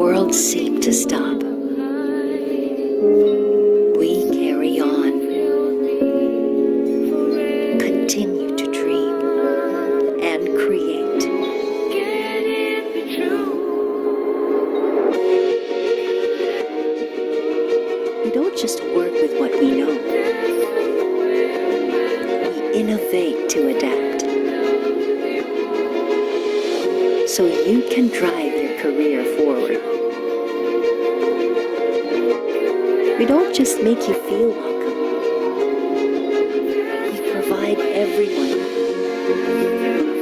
world seemed to stop, we carry on, continue to dream and create. We don't just work with what we know. We innovate to adapt. So you can drive your career forward. We don't just make you feel welcome. We provide everyone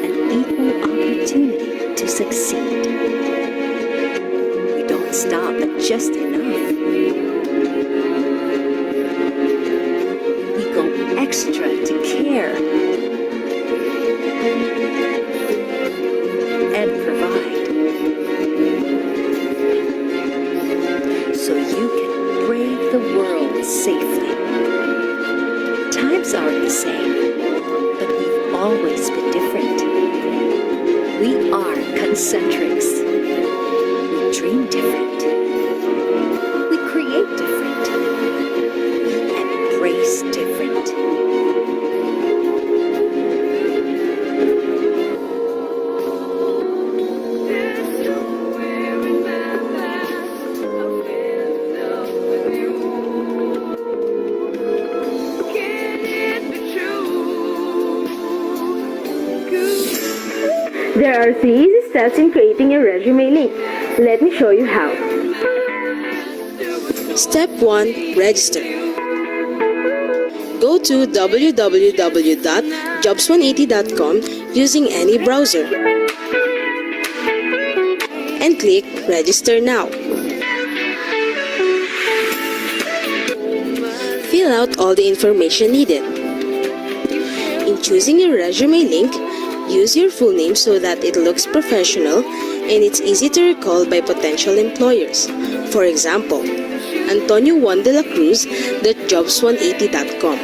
an equal opportunity to succeed. We don't stop at just enough. We go extra to care and provide, so you can brave the world safely. Times aren't the same, but we've always been different. We are concentrics. We dream different. We create different. We embrace different. There are 3 easy steps in creating a resume link. Let me show you how. Step 1. Register. Go to www.jobs180.com using any browser and click Register Now. Fill out all the information needed. In choosing your resume link, use your full name so that it looks professional and it's easy to recall by potential employers. For example, Antonio Juan de la Cruz .jobs180.com.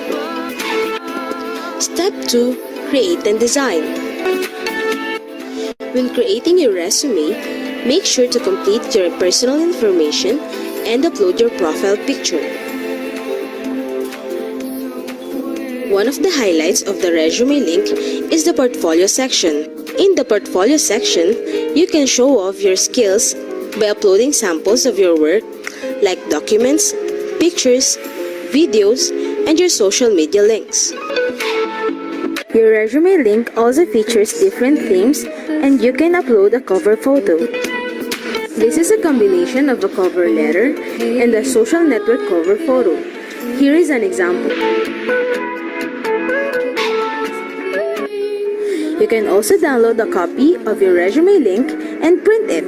Step 2. Create and design. When creating your resume, make sure to complete your personal information and upload your profile picture. One of the highlights of the resume link is the portfolio section. In the portfolio section, you can show off your skills by uploading samples of your work like documents, pictures, videos, and your social media links. Your resume link also features different themes and you can upload a cover photo. This is a combination of a cover letter and a social network cover photo. Here is an example. You can also download a copy of your resume link and print it.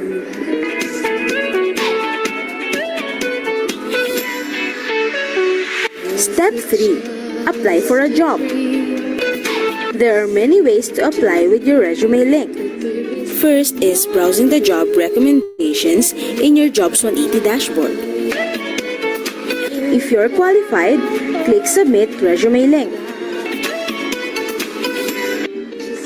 Step 3. Apply for a job. There are many ways to apply with your resume link. First is browsing the job recommendations in your Jobs 180 dashboard. If you're qualified, click Submit Resume Link.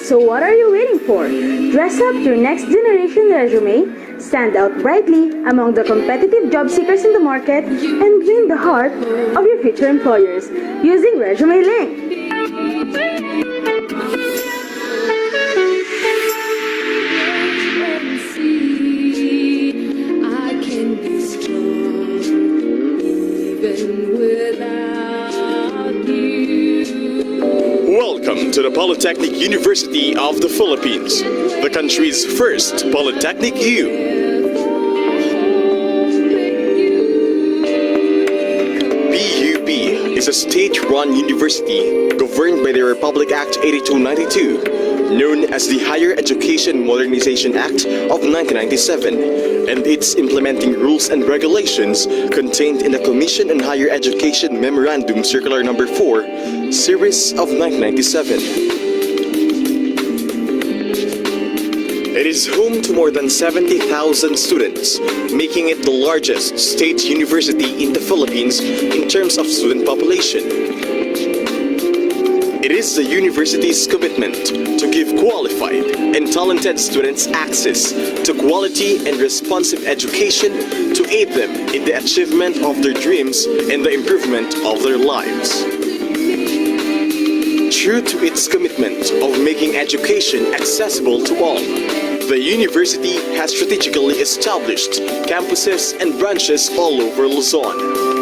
So what are you waiting for? Dress up your next generation resume, stand out brightly among the competitive job seekers in the market, and win the heart of your future employers using Resume Link. Welcome to the Polytechnic University of the Philippines, the country's first Polytechnic U. PUP is a state-run university governed by the Republic Act 8292, known as the Higher Education Modernization Act of 1997, and its implementing rules and regulations contained in the Commission on Higher Education Memorandum Circular No. 4, Series of 1997. It is home to more than 70,000 students, making it the largest state university in the Philippines in terms of student population. It is the university's commitment to give qualified and talented students access to quality and responsive education to aid them in the achievement of their dreams and the improvement of their lives. True to its commitment of making education accessible to all, the university has strategically established campuses and branches all over Luzon.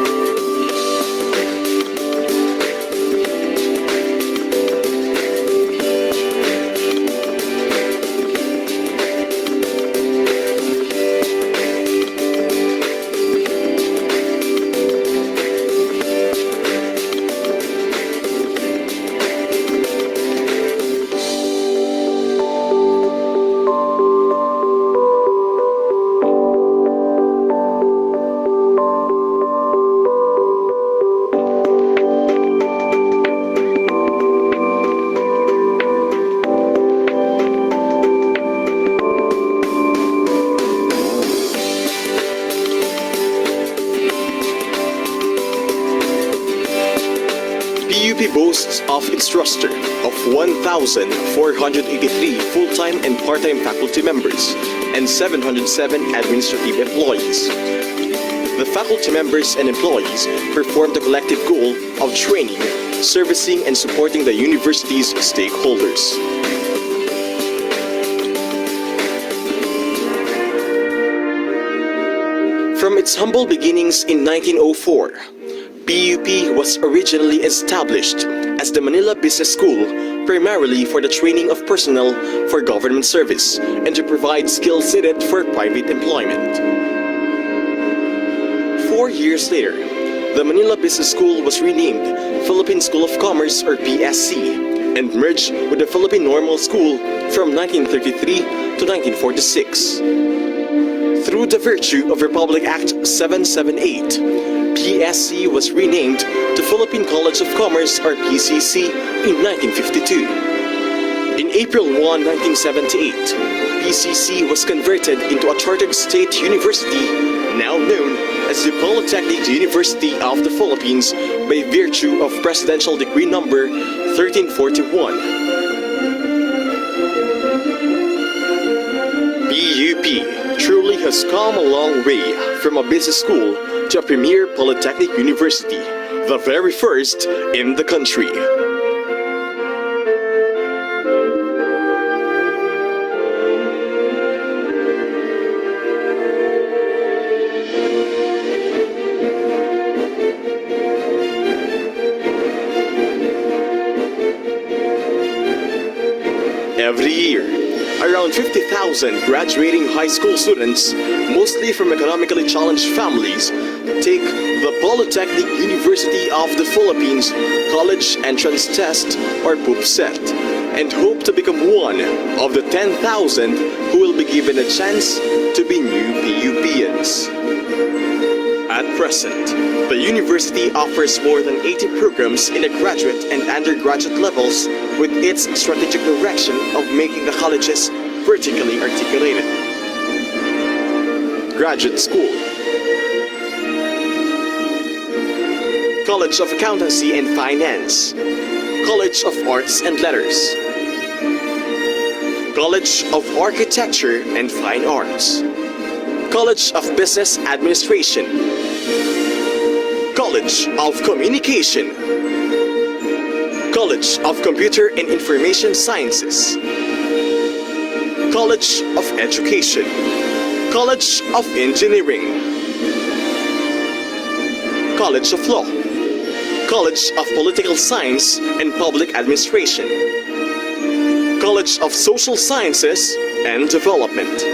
PUP boasts of its roster of 1,483 full-time and part-time faculty members and 707 administrative employees. The faculty members and employees perform the collective goal of training, servicing, and supporting the university's stakeholders. From its humble beginnings in 1904, PUP was originally established as the Manila Business School primarily for the training of personnel for government service and to provide skills needed for private employment. 4 years later, the Manila Business School was renamed Philippine School of Commerce or PSC and merged with the Philippine Normal School from 1933 to 1946. Through the virtue of Republic Act 778, PSC was renamed to Philippine College of Commerce or PCC in 1952. In April 1, 1978, PCC was converted into a chartered state university now known as the Polytechnic University of the Philippines by virtue of Presidential Decree Number 1341. PUP truly has come a long way from a business school to a premier polytechnic university, the very first in the country. Every year, around 50,000 graduating high school students, mostly from economically challenged families, take the Polytechnic University of the Philippines College Entrance Test or PUPSET and hope to become one of the 10,000 who will be given a chance to be new PUPians. At present, the university offers more than 80 programs in the graduate and undergraduate levels with its strategic direction of making the colleges vertically articulated. Graduate School, College of Accountancy and Finance, College of Arts and Letters, College of Architecture and Fine Arts, College of Business Administration, College of Communication, College of Computer and Information Sciences, College of Education, College of Engineering, College of Law, College of Political Science and Public Administration, College of Social Sciences and Development,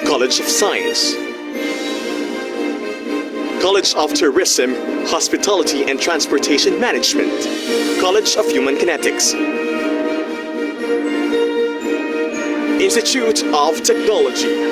College of Science, College of Tourism, Hospitality and Transportation Management, College of Human Kinetics, Institute of Technology.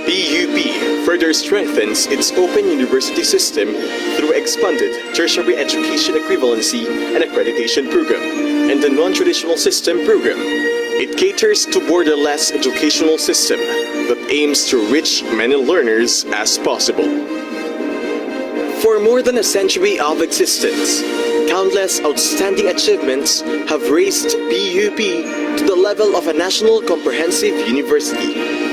PUP further strengthens its open university system through expanded tertiary education equivalency and accreditation program and the non-traditional system program. It caters to borderless educational system that aims to reach many learners as possible. For more than a century of existence, countless outstanding achievements have raised PUP to the level of a national comprehensive university.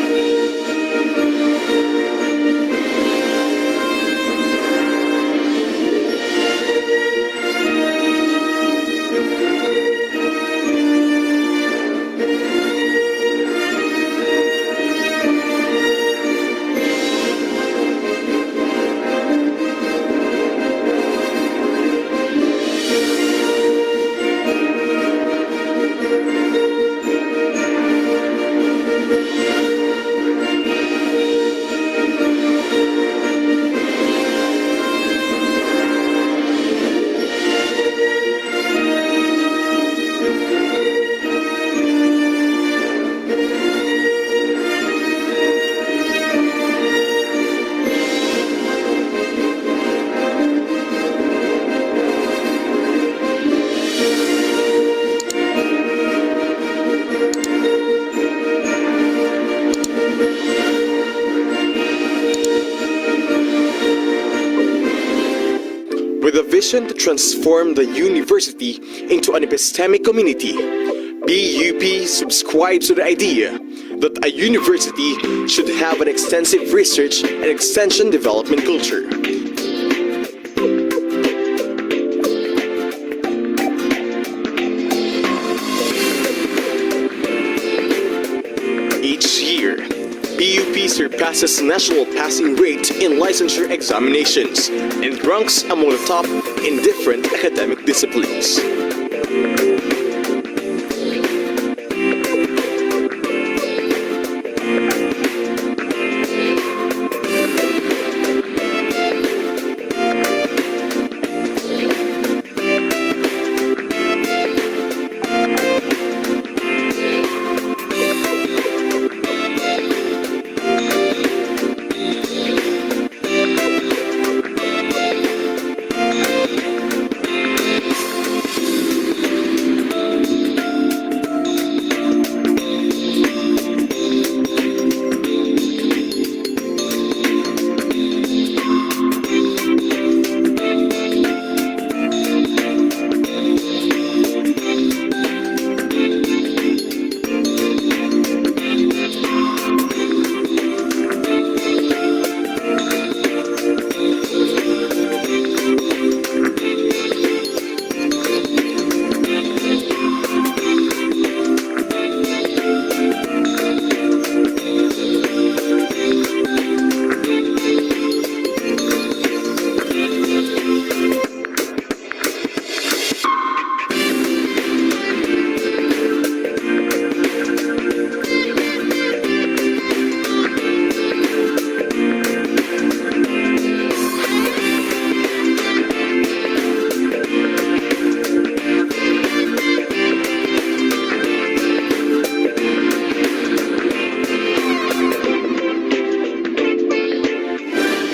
With a vision to transform the university into an epistemic community, PUP subscribes to the idea that a university should have an extensive research and extension development culture. Each year, PUP surpasses national passing rate in licensure examinations and ranks among the top in different academic disciplines.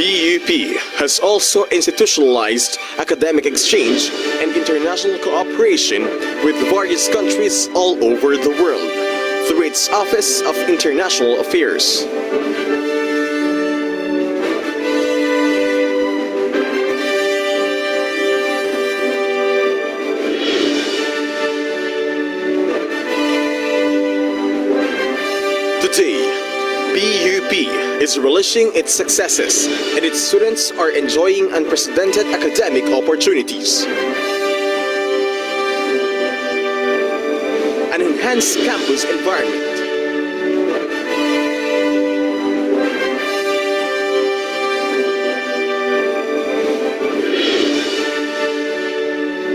PUP has also institutionalized academic exchange and international cooperation with various countries all over the world through its Office of International Affairs. Today, PUP is relishing its successes and its students are enjoying unprecedented academic opportunities. An enhanced campus environment,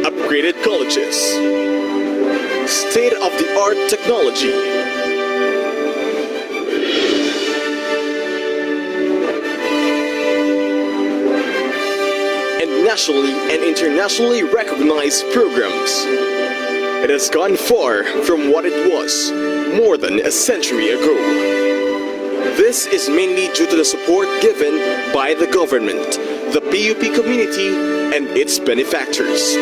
upgraded colleges, state-of-the-art technology, nationally and internationally recognized programs. It has gone far from what it was more than a century ago. This is mainly due to the support given by the government, the PUP community, and its benefactors.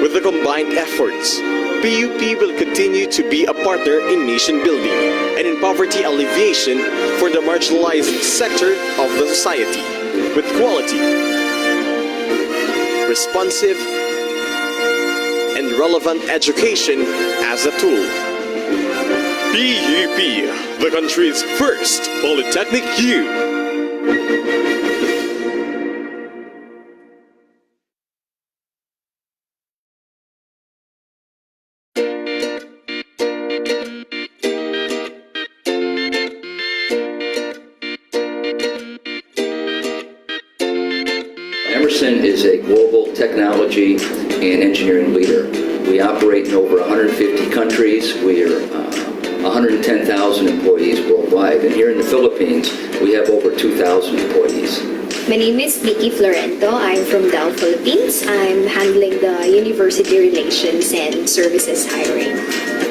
With the combined efforts, PUP will continue to be a partner in nation building and in poverty alleviation for the marginalized sector of the society, with quality, responsive, and relevant education as a tool. PUP, the country's first Polytechnic U. Emerson is a global technology and engineering leader. We operate in over 150 countries. We are 110,000 employees worldwide. And here in the Philippines, we have over 2,000 employees. My name is Vicky Florento. I'm from Dell Philippines. I'm handling the university relations and services hiring.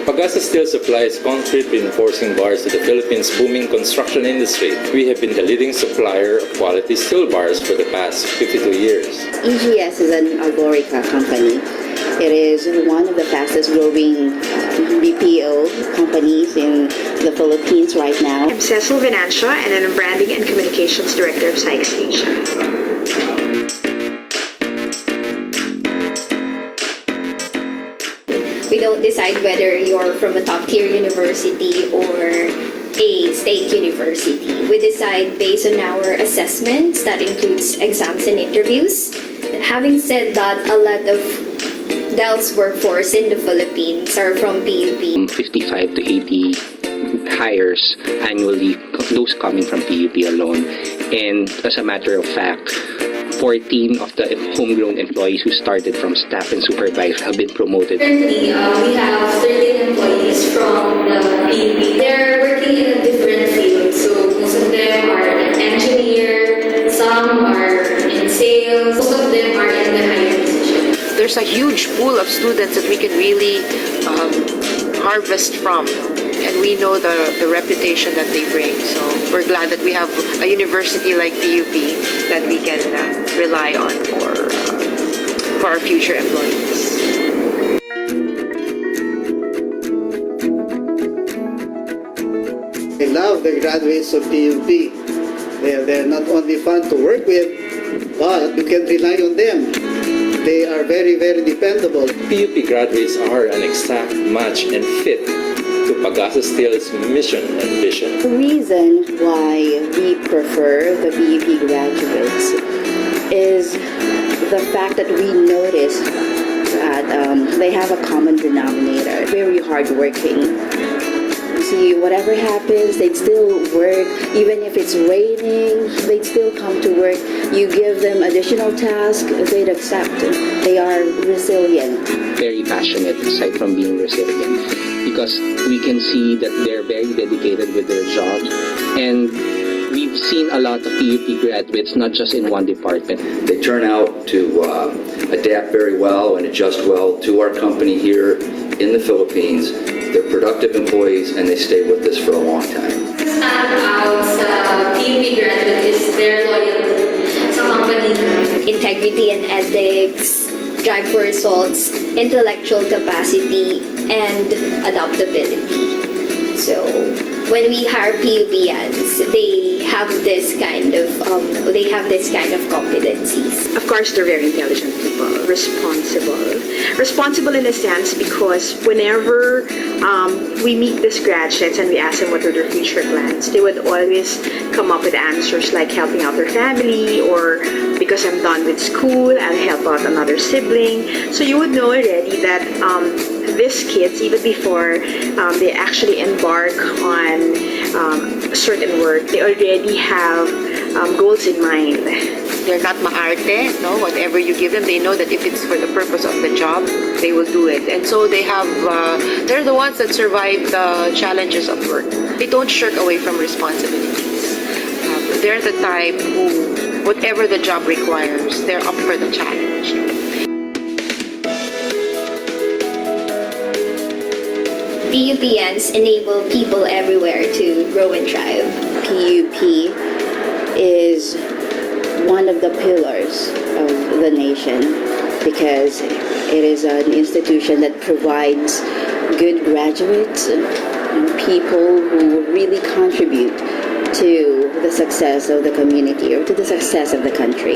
Pagasa Steel supplies concrete reinforcing bars to the Philippines' booming construction industry. We have been the leading supplier of quality steel bars for the past 52 years. EGS is an Algorica company. It is one of the fastest growing BPO companies in the Philippines right now. I'm Cecil Venancio, and I'm Branding and Communications Director of Sykes Asia. We don't decide whether you're from a top-tier university or a state university. We decide based on our assessments that includes exams and interviews. Having said that, a lot of Dell's workforce in the Philippines are from PUP. 55 to 80 hires annually, those coming from PUP alone. And as a matter of fact, 14 of the homegrown employees who started from staff and supervisor have been promoted. Currently, we have 13 employees from the PUP. They're working in a different field, so most of them are an engineer, some are in sales, most of them are in the higher position. There's a huge pool of students that we can really harvest from, and we know the reputation that they bring. So we're glad that we have a university like PUP that we can rely on for our future employees. I love the graduates of PUP. They're not only fun to work with, but you can rely on them. They are very, very dependable. PUP graduates are an exact match and fit to Pagasa Steel's mission and vision. The reason why we prefer the BEP graduates is the fact that we notice that they have a common denominator, very hardworking. You see, whatever happens, they'd still work. Even if it's raining, they'd still come to work. You give them additional tasks, they'd accept. They are resilient. Very passionate, aside from being resilient, because we can see that they're very dedicated with their jobs. And we've seen a lot of PUP graduates, not just in one department. They turn out to adapt very well and adjust well to our company here in the Philippines. They're productive employees and they stay with us for a long time. Stand out sa PUP graduate is their loyalty sa company. Integrity and ethics, drive for results, intellectual capacity, and adaptability. So when we hire PUPians, they have this kind of competencies. Of course, they're very intelligent people, responsible in a sense because whenever we meet these graduates and we ask them what are their future plans, they would always come up with answers like helping out their family, or because I'm done with school, I'll help out another sibling. So you would know already that these kids, even before they actually embark on certain work, they already have goals in mind. They're not maarte, no? Whatever you give them, they know that if it's for the purpose of the job, they will do it. And so they have, they're the ones that survive the challenges of work. They don't shirk away from responsibilities. They're the type who, whatever the job requires, they're up for the challenge. PUPians enable people everywhere to grow and thrive. PUP is one of the pillars of the nation because It is an institution that provides good graduates, people who really contribute to the success of the community or to the success of the country.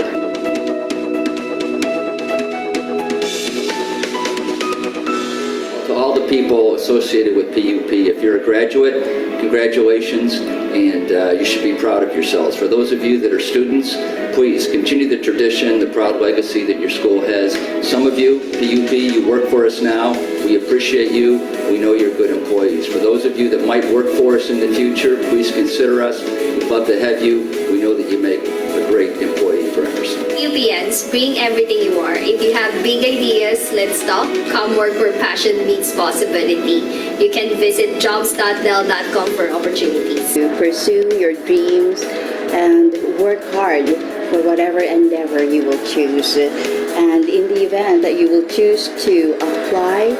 To all the people associated with PUP, if you're a graduate, congratulations, and you should be proud of yourselves. For those of you that are students, please continue the tradition, the proud legacy that your school has. Some of you, PUP, you work for us now. We appreciate you. We know you're good employees. For those of you that might work for us in the future, please consider us. We'd love to have you. We know that you make a great employee for Emerson. PUPians, bring everything you are. If you have big ideas, let's talk. Come work where passion meets possibility. You can visit jobs.del.com for opportunities. To pursue your dreams and work hard for whatever endeavor you will choose. And in the event that you will choose to apply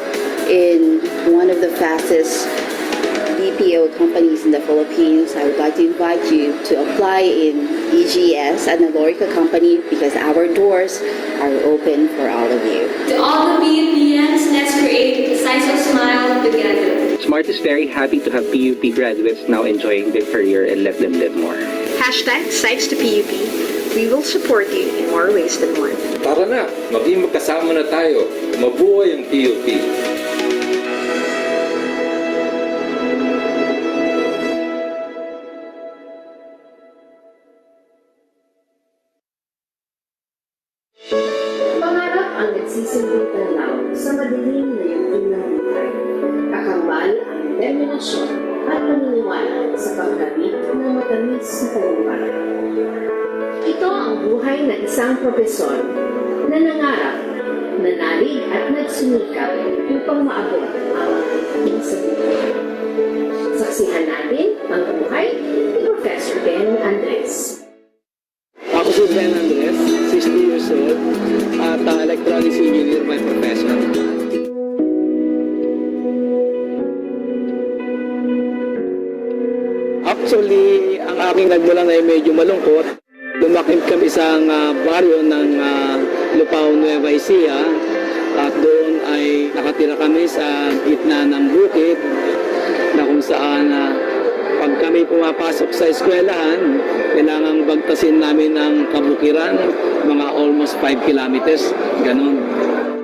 in one of the fastest BPO companies in the Philippines, I would like to invite you to apply in EGS, an Alorica company, because our doors are open for all of you. To all the PUPians, let's create a size of smile together. Smart is very happy to have PUP graduates now enjoying their career and let them live more. Hashtag Sites to PUP. We will support you in more ways than one. Tara na, maging magkasama na tayo. Mabuhay ang PUP. Pangarap ang nagsisilbing tanaw sa madilim na yugto ng buhay. Kakambal ang determinasyon at paniniwala sa pagkabit ng matamis sa talumpay. Ito ang buhay ng isang propesor na nangarap, nanalig at nagsumikap upang maabot ang ating sa buhay. Saksihan natin ang buhay ni Professor Ben Andres. Ako si Ben Andres, 60 years old, at electronics engineer by profession. Actually, ang aking nagmulan ay medyo malungkot. Lumaki kami sa baryo ng Lupao, Nueva Ecija, at doon ay nakatira kami sa gitna ng bukid na kung saan pag kami pumapasok sa eskwelahan, kailangang bagtasin namin ng kabukiran, mga almost 5 kilometers, ganun.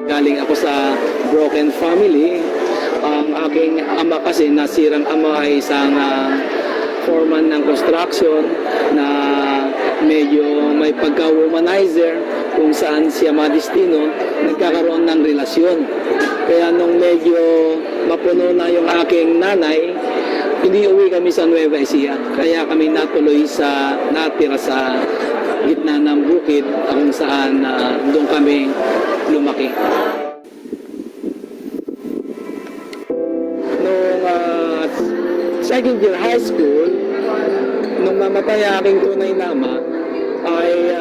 Galing ako sa broken family. Ang aking ama kasi, nasirang ama, ay isang foreman ng construction na medyo may pagka-womanizer kung saan siya madistino, nagkakaroon ng relasyon. Kaya nung medyo mapuno na yung aking nanay, hindi uwi kami sa Nueva Ecija. Kaya kami natira sa gitna ng bukid kung saan doon kami lumaki. Nung second year high school, nung namatay aking tunay na ama, ay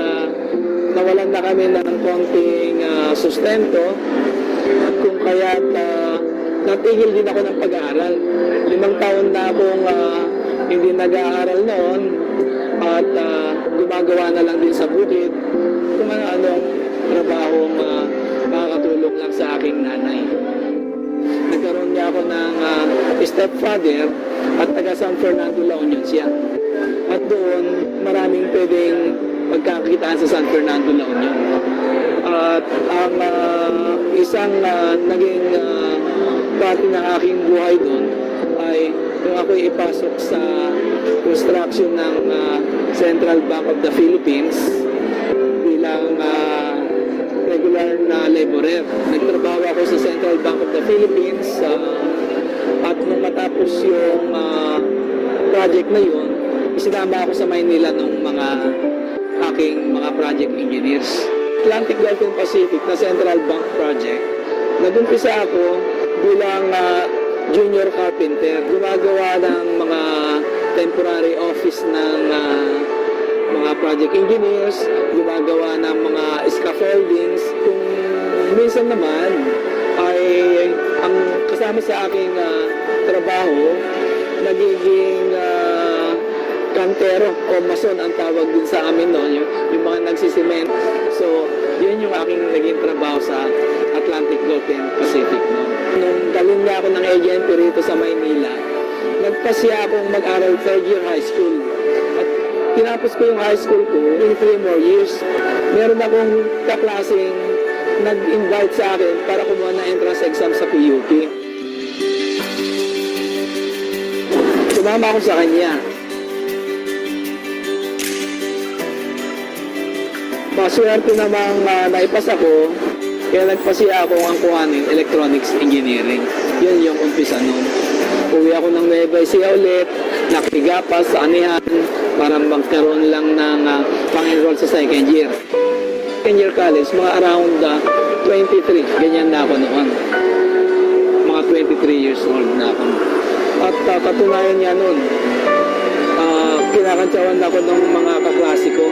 nawalan na kami ng konting sustento, kung kaya't natigil din ako ng pag-aaral. 5 taon na akong hindi nag-aaral noon at gumagawa na lang din sa bukid kung anong trabahong makakatulong lang sa aking nanay. Nagkaroon niya ako ng stepfather at taga San Fernando, La Union siya. At doon maraming pwedeng magkakitaan sa San Fernando, La Union. At ang isang naging parte ng aking buhay doon ay nung ako ipasok sa construction ng Central Bank of the Philippines bilang regular na laborer. Nagtrabaho ako sa Central Bank of the Philippines at nung matapos yung project na yun, isinama ako sa Maynila ng aking mga project engineers. Atlantic Gulf and Pacific na Central Bank project. Nag-umpisa ako bilang junior carpenter, gumagawa ng mga temporary office ng mga project engineers, gumagawa ng mga scaffoldings. Kung minsan naman ay ang kasama sa aking trabaho, nagiging kantero o mason ang tawag din sa amin noon, yung mga nagsisimento. So, yun yung aking naging trabaho sa Atlantic Gulf and Pacific. No? Nung dalhin niya ako ng agent rito sa Maynila, nagpasya akong mag-aral third year high school. At tinapos ko yung high school ko in 3 more years. Meron akong kaklaseng nag-invite sa akin para kumuha ng entrance exam sa PUP. Sumama ako sa kanya. Maswerte namang naipas ako, kaya nagpasya ako ang kuhanin, electronics engineering. Yun yung umpisa nun. Uwi ako ng Nueva Ecija ulit, nakigapas sa Anihan para magkaroon lang ng pang-enroll sa second year. Second year college, mga around 23, ganyan na ako noon. Mga 23 years old na ako. At katunayan niya nun, kinakantsawan ako ng mga kaklase ko.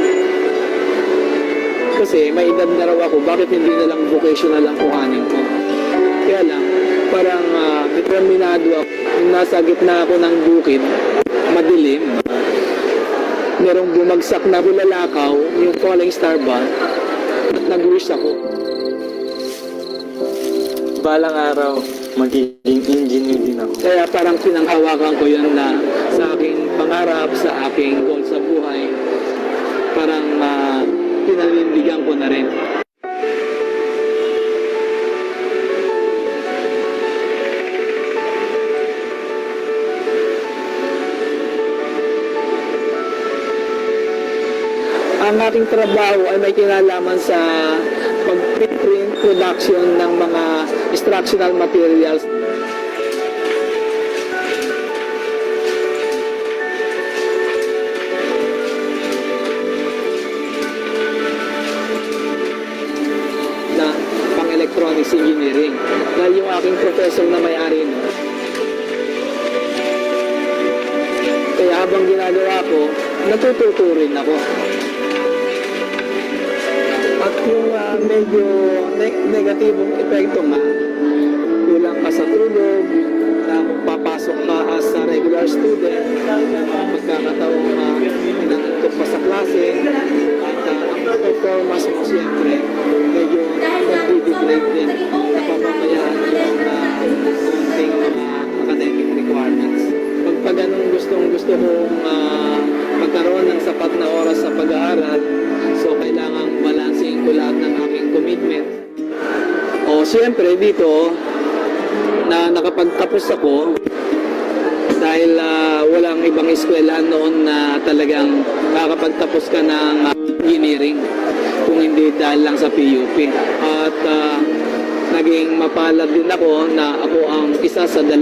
Kasi may edad na raw ako, bakit hindi na lang vocational ang kuhanin ko? Kaya lang, parang determinado ako. Yung nasa gitna ako ng bukid, madilim. Merong bumagsak na bulalakaw, yung falling star ba, at nag-wish ako. Balang araw, magiging engineer din ako. Kaya parang pinanghawakan ko yun na sa aking pangarap, sa aking goal sa buhay, parang pinanindigan ko na rin. Ang aking trabaho ay may kinalaman sa pag-print production ng mga instructional materials. Na pang-electronics engineering. Dahil yung aking professor na may-ari no. Kaya habang ginagawa ko, natututo rin ako. At yung medyo negatibong epekto nga, kulang ka sa tulog, na kung papasok ka as a regular student, magkakataong inaantok pa sa klase, at ang performance mo siyempre, medyo nagdidegrade din na pamamayaan yung konting academic requirements. Pag ganun gusto kong magkaroon ng sapat na oras sa pag-aaral, so kailangang balansin ko lahat ng aking commitment. O siyempre dito, na nakapagtapos ako, dahil walang ibang eskwelahan noon na talagang nakakapagtapos ka ng engineering, kung hindi dahil lang sa PUP. At naging mapalad din ako na ako ang isa sa 2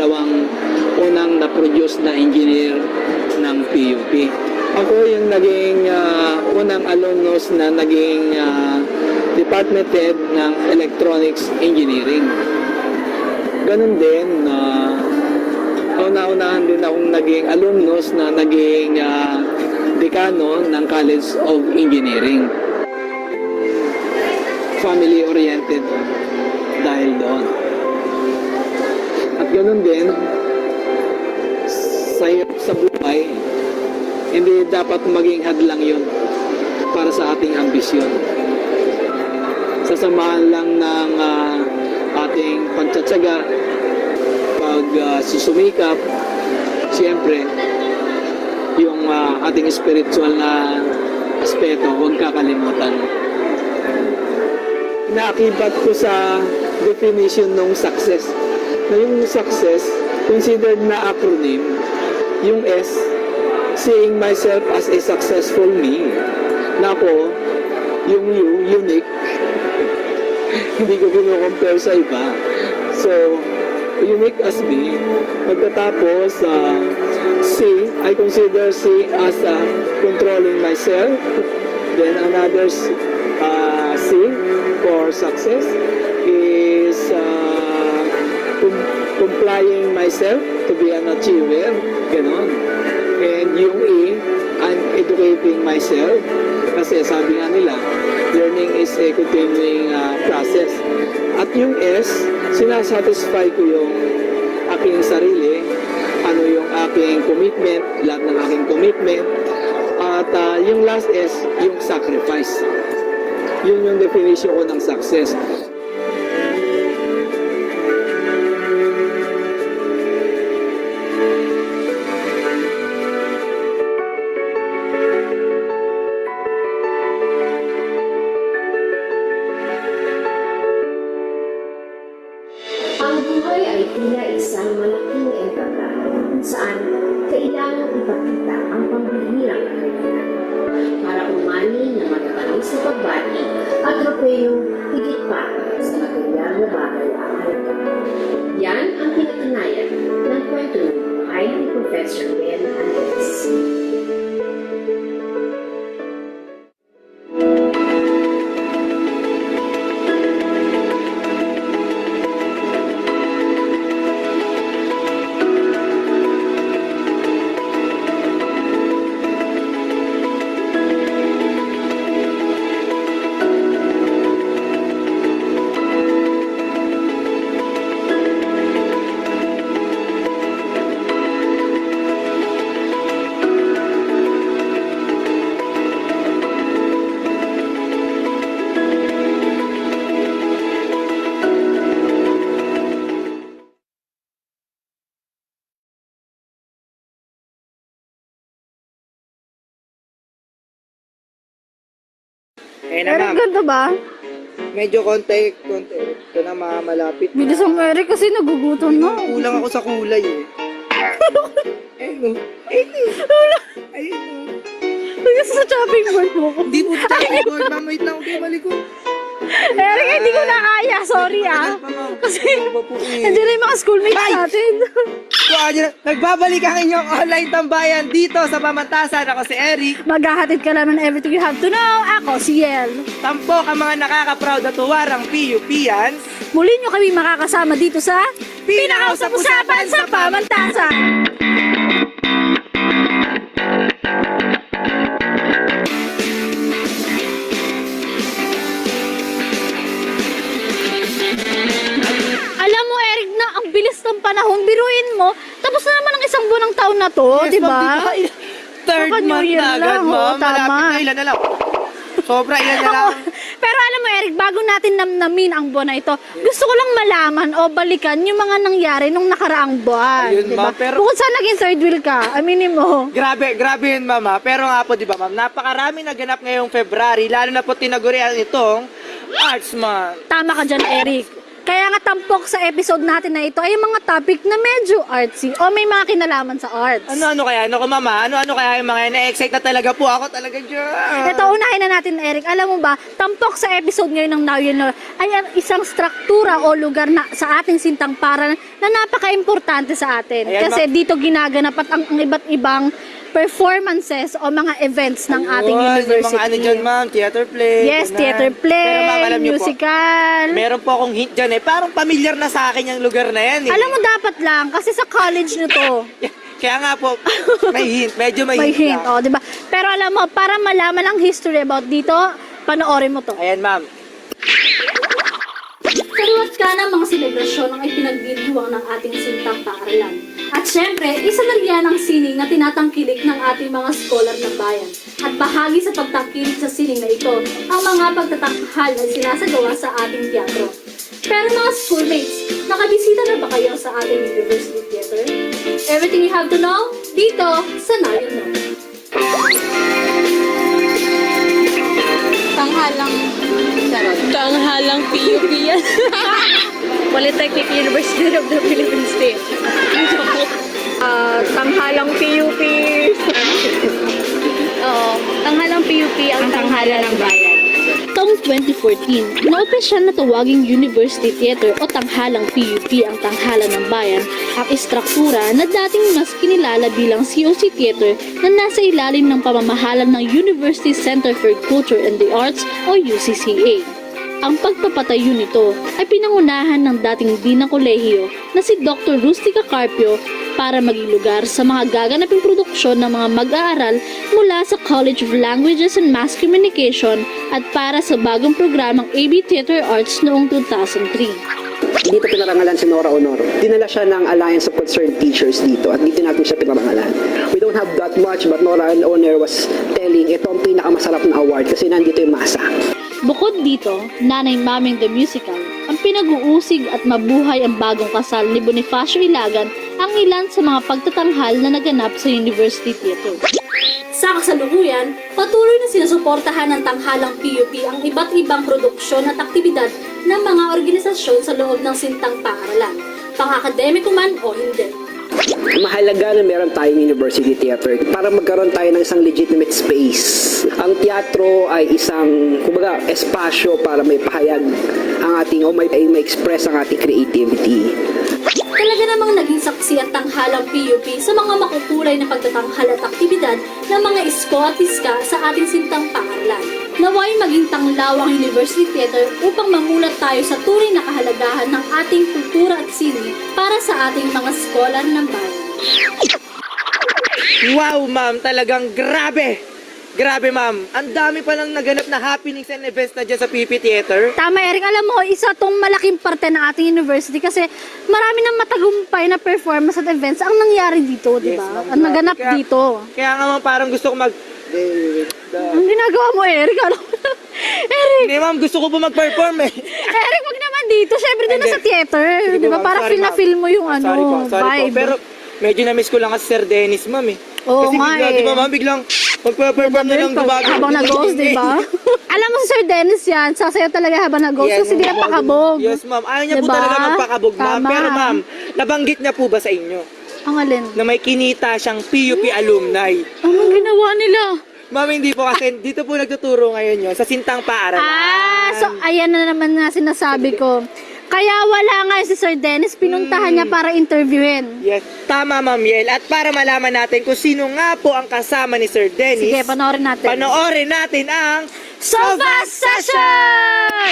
unang na-produce na engineer ng PUP. Ako yung naging unang alumnus na naging department head ng electronics engineering. Ganun din, kauna-unahan din akong naging alumnus na naging dekano ng College of Engineering. Family-oriented dahil doon. At ganun din, sa buhay, hindi dapat maging hadlang yun para sa ating ambisyon. Sasamahan lang ng ating pagtsatsaga, susumikap, siyempre, yung ating spiritual na aspeto, huwag kakalimutan. Naakibat ko sa definition ng success. Na yung success, considered na acronym, yung S, seeing myself as a successful me. Na ako, yung U, unique, hindi ko kino-compare sa iba. So, unique as me. Pagkatapos, C, I consider C as controlling myself. Then another C for success is complying myself to be an achiever. Ganon. And yung E, I'm educating myself. Kasi sabi nga nila, learning is a continuing process. At yung S, sinasatisfy ko yung aking sarili, ano yung aking commitment, lahat ng aking commitment. At yung last S, yung sacrifice. Yun yung definition ko ng success. kung saan kailangang ipakita ang pambihirang kakayahan para umani na matatamis na pagbati at tropeyong higit pa sa material na bagay ang halaga. Yan ang pinatunayan ng kwento ng buhay ni Professor Ben Andres. Eric, ganda ba? Medyo konti. Ito na malapit. Bilisan mo, Eric, kasi nagugutom na. Kulang ako sa kulay eh. Ayun. Kasi sa chopping board mo. Hindi po chopping board, ma'am. Wait lang, okay, malikot. Eric, hindi ko na kaya. Sorry Kasi hindi na yung mga schoolmates natin. Nagbabalik ang inyong online tambayan dito sa Pamantasan. Ako si Eric. Maghahatid ka lang ng everything you have to know. Ako si Yel. Tampok ang mga nakaka-proud at tuwarang PUPians. Muli nyo kami makakasama dito sa Pinakausap-usapan sa Pamantasan. Alam mo, Eric, na ang bilis ng panahon. Biruin mo, tapos na naman ang isang buwan ng taon na to, Yes, di ba? ma'am, diba? Third Saka New month Year na agad, lang, ma'am. tama. Malapit na, ilan na lang. Sobra, ilan na lang. Pero alam mo, Eric, bago natin namnamin ang buwan na ito, gusto ko lang malaman o balikan yung mga nangyari nung nakaraang buwan. Ayun, diba? ma'am, pero- Bukod sa naging third wheel ka, aminin mo. Grabe yun, mama. Pero nga po, di ba, ma'am, napakarami naganap ngayong February, lalo na po tinagurian itong Arts Month. Tama ka dyan, Eric. Kaya nga tampok sa episode natin na ito ay mga topic na medyo artsy o may mga kinalaman sa arts. Ano kaya? Ano ko, mama? Ano kaya yung mga na-excite na talaga po ako talaga dyan? Ito, unahin na natin, Eric. Alam mo ba, tampok sa episode ngayon ng Now You Know ay isang struktura o lugar na sa ating sintang para na napaka-importante sa atin. Ayan, Kasi dito ginaganap at ang iba't ibang performances o mga events ng ating Ayun, university. yung mga ano dyan, ma'am, theater play. Yes, ganun. theater play, Pero ma'am, alam niyo po, musical. meron po akong hint dyan eh. Parang familiar na sa akin yung lugar na yan eh. Alam mo, dapat lang, kasi sa college nito. Kaya nga po, may hint. Medyo may May hint hint, lang. oh, di ba? Pero alam mo, para malaman ang history about dito, panoorin mo to. Ayan, ma'am. Kaliwat ka ng mga selebrasyon ang ipinagdiriwang ng ating sintang paaralan. At syempre, isa na riyan ang sining na tinatangkilik ng ating mga scholar ng bayan. At bahagi sa pagtangkilik sa sining na ito, ang mga pagtatanghal na sinasagawa sa ating teatro. Pero mga schoolmates, nakabisita na ba kayo sa ating University Theater? Everything you have to know, dito sa Now You Know. Tanghalang PUP yan. Polytechnic University of the Philippines State. Tanghalang PUP. Oo, tanghalang PUP ang tanghala ng bayan. Taong 2014, na-opisyal na tawaging University Theater o Tanghalang PUP ang tanghala ng bayan, ang istruktura na dating mas kinilala bilang COC Theater na nasa ilalim ng pamamahalan ng University Center for Culture and the Arts o UCCA. Ang pagpapatayo nito ay pinangunahan ng dating Dean ng kolehiyo na si Dr. Rustica Carpio para maging lugar sa mga gaganaping produksyon ng mga mag-aaral mula sa College of Languages and Mass Communication at para sa bagong programang AB Theater Arts noong 2003. Dito pinarangalan si Nora Honor. Dinala siya ng Alliance of Concerned Teachers dito at dito natin siya pinarangalan. We don't have that much but Nora Honor was telling ito ang pinakamasarap na award kasi nandito yung masa. Bukod dito, Nanay Maming the Musical, ang pinag-uusig at mabuhay ang bagong kasal ni Bonifacio Ilagan ang ilan sa mga pagtatanghal na naganap sa University Theater. Sa kasalukuyan, patuloy na sinusuportahan ng tanghalang PUP ang iba't ibang produksyon at aktibidad ng mga organisasyon sa loob ng sintang paaralan, pang-akademiko man o hindi. Mahalaga na meron tayong university theater para magkaroon tayo ng isang legitimate space. Ang teatro ay isang, kumbaga, espasyo para may pahayag ang ating, o may express ang ating creativity. Talaga namang naging saksi at tanghalang PUP sa mga makukulay na pagtatanghal at aktibidad ng mga isko at iska sa ating sintang paaralan. Naway maging tanglawang University Theater upang mamulat tayo sa tunay na kahalagahan ng ating kultura at sine para sa ating mga scholar ng bayan. Wow, ma'am, talagang grabe! Grabe, ma'am. Ang dami pa nang naganap na happenings and events na dyan sa PUP Theater. Tama, Eric. Alam mo, isa tong malaking parte ng ating university kasi marami ng matagumpay na performance at events ang nangyari dito, di ba? Yes, ma'am. Ang naganap dito. Kaya nga, ma'am, parang gusto ko Ang ginagawa mo, Eric, ano? Eric! Hindi, ma'am, gusto ko po mag-perform eh. Eric, wag naman dito. Siyempre, doon na sa theater. Sige Di po, ba? ma'am. Para Sorry, feel na ma'am. feel mo yung Sorry po, vibe. Pero medyo na-miss ko lang kasi Sir Dennis, ma'am eh. Oo Kasi nga bigla, eh. di ba, ma'am, biglang magpa-perform na lang gumagano. Habang nag-ghost, di ba? Alam mo si Sir Dennis yan, sasayaw talaga habang nag-ghost kasi di na pakabog. Yes, ma'am. Ayaw niya po Diba? talaga magpakabog, ma'am. Tama. Pero, ma'am, nabanggit niya po ba sa inyo Ang alin? na may kinita siyang PUP alumni? Anong ginawa nila? Ma'am, hindi po kasi dito po nagtuturo ngayon yun sa Sintang Paaralan. So ayan na naman na sinasabi ko. Kaya wala nga si Sir Dennis, pinuntahan niya para interviewin. Yes, tama, Ma'am Yel. At para malaman natin kung sino nga po ang kasama ni Sir Dennis, Sige, panoorin natin. Panoorin natin ang Sofa Session!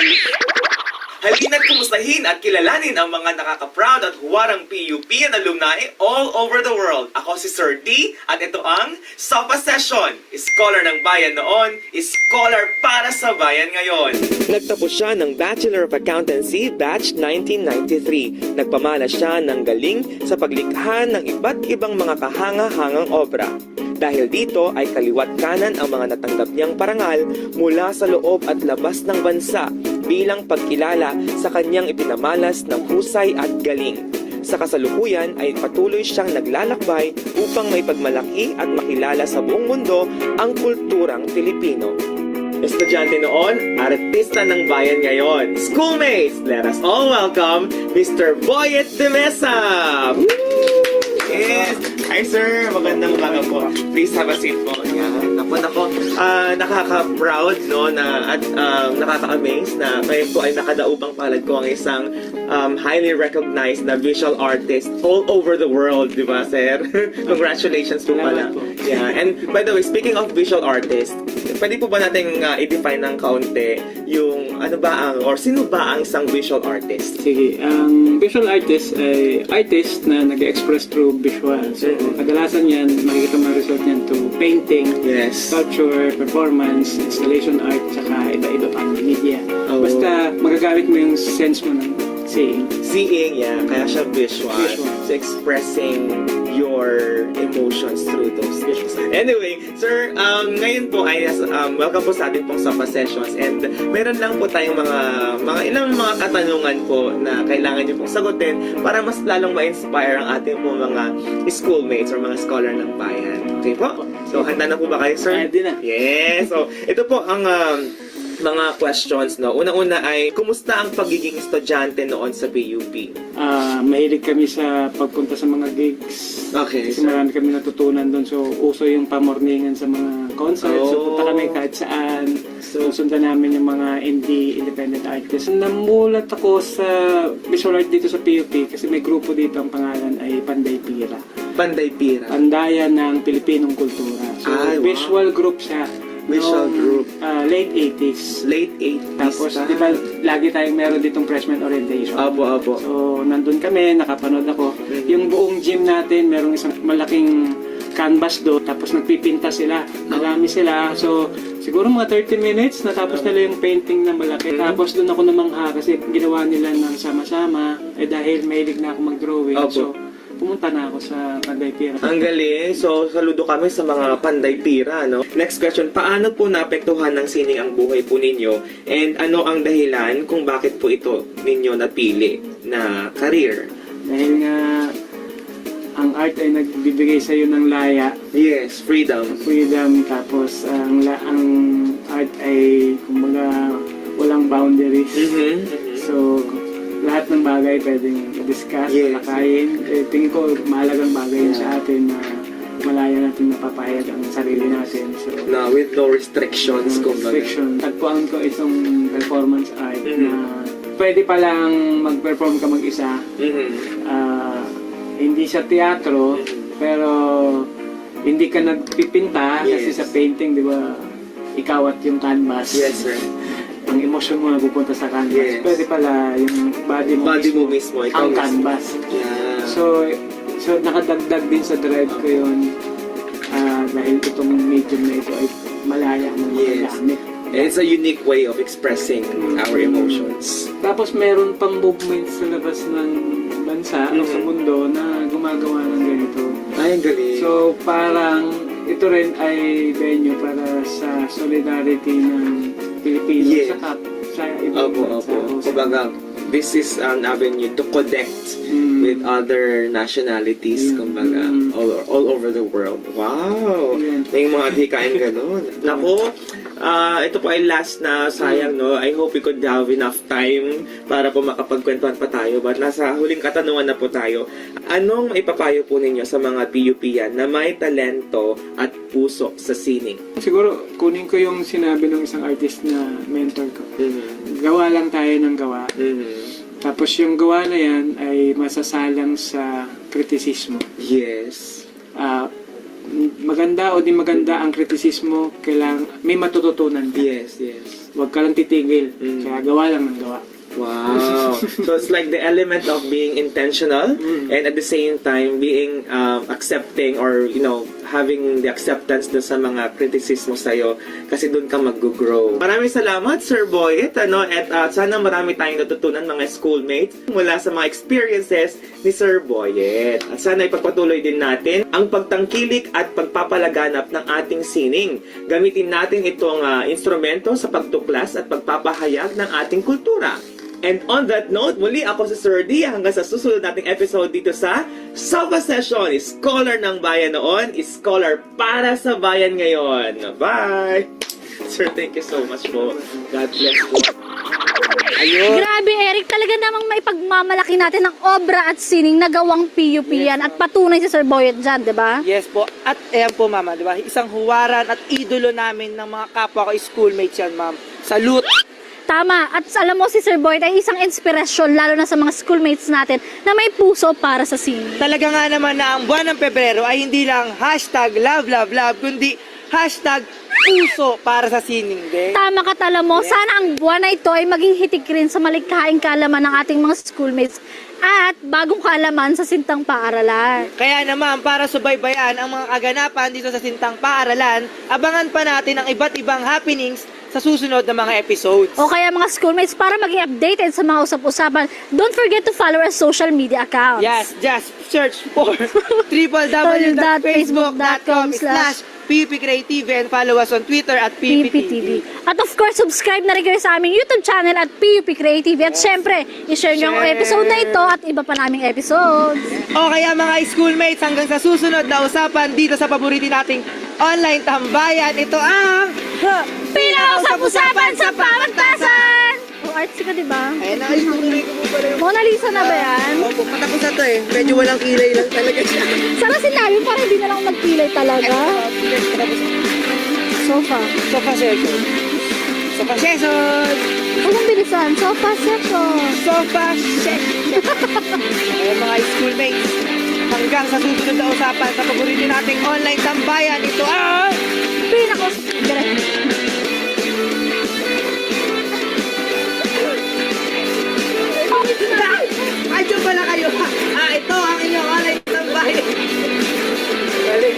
Halina't kumustahin at kilalanin ang mga nakaka-proud at huwarang PUP at alumni all over the world. Ako si Sir D at ito ang Sofa Session. Scholar ng bayan noon, scholar para sa bayan ngayon. Nagtapos siya ng Bachelor of Accountancy Batch 1993. Nagpamana siya ng galing sa paglikha ng iba't ibang mga kahanga-hangang obra. Dahil dito ay kaliwat kanan ang mga natanggap niyang parangal mula sa loob at labas ng bansa bilang pagkilala sa kanyang ipinamalas ng husay at galing. Sa kasalukuyan ay patuloy siyang naglalakbay upang may pagmalaki at makilala sa buong mundo ang kulturang Pilipino. Estudyante noon, artista ng bayan ngayon. Schoolmates, let us all welcome Mr. Boyet de Mesa! Yes! Hi sir, magandang umaga po. Please have a seat po. Yan. Ako, nakaka-proud no, na, at nakaka-amaze na ngayon po ay nakadaupang palad ko ang isang highly recognized na visual artist all over the world, di ba sir? Congratulations po pala. Yeah. And by the way, speaking of visual artist, pwede po ba natin i-define ng kaunti yung ano ba ang, or sino ba ang isang visual artist? Sige, ang visual artist ay artist na nag-express through visual. So, kadalasan yan, makikita mo result niyan to painting, sculpture, performance, installation art, saka iba-iba pang media. Basta magagamit mo yung sense mo ng seeing. Seeing, yeah. Kaya siya visual. So, expressing your emotions through those things. Anyway, sir, ngayon po ay welcome po sa ating pong Sofa Sessions, and meron lang po tayong ilang mga katanungan po na kailangan niyo pong sagutin para mas lalong ma-inspire ang ating po mga schoolmates or mga scholar ng bayan. Okay po? So, handa na po ba kayo, sir? Ready na. Yes! So, ito po ang mga questions, no? Una-una ay, kumusta ang pagiging estudyante noon sa PUP? Mahilig kami sa pagpunta sa mga gigs. Okay. Kasi marami kami natutunan doon. So, uso yung pamorningan sa mga concerts. So, punta kami kahit saan. So, sundan namin yung mga indie, independent artists. Namulat ako sa visual art dito sa PUP kasi may grupo dito, ang pangalan ay Panday Pira. Panday Pira? Pandayan ng Pilipinong Kultura. So, visual group siya. Visual group. Late 80s. Late 80s. Tapos, di ba, lagi tayong meron ditong freshman orientation. Apo. So, nandun kami, nakapanood ako. Yung buong gym natin, merong isang malaking canvas do, tapos nagpipinta sila. Marami sila. So, siguro mga 30 minutes, natapos nila yung painting na malaki. Tapos doon ako namangha kasi ginawa nila ng sama-sama. Dahil mahilig na ako mag-drawing. So, pumunta na ako sa Panday Pira. Ang galing. So, saludo kami sa mga Panday Pira, no? Next question, paano po naapektuhan ng sining ang buhay po ninyo? And ano ang dahilan kung bakit po ito ninyo napili na career? Dahil nga, ang art ay nagbibigay sa iyo ng laya. Yes, freedom. Freedom, tapos ang art ay, kumbaga, walang boundaries. So, lahat ng bagay pwedeng discuss, Yes. talakayin. Tingin ko mahalagang bagay yun sa atin na malaya natin napapayag ang sarili natin. So, Na with no restrictions, kumbaga. fiction. Tagpuan ko itong performance art na pwede palang mag-perform ka mag-isa. Ah, hindi sa teatro, pero hindi ka nagpipinta kasi sa painting, di ba, ikaw at yung canvas. Yes, sir. Ang emosyon mo napupunta sa canvas. Yes. Pwede pala yung body mo mismo, ikaw ang mismo. canvas. Yeah. So nakadagdag din sa drive ko yun dahil itong medium na ito ay malaya mo magagamit. And it's a unique way of expressing our emotions. Tapos meron pang movements sa labas ng bansa o sa mundo na gumagawa ng ganito. Ay, ang galing. So parang ito rin ay venue para sa solidarity ng Pilipino Yes. sa ibang bansa. Kumbaga, this is an avenue to connect with other nationalities, kumbaga, all over the world. Wow! May mga hikain ganun. Naku, ito po ay last na, sayang, no? I hope we could have enough time para po makapagkwentuhan pa tayo. But nasa huling katanungan na po tayo. Anong maipapayo po ninyo sa mga PUP-yan na may talento at puso sa sining? Siguro, kunin ko yung sinabi ng isang artist na mentor ko. Gawa lang tayo ng gawa. Tapos yung gawa na yan ay masasalang sa kritisismo. Yes. Maganda o di maganda ang kritisismo, kailangan may matututunan ka. Yes, yes. Huwag ka lang titigil. Kaya gawa lang ng gawa. Wow. So it's like the element of being intentional and at the same time being accepting or, you know, having the acceptance dun sa mga kritisismo sa'yo kasi dun ka mag-grow. Maraming salamat, Sir Boyet. At sana marami tayong natutunan mga schoolmates mula sa mga experiences ni Sir Boyet. At sana ipagpatuloy din natin ang pagtangkilik at pagpapalaganap ng ating sining. Gamitin natin itong instrumento sa pagtuklas at pagpapahayag ng ating kultura. And on that note, muli ako si Sir D hanggang sa susunod nating episode dito sa Sofa Session. Scholar ng bayan noon, scholar para sa bayan ngayon. Bye! Sir, thank you so much po. God bless po. Ayun. Grabe, Eric. Talaga namang maipagmamalaki natin ng obra at sining na gawang PUP yan. At patunay si Sir Boyet dyan, di ba? Yes po. At ayan po, mama, di ba? Isang huwaran at idolo namin ng mga kapwa ko schoolmates yan, ma'am. Salute! Tama. At alam mo, si Sir Boyet ay isang inspirasyon, lalo na sa mga schoolmates natin, na may puso para sa sining. Talaga nga naman na ang buwan ng Pebrero ay hindi lang #love, love, love, kundi #puso para sa sining din. Tama ka, tala mo. Sana ang buwan na ito ay maging hitik rin sa malikhaing kaalaman ng ating mga schoolmates at bagong kaalaman sa Sintang Paaralan. Kaya naman, para subaybayan ang mga kaganapan dito sa Sintang Paaralan, abangan pa natin ang iba't ibang happenings sa susunod na mga episodes. O kaya mga schoolmates, para maging updated sa mga usap-usapan, don't forget to follow our social media accounts. Yes, just search for www.facebook.com/PUPCreative and follow us on Twitter at PUPTV. At of course, subscribe na rin kayo sa aming YouTube channel at PUP Creative. At syempre, i-share nyo ang episode na ito at iba pa naming episodes. O kaya mga schoolmates, hanggang sa susunod na usapan dito sa paborito nating online tambayan, ito ang Pinakausap-usapan sa Pamantasan! O, artsy ka, diba? Ayun na, ituloy ko po pala yung... Mona Lisa na ba yan? Opo, patapos na to eh. Medyo walang kilay lang talaga siya. Sana sinabi para hindi na lang magpilay talaga. Sofa. Sofa session. Sofa session! Huwag mong bilisan. Sofa session. Sofa session. Ayun mga schoolmates, hanggang sa susunod na usapan sa paborito nating online tambayan, ito ang... Ay, dyan pala kayo. Ito ang inyong online tambayan. Balik.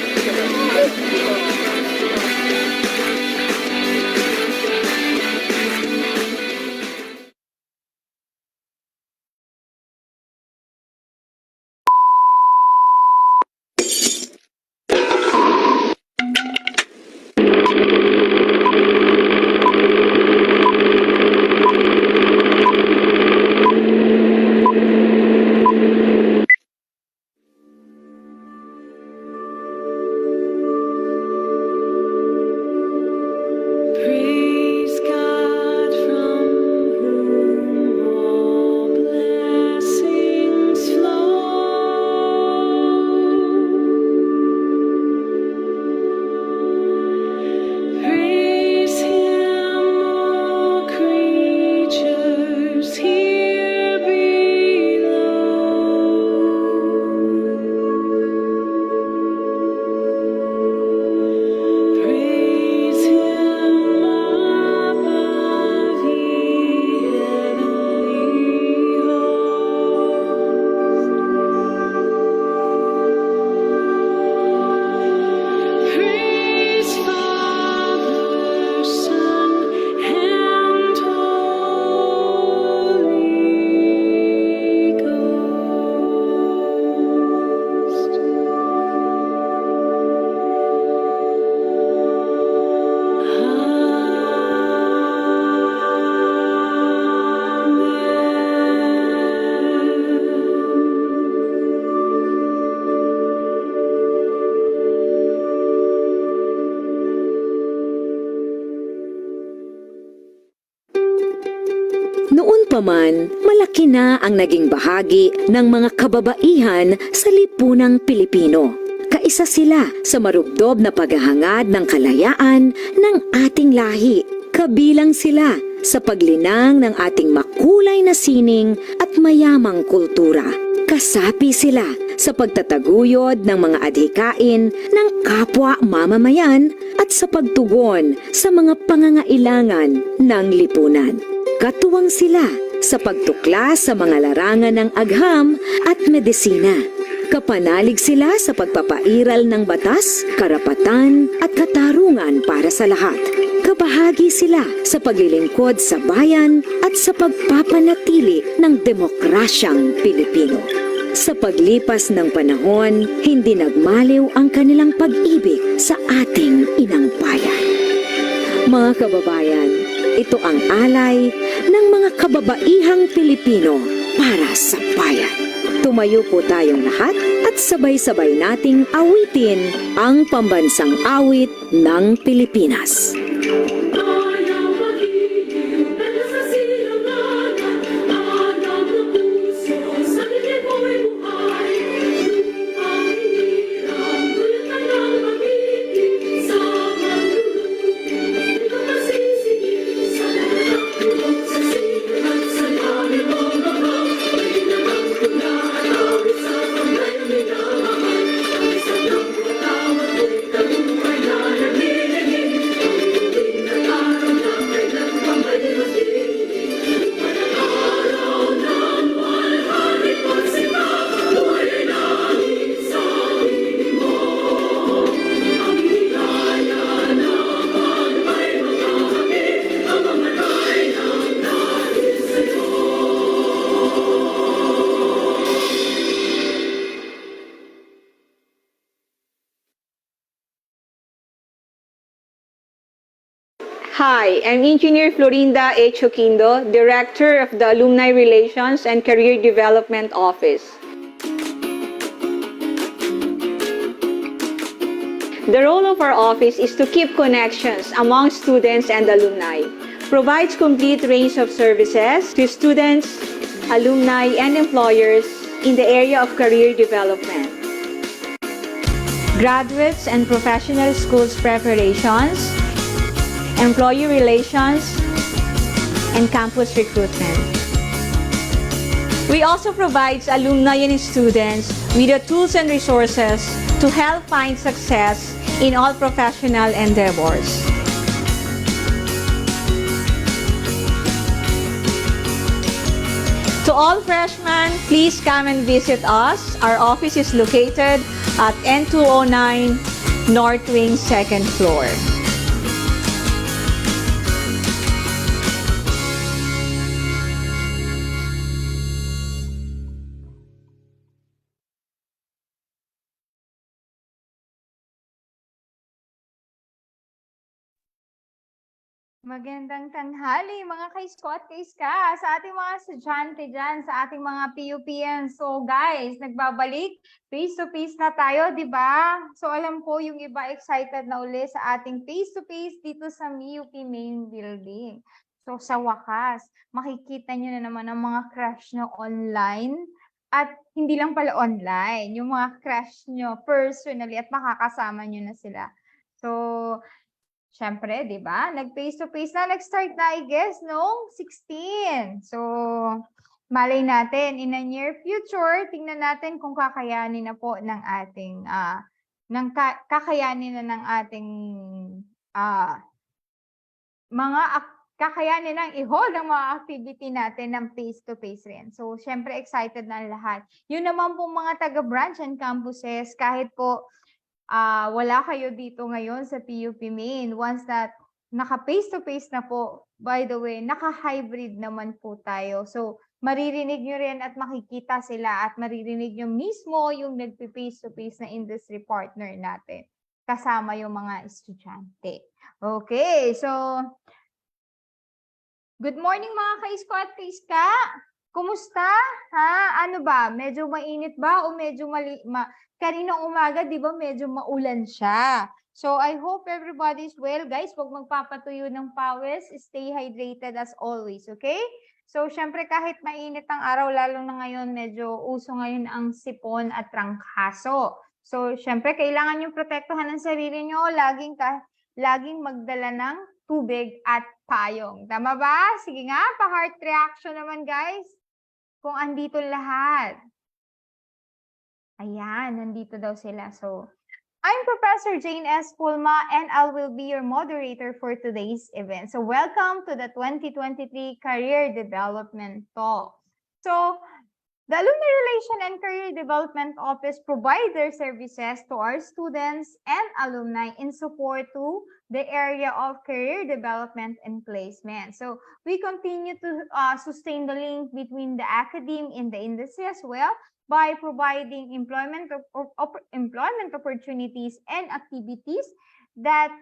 Gayunpaman, malaki na ang naging bahagi ng mga kababaihan sa lipunang Pilipino. Kaisa sila sa marubdob na paghahangad ng kalayaan ng ating lahi. Kabilang sila sa paglinang ng ating makulay na sining at mayamang kultura. Kasapi sila sa pagtataguyod ng mga adhikain ng kapwa mamamayan at sa pagtugon sa mga pangangailangan ng lipunan. Katuwang sila sa pagtuklas sa mga larangan ng agham at medisina. Kapanalig sila sa pagpapairal ng batas, karapatan at katarungan para sa lahat. Kabahagi sila sa paglilingkod sa bayan at sa pagpapanatili ng demokrasyang Pilipino. Sa paglipas ng panahon, hindi nagmaliw ang kanilang pag-ibig sa ating inang bayan. Mga kababayan, ito ang alay ng mga kababaihang Pilipino para sa bayan. Tumayo po tayong lahat at sabay-sabay nating awitin ang pambansang awit ng Pilipinas. Hi, I'm Engineer Florinda H. Oquindo, Director of the Alumni Relations and Career Development Office. The role of our office is to keep connections among students and alumni, provides complete range of services to students, alumni, and employers in the area of career development, graduates and professional schools preparations, employee relations, and campus recruitment. We also provide alumni and students with the tools and resources to help find success in all professional endeavors. To all freshmen, please come and visit us. Our office is located at N209 North Wing 2nd floor. Magandang tanghali mga ka-isko at ka-iska sa ating mga estudyante dyan, sa ating mga PUPN. So guys, nagbabalik, face-to-face na tayo, di ba? So alam ko yung iba excited na uli sa ating face-to-face dito sa MUP Main Building. So sa wakas, makikita nyo na naman ang mga crush nyo online at hindi lang pala online, yung mga crush nyo personally at makakasama nyo na sila. So, syempre, di ba? Nag-face-to-face na, nag-start na, I guess, noong 16. So, malay natin, in the near future, tingnan natin kung kakayanin na po ng ating, kakayanin na ng ating, kakayanin ng i-hold ang mga activity natin ng face-to-face rin. So, syempre, excited na lahat. Yun naman po mga taga-branch and campuses, kahit po, wala kayo dito ngayon sa PUP Main. Once that naka-face-to-face na po, by the way, naka-hybrid naman po tayo. So, maririnig nyo rin at makikita sila at maririnig nyo mismo yung nagpi-face-to-face na industry partner natin. Kasama yung mga estudyante. Okay, so, good morning mga ka-isko at ka-iska. Kumusta? Ha? Ano ba? Medyo mainit ba o medyo kaninang umaga, di ba, medyo maulan siya. So, I hope everybody is well. Guys, huwag magpapatuyo ng pawis. Stay hydrated as always, okay? So, syempre kahit mainit ang araw, lalo na ngayon, medyo uso ngayon ang sipon at trangkaso. So, syempre kailangan yung protektahan ng sarili nyo, laging magdala ng tubig at payong. Tama ba? Sige nga, pa-heart reaction naman guys. Kung andito lahat. Ayan, nandito daw sila. So, I'm Professor Jane S. Pulma and I will be your moderator for today's event. So welcome to the 2023 Career Development Talk. So the Alumni Relation and Career Development Office provide their services to our students and alumni in support to the area of career development and placement. So we continue to sustain the link between the academe and the industry as well, by providing employment opportunities and activities that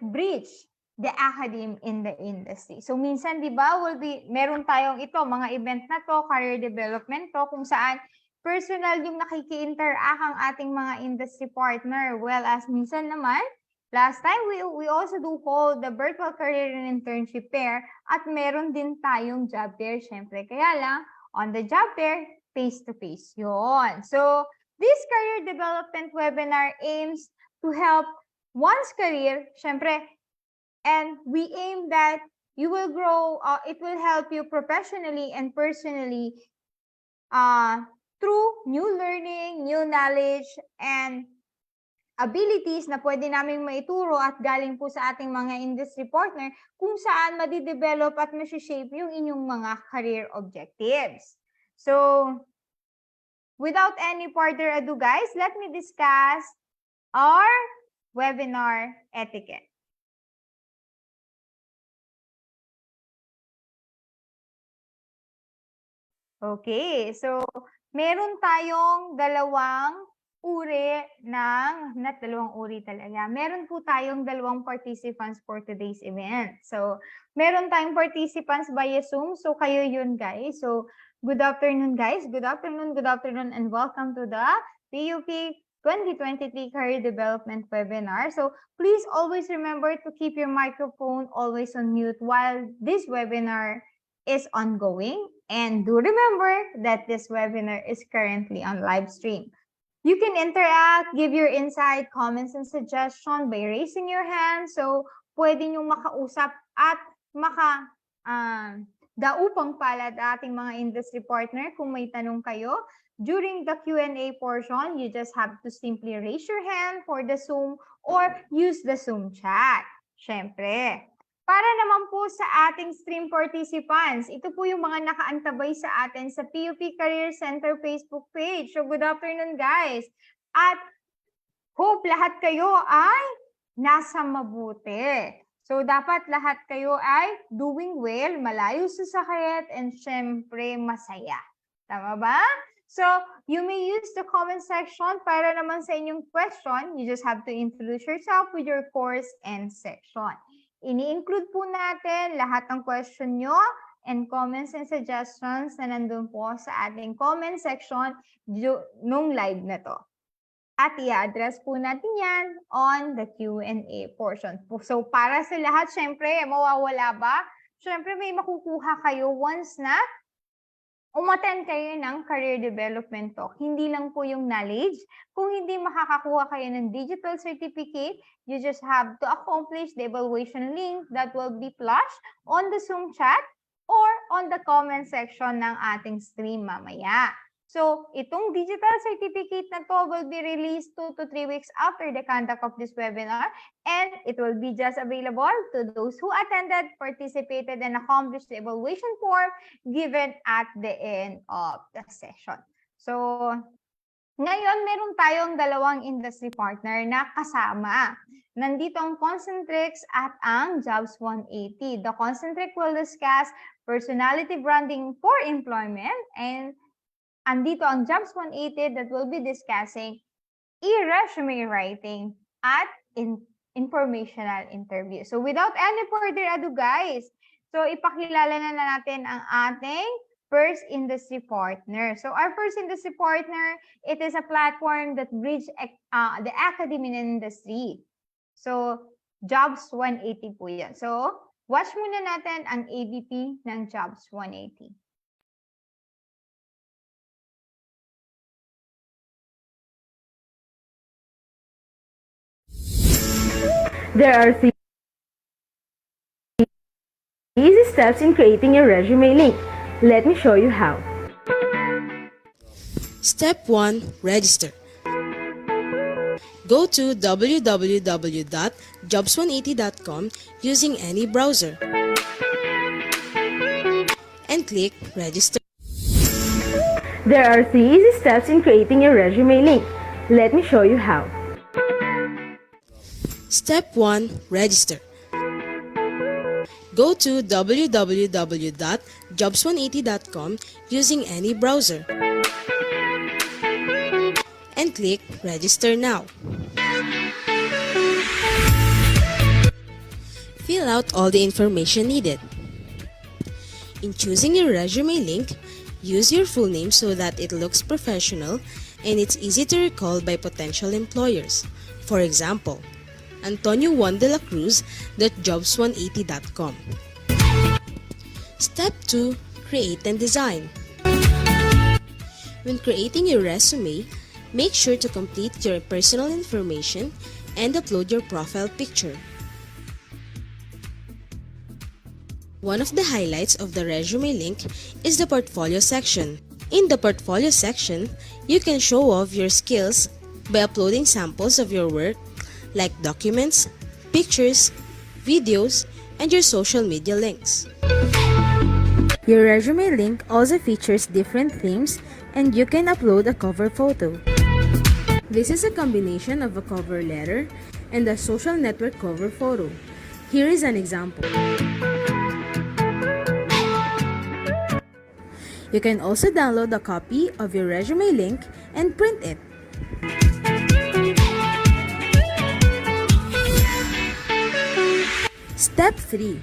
bridge the academe in the industry. So minsan, di ba, meron tayong mga event na to, career development to, kung saan personal yung nakiki-interact ang ating mga industry partner. Well, as minsan naman, last time, we also do hold the virtual career and internship fair at meron din tayong job fair, syempre. Kaya lang, on the job fair, face-to-face yun. So, this career development webinar aims to help one's career, syempre, and we aim that you will grow, it will help you professionally and personally through new learning, new knowledge, and abilities na pwede naming maituro at galing po sa ating mga industry partner kung saan madidevelop at masishape yung inyong mga career objectives. So, without any further ado guys, let me discuss our webinar etiquette. Okay, so meron tayong dalawang Meron po tayong dalawang participants for today's event. So, meron tayong participants via Zoom. So, kayo yun, guys. So, good afternoon, guys. Good afternoon, and welcome to the PUP 2023 Career Development Webinar. So, please always remember to keep your microphone always on mute while this webinar is ongoing. And do remember that this webinar is currently on live stream. You can interact, give your insight, comments, and suggestion by raising your hand. So, pwede nyo makausap at daupang palad ating mga industry partner kung may tanong kayo. During the Q&A portion, you just have to simply raise your hand for the Zoom or use the Zoom chat. Syempre. Para naman po sa ating stream participants, ito po yung mga nakaantabay sa atin sa PUP Career Center Facebook page. So good afternoon guys. At hope lahat kayo ay nasa mabuti. So dapat lahat kayo ay doing well, malayo sa sakit, and syempre masaya. Tama ba? So you may use the comment section para naman sa inyong question. You just have to introduce yourself with your course and section. Ini-include po natin lahat ng question nyo and comments and suggestions na nandun po sa ating comment section nung live na to. At i-address po natin yan on the Q&A portion. So, para sa lahat, syempre, mawawala ba? Syempre, may makukuha kayo once na umattend kayo ng career development talk. Hindi lang po yung knowledge. Kung hindi makakakuha kayo ng digital certificate, you just have to accomplish the evaluation link that will be flashed on the Zoom chat or on the comment section ng ating stream mamaya. So, itong digital certificate na to will be released 2 to 3 weeks after the conduct of this webinar, and it will be just available to those who attended, participated, and accomplished the evaluation form given at the end of the session. So, ngayon, meron tayong dalawang industry partner na kasama. Nandito ang Concentrix at ang Jobs 180. The Concentrix will discuss personality branding for employment, and andito ang Jobs 180 that will be discussing e-resume writing at informational interview. So without any further ado guys, so ipakilala na natin ang ating first industry partner. So our first industry partner, it is a platform that bridges the academy and industry. So Jobs 180 po yan. So Watch muna natin ang ABP ng Jobs 180. There are 3 easy steps in creating a resume link. Let me show you how. Step 1. Register. Go to www.jobs180.com using any browser and click Register. There are 3 easy steps in creating a resume link. Let me show you how. Step 1. Register. Go to www.jobs180.com using any browser and click Register Now. Fill out all the information needed. In choosing your resume link, use your full name so that it looks professional and it's easy to recall by potential employers. For example, Antonio Juan de la Cruz .jobs180.com. Step 2. Create and design. When creating your resume, make sure to complete your personal information and upload your profile picture. One of the highlights of the resume link is the portfolio section. In the portfolio section, you can show off your skills by uploading samples of your work like documents, pictures, videos, and your social media links. Your resume link also features different themes and you can upload a cover photo. This is a combination of a cover letter and a social network cover photo. Here is an example. You can also download a copy of your resume link and print it. Step 3.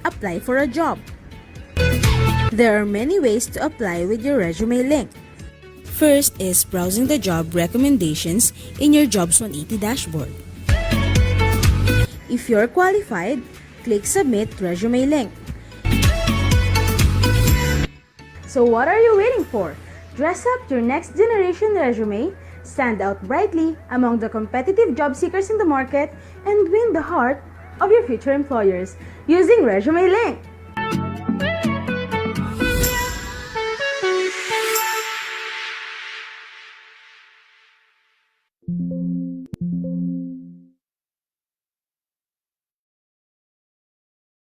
Apply for a job. There are many ways to apply with your resume link. First is browsing the job recommendations in your Jobs 180 dashboard. If you're qualified, click Submit Resume Link. So what are you waiting for? Dress up your next generation resume, stand out brightly among the competitive job seekers in the market, and win the heart of your future employers using Resume Link.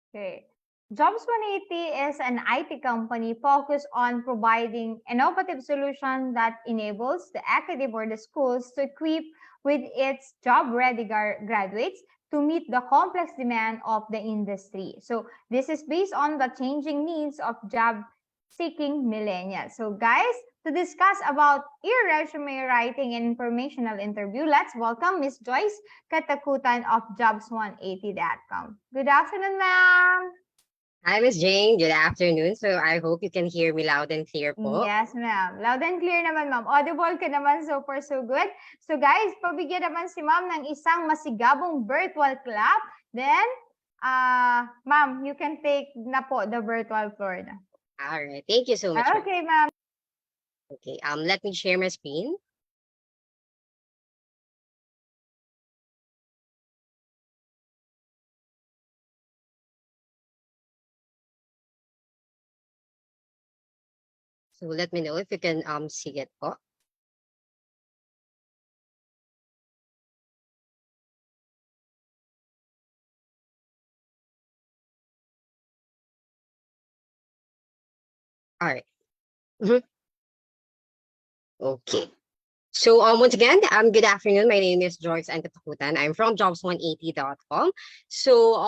Okay. Jobs 180 is an IT company focused on providing innovative solutions that enables the academic or the schools to equip with its job-ready graduates to meet the complex demand of the industry. So this is based on the changing needs of job-seeking millennials. So guys, to discuss about e-resume writing and informational interview, let's welcome Ms. Joyce Katakutan of Jobs180.com. Good afternoon, ma'am. Hi, Miss Jane. Good afternoon. So I hope you can hear me loud and clear po. Yes, ma'am. Loud and clear naman, ma'am. Audible ka naman, so far so good. So guys, pabigyan naman si ma'am ng isang masigabong virtual clap. Then, ma'am, you can take na po the virtual floor na. All right. Thank you so much. Okay, ma'am. Okay. Let me share my screen. So let me know if you can see it po. All right. Okay. So once again, good afternoon. My name is Joyce Katakutan. I'm from Jobs180.com. So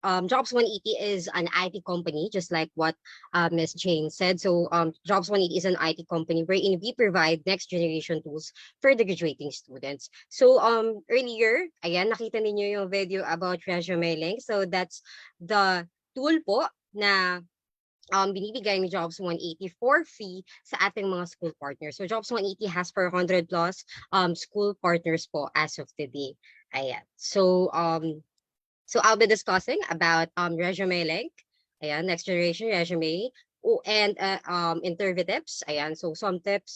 Jobs180 is an IT company, just like what Ms. Jane said. So Jobs180 is an IT company wherein we provide next generation tools for the graduating students. So earlier, ayan, nakita ninyo yung video about resume link. So that's the tool po na binibigay ni Jobs180 for free sa ating mga school partners. So Jobs180 has 400 plus school partners po as of today. Ayan. So So I'll be discussing about resume link, ayan, next generation resume, and interview tips, ayan. So some tips,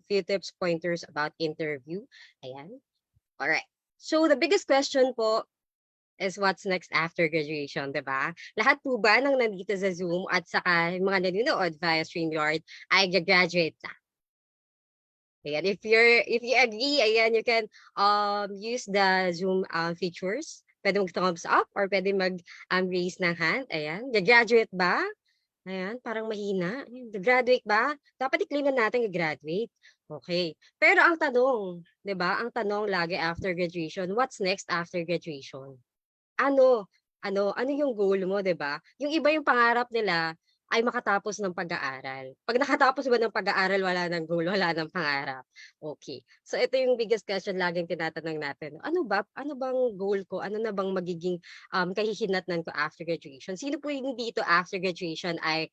few tips, pointers about interview, ayan. All right. So the biggest question po is what's next after graduation, di ba? Lahat po ba ng nandito sa Zoom at saka yung mga nanonood via StreamYard ay gagraduate na? Ayan, if you agree, ayan, you can use the Zoom features. Pwede mag-thumbs up or pwede mag-raise ng hand. Ayan, gagraduate ba? Ayan, parang mahina. Gagraduate ba? Dapat i-claim na natin gagraduate. Okay. Pero ang tanong, 'di ba? Ang tanong lagi after graduation, what's next after graduation? Ano yung goal mo, 'di ba? Yung iba yung pangarap nila ay makatapos ng pag-aaral. Pag nakatapos ba ng pag-aaral, wala nang goal, wala nang pangarap. Okay. So ito yung biggest question laging tinatanong natin. Ano bang goal ko? Ano na bang magiging kahihinatnan ko after graduation? Sino po yung dito after graduation ay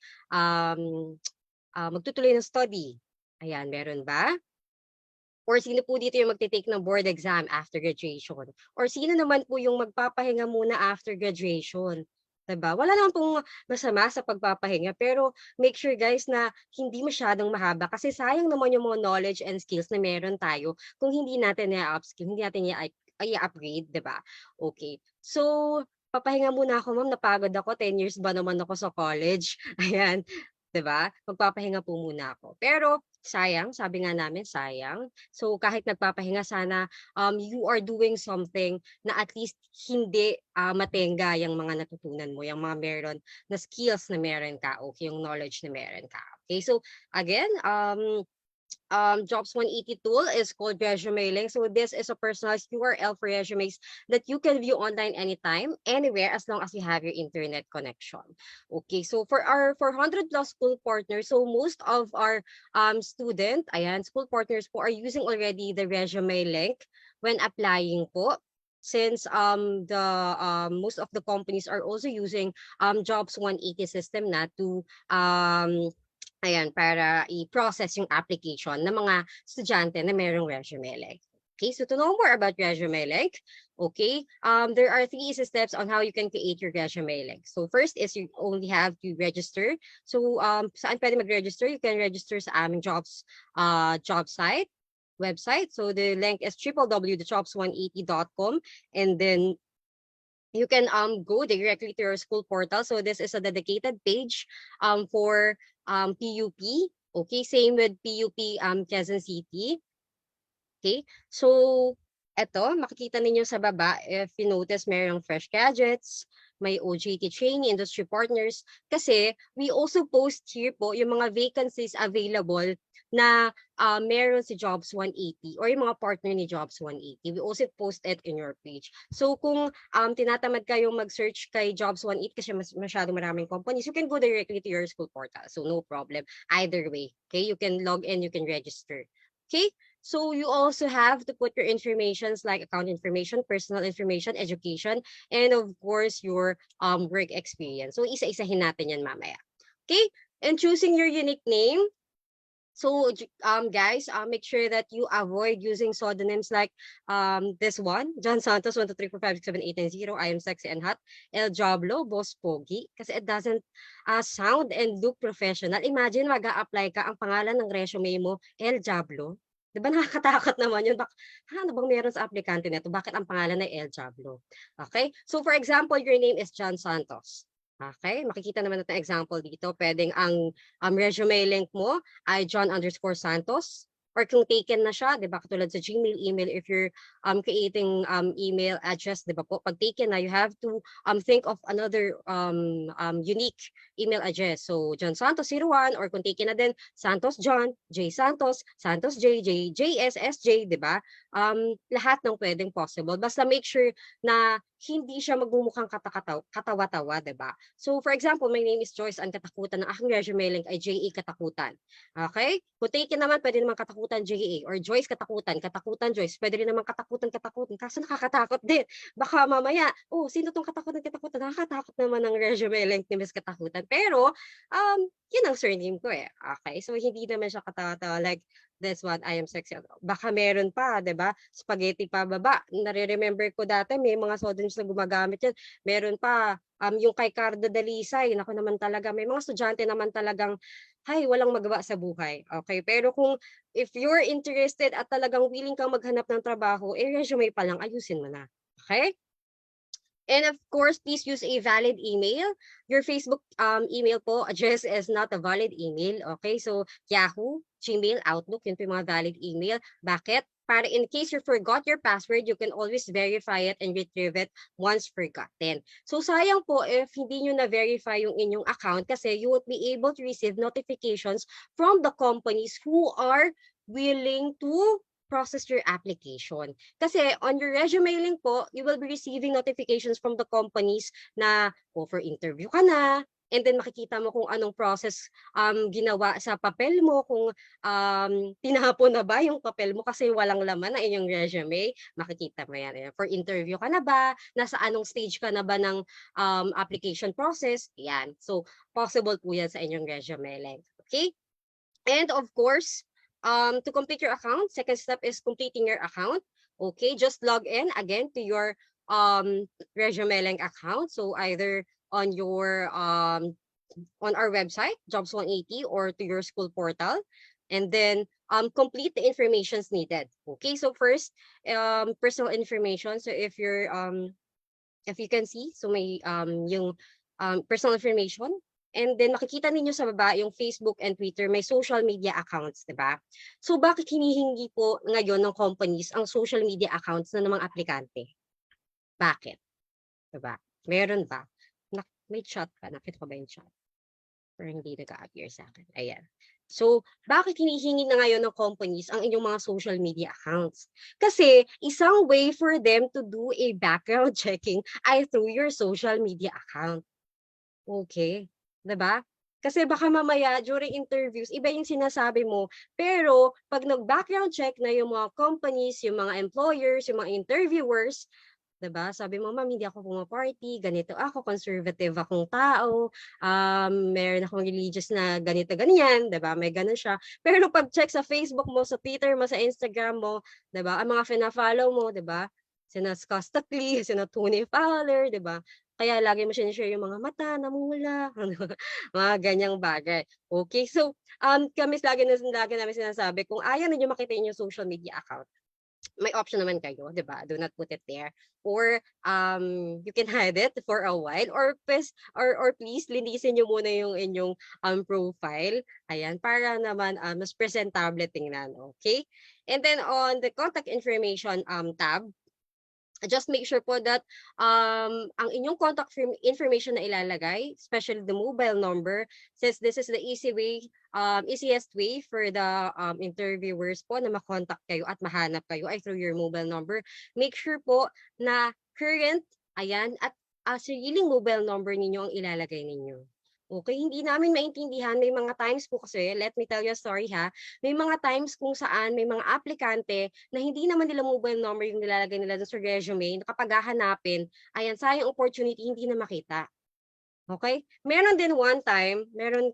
magtutuloy ng study? Ayan, meron ba? Or sino po dito yung magte-take ng board exam after graduation? Or sino naman po yung magpapahinga muna after graduation? Diba? Wala naman pong masama sa pagpapahinga, pero make sure guys na hindi masyadong mahaba kasi sayang naman yung mga knowledge and skills na meron tayo kung hindi natin i-upskill, hindi natin i-upgrade, diba? Okay. So, papahinga muna ako, ma'am. Napagod ako. 10 years ba naman ako sa college? Ayan. Diba? Magpapahinga po muna ako. Pero, sayang, sabi nga namin, sayang. So, kahit nagpapahinga, sana you are doing something na at least hindi matenga yung mga natutunan mo, yung mga meron na skills na meron ka, okay, yung knowledge na meron ka. Okay, so, again, Jobs 180 tool is called Resume Link. So this is a personalized URL for resumes that you can view online anytime, anywhere, as long as you have your internet connection. Okay, so for our 400 plus school partners, so most of our school partners po are using already the Resume Link when applying po. Since most of the companies are also using Jobs 180 system na to ayan, para i-process yung application ng mga estudyante na mayroong resume link. Okay, so to know more about resume link, okay, there are 3 easy steps on how you can create your resume link. So first is you only have to register. So saan pwede mag-register? You can register sa aming job website. So the link is www.jobs180.com, and then you can go directly to your school portal. So this is a dedicated page for PUP. Okay, same with PUP Quezon City. Okay, so eto, makikita ninyo sa baba, if you notice, mayroong fresh gadgets, may OJT training, industry partners, kasi we also post here po yung mga vacancies available na meron si Jobs 180 or yung mga partner ni Jobs 180. We also post it in your page. So kung tinatamad kayong mag-search kay Jobs 180 kasi masyadong maraming companies, you can go directly to your school portal. So no problem. Either way, okay? You can log in, you can register. Okay? So you also have to put your informations like account information, personal information, education, and of course your work experience. So isa-isahin natin yan mamaya. Okay? And choosing your unique name. So guys, make sure that you avoid using pseudonyms like this one, John Santos 123456789. I am sexy and hot. El Diablo, Boss Pogi, kasi it doesn't sound and look professional. Imagine mag-a-apply ka, ang pangalan ng resume mo, El Diablo. Diba nakakatakot naman yun? Ano bang meron sa aplikante nito? Bakit ang pangalan ay El Diablo? Okay? So for example, your name is John Santos. Okay? Makikita naman natin example dito. Pwedeng ang resume link mo ay John_Santos. Or kung taken na siya, di ba? Katulad sa Gmail email, if you're creating email address, di ba po? Pag taken na, you have to think of another unique email address. So, John Santos 01, or kung taken na din, Santos John, J Santos, Santos J, JS, SJ, di ba? Lahat ng pwedeng possible. Basta make sure na hindi siya magmumukhang katawa-tawa, diba? So, for example, my name is Joyce Ann Katakutan. Ang aking resume link ay J.A. Katakutan. Okay? Kung taken naman, pwede naman Katakutan J.A. or Joyce Katakutan, Katakutan Joyce. Pwede rin naman Katakutan. Kaso nakakatakot din. Baka mamaya, sino tong Katakutan? Nakakatakot naman ang resume link ni Miss Katakutan. Pero, yun ang surname ko eh. Okay? So, hindi naman siya katawa-tawa. Like, That's what I am sexy. Baka meron pa, 'di ba? Spaghetti pa baba. Nare-remember ko dati may mga soft drinks na gumagamit yan. Meron pa yung kay Cardo Dalisay. Nako naman talaga, may mga estudyante naman talagang hay, walang magawa sa buhay. Okay? Pero kung if you're interested at talagang willing kang maghanap ng trabaho, resume pa lang, ayusin mo na. Okay? And of course, please use a valid email. Your Facebook email po address is not a valid email. Okay, so Yahoo, Gmail, Outlook, yun po yung mga valid email. Bakit? Para in case you forgot your password, you can always verify it and retrieve it once forgotten. So sayang po if hindi nyo na-verify yung inyong account kasi you would be able to receive notifications from the companies who are willing to process your application. Kasi on your resume link po, you will be receiving notifications from the companies na for interview ka na, and then makikita mo kung anong process ginawa sa papel mo, kung tinapon na ba yung papel mo kasi walang laman na inyong resume, makikita mo yan. For interview ka na ba? Nasa anong stage ka na ba ng application process? Yan. So, possible po yan sa inyong resume link. Okay? And of course, to complete your account, second step is completing your account. Okay, just log in again to your resume link account. So either on your on our website, Jobs 180, or to your school portal, and then complete the informations needed. Okay, so first, personal information. So if you're if you can see, so may yung personal information. And then makikita ninyo sa baba yung Facebook and Twitter, may social media accounts, di ba? So bakit hinihingi po ngayon ng companies ang social media accounts na ng mga aplikante? Bakit? Di ba? Meron ba? May chat ka. Nakita ko ba yung chat? Pero hindi nag-a-appear sa akin. Ayan. So, bakit hinihingi na ngayon ng companies ang inyong mga social media accounts? Kasi isang way for them to do a background checking ay through your social media account. Okay. Diba? Kasi baka mamaya during interviews, iba yung sinasabi mo. Pero pag nag-background check na yung mga companies, yung mga employers, yung mga interviewers, diba? Sabi mo, ma'am, hindi ako pumaparty, ganito ako, conservative akong tao, meron akong religious na ganito, ganyan, diba? May ganun siya. Pero pag check sa Facebook mo, sa Twitter mo, sa Instagram mo, diba? Ang mga fina-follow mo, diba? Sina Scostakli, sina Tony Fowler, diba? Kaya lagi mo sinishare yung mga mata, namumula, mga ganyang bagay. Okay, so kami lagi namin sinasabi, kung ayaw ninyo makita yung social media account, may option naman kayo, di ba? Do not put it there. Or you can hide it for a while, or please linisin nyo muna yung inyong profile. Ayan, para naman mas presentable tingnan, okay? And then on the contact information tab, just make sure po that ang inyong contact information na ilalagay, especially the mobile number, since this is the easiest way for the interviewers po na makontak kayo at mahanap kayo ay through your mobile number. Make sure po na current, ayan, at sariling mobile number ninyo ang ilalagay ninyo. Okay, hindi namin maintindihan. May mga times po kasi, let me tell you a story ha, may mga times kung saan may mga aplikante na hindi naman nila mobile number yung nilalagay nila sa resume, na kapag hahanapin, ayan, sayang opportunity, hindi na makita. Okay? Meron din one time, meron,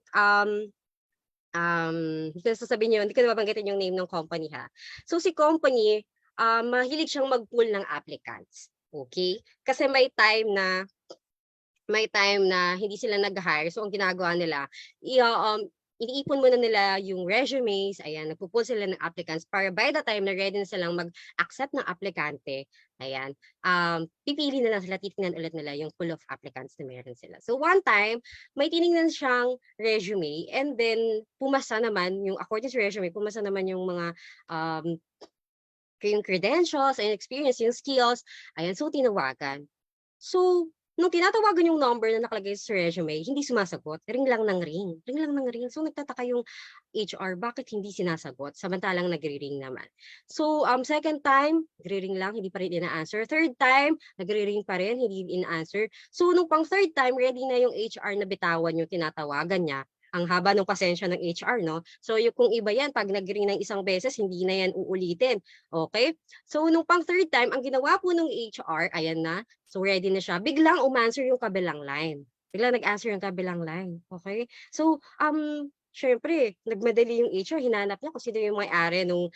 sasabihin nyo, hindi ko na babanggitin yung name ng company ha. So si company, mahilig siyang mag-pull ng applicants. Okay? Kasi may time na hindi sila nag-hire. So, ang ginagawa nila, iniipon muna nila yung resumes, ayan, nagpupull sila ng applicants para by the time na ready na silang mag-accept ng aplikante, ayan, pipili na lang sila, titingnan ulit nila yung pool of applicants na meron sila. So, one time, may tinignan siyang resume and then pumasa naman, yung according to resume, pumasa naman yung mga yung credentials and experience, yung skills, ayan, so tinawagan. So, nung tinatawagan yung number na nakalagay sa resume, hindi sumasagot. Ring lang ng ring. Ring lang ng ring. So, nagtataka yung HR, bakit hindi sinasagot? Samantalang nagre-ring naman. So, second time, nagre-ring lang, hindi pa rin ina-answer. Third time, nagre-ring pa rin, hindi ina-answer. So, nung pang third time, ready na yung HR na bitawan yung tinatawagan niya. Ang haba ng pasensya ng HR, no? So, yung kung iba yan, pag nag-ring ng isang beses, hindi na yan uulitin. Okay? So, nung pang third time, ang ginawa po ng HR, ayan na, so ready na siya, biglang umanswer yung kabilang line. Biglang nag-answer yung kabilang line. Okay? So, syempre, nagmadali yung HR, hinanap niya kung sino yung may-ari nung,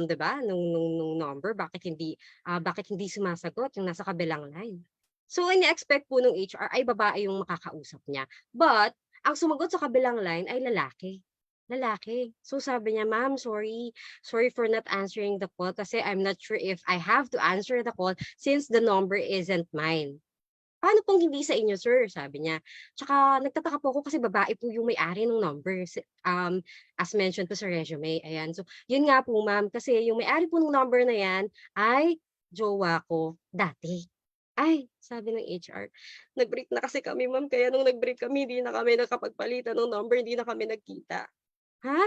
'di ba, nung number, bakit hindi sumasagot yung nasa kabilang line. So, ini-expect po nung HR ay babae yung makakausap niya. But, ang sumagot sa kabilang line ay lalaki. Lalaki. So, sabi niya, "Ma'am, sorry. Sorry for not answering the call kasi I'm not sure if I have to answer the call since the number isn't mine." "Paano pong hindi sa inyo, sir?" Sabi niya. Tsaka nagtataka po ako kasi babae po yung may-ari ng number, as mentioned po sa resume. Ayan. So, yun nga po, ma'am, kasi yung may-ari po ng number na yan ay jowa ko dati. Ay, sabi ng HR, "Nag-break na kasi kami, ma'am, kaya nung nag-break kami, hindi na kami nakapagpalitan ng number, hindi na kami nagkita." Ha?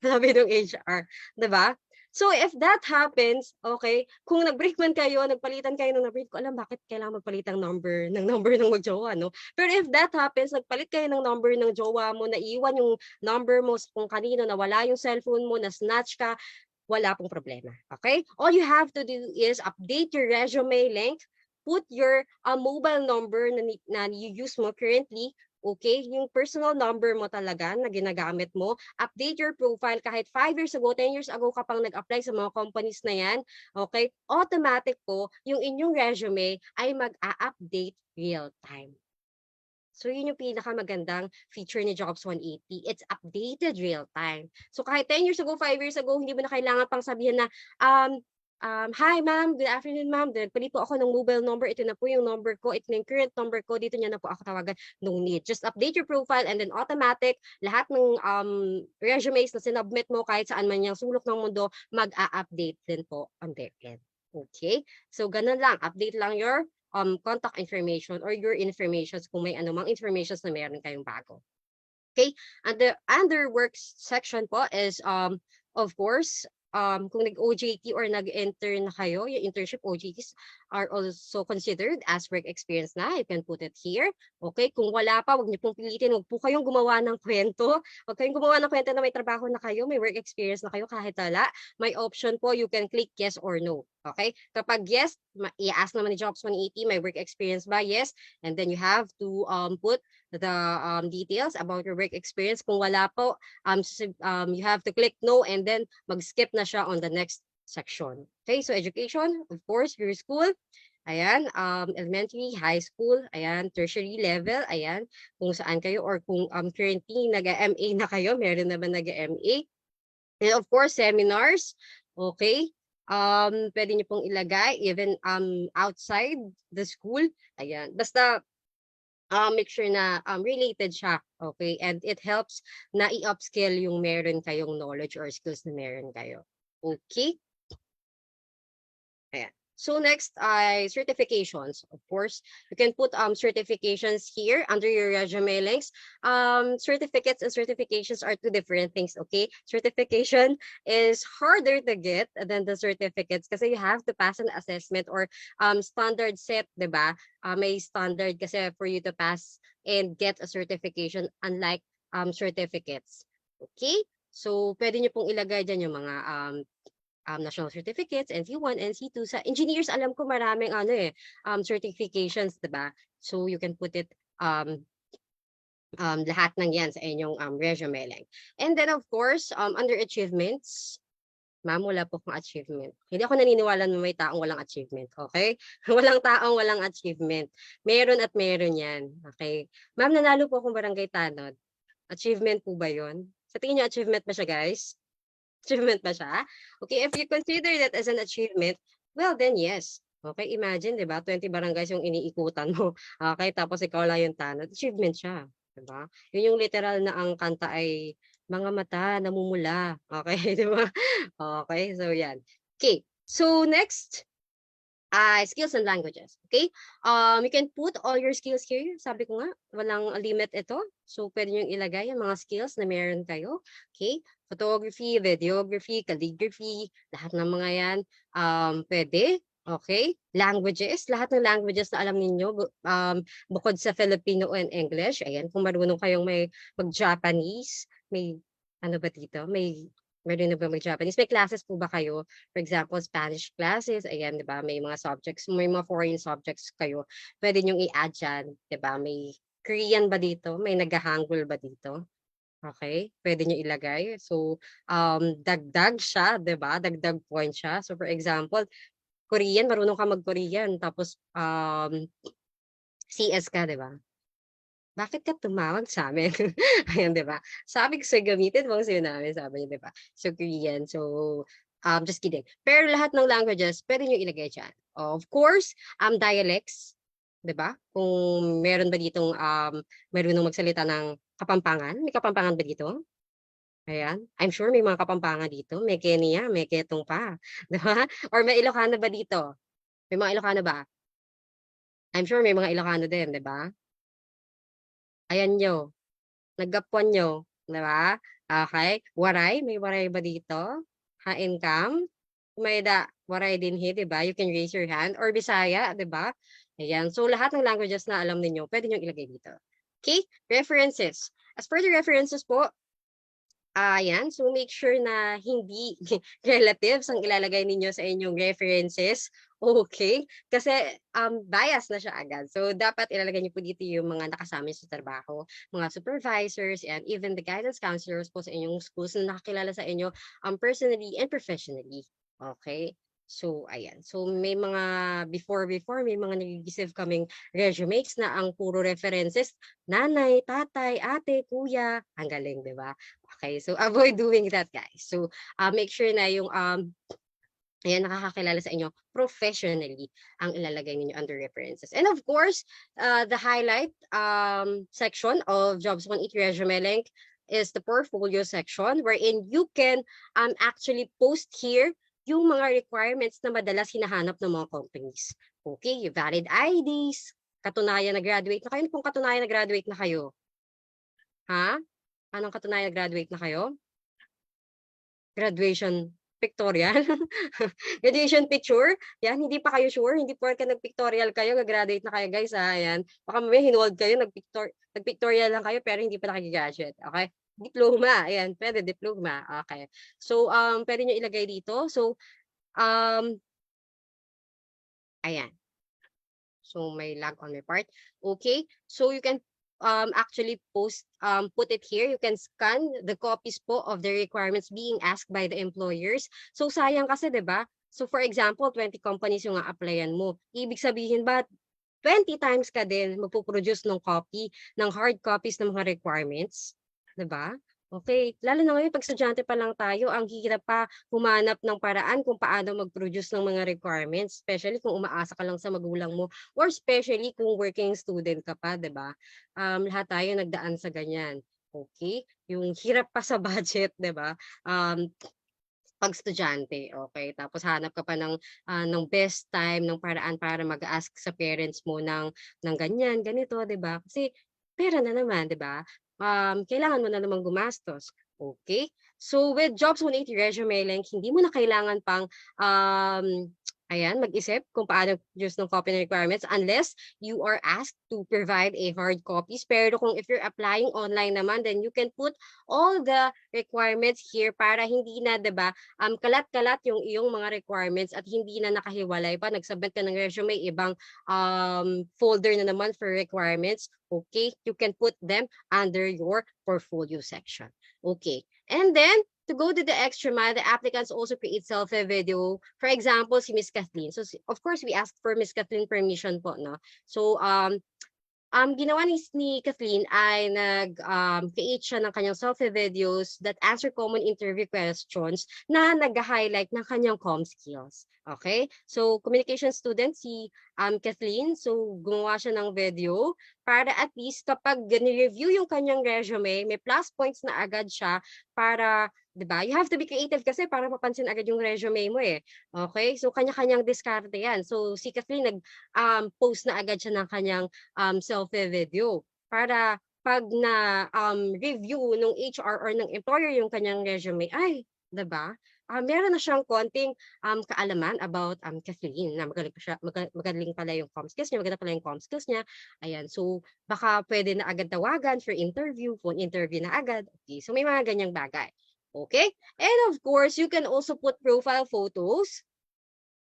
Sabi ng HR, 'di ba? So if that happens, okay, kung nag-break man kayo, nagpalitan kayo ng number, hindi ko alam bakit kailangan magpalit ng number ng mag-jowa, no? Pero if that happens, nagpalit kayo ng number ng jowa mo, naiwan yung number mo kung kanino, nawala yung cellphone mo, na-snatch ka, wala pong problema. Okay? All you have to do is update your resume link, put your mobile number na you-use mo currently. Okay, yung personal number mo talaga na ginagamit mo, update your profile kahit 5 years ago, 10 years ago ka pang nag-apply sa mga companies na yan, okay, automatic po, yung inyong resume ay mag-a-update real time. So, yun yung pinakamagandang feature ni Jobs 180. It's updated real time. So, kahit 10 years ago, 5 years ago, hindi mo na kailangan pang sabihin na, "Hi, ma'am. Good afternoon, ma'am. Nagpalit po ako ng mobile number. Ito na po yung number ko. Ito na yung current number ko. Dito niya na po ako tawagan." No need. Just update your profile and then automatic, lahat ng resumes na sinubmit mo kahit saan man yung sulok ng mundo, mag-a-update din po on their end. Okay? So, ganun lang. Update lang your contact information or your informations kung may anumang informations na meron kayong bago. Okay? And the under works section po is, of course, kung nag-OJT or nag-intern na kayo, yung internship OJTs are also considered as work experience na. You can put it here. Okay? Kung wala pa, wag niyo pong pilitin. Wag po kayong gumawa ng kwento. Wag kayong gumawa ng kwento na may trabaho na kayo, may work experience na kayo kahit wala. May option po, you can click yes or no. Okay? Kapag yes, i-ask naman ni Jobs 180, may work experience ba? Yes. And then you have to put the details about your work experience. Kung wala po, you have to click no and then mag-skip na siya on the next section. Okay, so education, of course, your school, ayan, elementary, high school, ayan, tertiary level, ayan, kung saan kayo or kung currently nag-MA na kayo, meron naman nag-MA. And of course, seminars, okay, pwede niyo pong ilagay even outside the school, ayan, basta make sure na related siya, okay? And it helps na i-upskill yung meron kayong knowledge or skills na meron kayo. Okay? Ayan. So next ay certifications. Of course, you can put certifications here under your resume links. Certificates and certifications are two different things, okay? Certification is harder to get than the certificates kasi you have to pass an assessment or standard set, 'di ba? May standard kasi for you to pass and get a certification unlike certificates. Okay? So pwede niyo pong ilagay diyan yung mga national certificates, NC1, NC2. Sa engineers, alam ko maraming certifications, diba? So you can put it lahat ng yan sa inyong resume link. And then of course, under achievements, ma'am, wala po kong achievement. Hindi ako naniniwala na may taong walang achievement, okay? Walang taong walang achievement. Meron at meron yan, okay? Ma'am, nanalo po akong barangay tanod. Achievement po ba yun? Sa tingin niyo, achievement ba siya, guys? Achievement ba siya? Okay, if you consider that as an achievement, well, then yes. Okay, imagine, di ba? 20 barangays yung iniikutan mo. Okay, tapos ikaw lang yung tanod. Achievement siya. Di ba? Yun yung literal na ang kanta ay mga mata namumula. Okay, di ba? Okay, so yan. Okay, so next, skills and languages. Okay? You can put all your skills here. Sabi ko nga, walang limit ito. So, pwede nyo ilagay yung mga skills na meron kayo. Okay? Photography, videography, calligraphy, lahat ng mga yan. Pwede. Okay? Languages, lahat ng languages na alam ninyo, bukod sa Filipino and English. Ayan, kung marunong kayong may mag-Japanese, may, ano ba dito? Meron na ba mag-Japanese? May classes po ba kayo? For example, Spanish classes. Ayan, di ba? May mga subjects, may mga foreign subjects kayo. Pwede nyong i-add dyan. Di ba? May Korean ba dito? May nag-Hangul ba dito? Okay? Pwede nyo ilagay. So, dagdag siya, 'di ba? Dagdag point siya. So, for example, Korean, marunong ka mag-Korean, tapos CS ka, 'di ba? Bakit ka tumawag sa amin? Ayan, 'di ba? Sabi ko sa'yo gamitin mo ang sinabi, sabi niya, 'di ba? So, Korean. So, just kidding. Pero lahat ng languages, pwede nyo ilagay dyan. Of course, dialects, 'di ba? Kung meron ba ditong marunong magsalita ng Kapampangan? May Kapampangan ba dito? Ayan. I'm sure may mga Kapampangan dito. May Kenya, may Ketong pa. 'Di ba? Or may Ilocano ba dito? May mga Ilocano ba? I'm sure may mga Ilocano din, 'di ba? Ayan nyo. Naggapuan nyo. 'Di ba? Okay. Waray, may waray ba dito? Ha-income? May waray din he, 'di ba? You can raise your hand. Or Bisaya, 'di ba? Ayan. So, lahat ng languages na alam ninyo, pwede nyo ilagay dito. Okay? References. As per the references po, ayan. So, make sure na hindi relatives ang ilalagay ninyo sa inyong references. Okay? Kasi bias na siya agad. So, dapat ilalagay niyo po dito yung mga nakasama sa trabaho, mga supervisors, and even the guidance counselors po sa inyong schools na nakakilala sa inyo personally and professionally. Okay? So, ayan. So, may mga before, may mga nag-receive kaming resumes na ang puro references, nanay, tatay, ate, kuya. Ang galing, di ba? Okay, so avoid doing that, guys. So, make sure na yung ayan, nakakakilala sa inyo professionally ang ilalagay ninyo under references. And of course, the highlight section of Jobs 180 resume link is the portfolio section wherein you can actually post here yung mga requirements na madalas hinahanap ng mga companies. Okay, yung valid IDs, katunayan na graduate na kayo. Kung katunayan na graduate na kayo? Ha? Anong katunayan na graduate na kayo? Graduation pictorial? Graduation picture? Yan, hindi pa kayo sure? Hindi porke nag-pictorial kayo, gagraduate na kayo, guys. Ayan. Baka may hinold kayo, nag-pictorial lang kayo, pero hindi pa nakagraduate. Okay? Diploma. Ayan, pwede diploma. Okay. So, pwede nyo ilagay dito. So, ayan. So, may lag on my part. Okay. So, you can actually put it here. You can scan the copies po of the requirements being asked by the employers. So, sayang kasi, di ba? So, for example, 20 companies yung applyan mo. Ibig sabihin ba, 20 times ka din magpuproduce ng copy, ng hard copies ng mga requirements? Diba? Okay. Lalo na ngayon, pag estudyante pa lang tayo, ang hirap pa humanap ng paraan kung paano mag-produce ng mga requirements, especially kung umaasa ka lang sa magulang mo, or especially kung working student ka pa, diba? Lahat tayo nagdaan sa ganyan. Okay? Yung hirap pa sa budget, diba? Pag estudyante, okay? Tapos hanap ka pa ng best time, ng paraan para mag-ask sa parents mo ng ganyan, ganito, 'di ba? Kasi pera na naman, 'di ba? Kailangan mo na namang gumastos. Okay? So with Jobs 180 resume link, hindi mo na kailangan pang mag-isip kung paano use ng copy ng requirements unless you are asked to provide a hard copies. Pero kung if you're applying online naman, then you can put all the requirements here para hindi na, diba, kalat-kalat yung iyong mga requirements at hindi na nakahiwalay pa. Nagsubmit ka ng resume, ibang folder na naman for requirements. Okay, you can put them under your portfolio section. Okay, and then to go to the extra mile, the applicants also create selfie video. For example, si Miss Kathleen. So, of course, we asked for Miss Kathleen permission po, no? So, ginawa ni Kathleen ay nag-create siya ng kanyang selfie videos that answer common interview questions na nag-highlight ng kanyang comm skills. Okay? So, communication student si Kathleen. So, gumawa siya ng video para at least kapag ni-review yung kanyang resume, may plus points na agad siya para, diba? You have to be creative kasi para mapansin agad yung resume mo eh. Okay? So, kanya-kanyang diskarte yan. So, si Kathleen nag-post na agad siya ng kanyang selfie video para pag na-review ng HR or ng employer yung kanyang resume, ay, diba? Meron na siyang konting kaalaman about Kathleen na magaling pala yung comm skills niya, maganda pala yung comm skills niya. Ayan, so baka pwede na agad tawagan for interview, phone interview na agad. Okay, so may mga ganyang bagay. Okay? And of course, you can also put profile photos.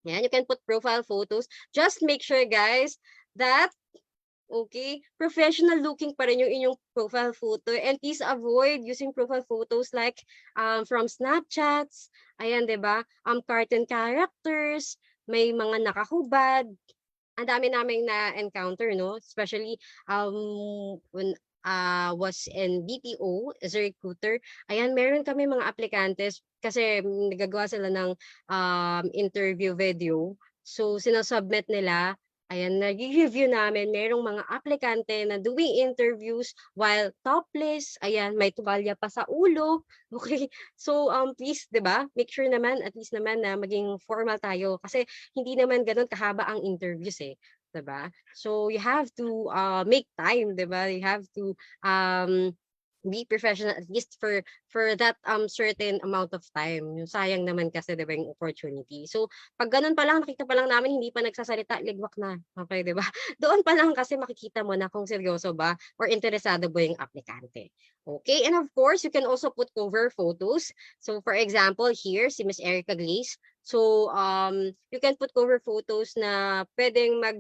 Yan, you can put profile photos. Just make sure, guys, that Okay? Professional looking pa rin yung inyong profile photo. And please avoid using profile photos like from Snapchats. Ayan, di ba? Cartoon characters, may mga nakahubad. Ang dami naming na-encounter, no? Especially when was in BPO as a recruiter. Ayan, meron kami mga aplikantes kasi nagagawa sila ng interview video. So, sinasubmit nila. Ayan, nag-review namin, merong mga aplikante na doing interviews while topless. Ayan, may tuwalya pa sa ulo. Okay? So, please, di ba? Make sure naman, at least naman na maging formal tayo. Kasi hindi naman ganun kahaba ang interviews eh. Di ba? So, you have to make time, di ba? You have to be professional at least for that certain amount of time. Yung sayang naman kasi 'di ba yung opportunity. So pag ganun pa lang nakita pa lang namin hindi pa nagsasalita, ligwak na. Okay, 'di ba? Doon pa lang kasi makikita mo na kung seryoso ba or interesado ba yung aplikante. Okay? And of course, you can also put cover photos. So for example, here si Miss Erica Glaze. So you can put cover photos na pwedeng mag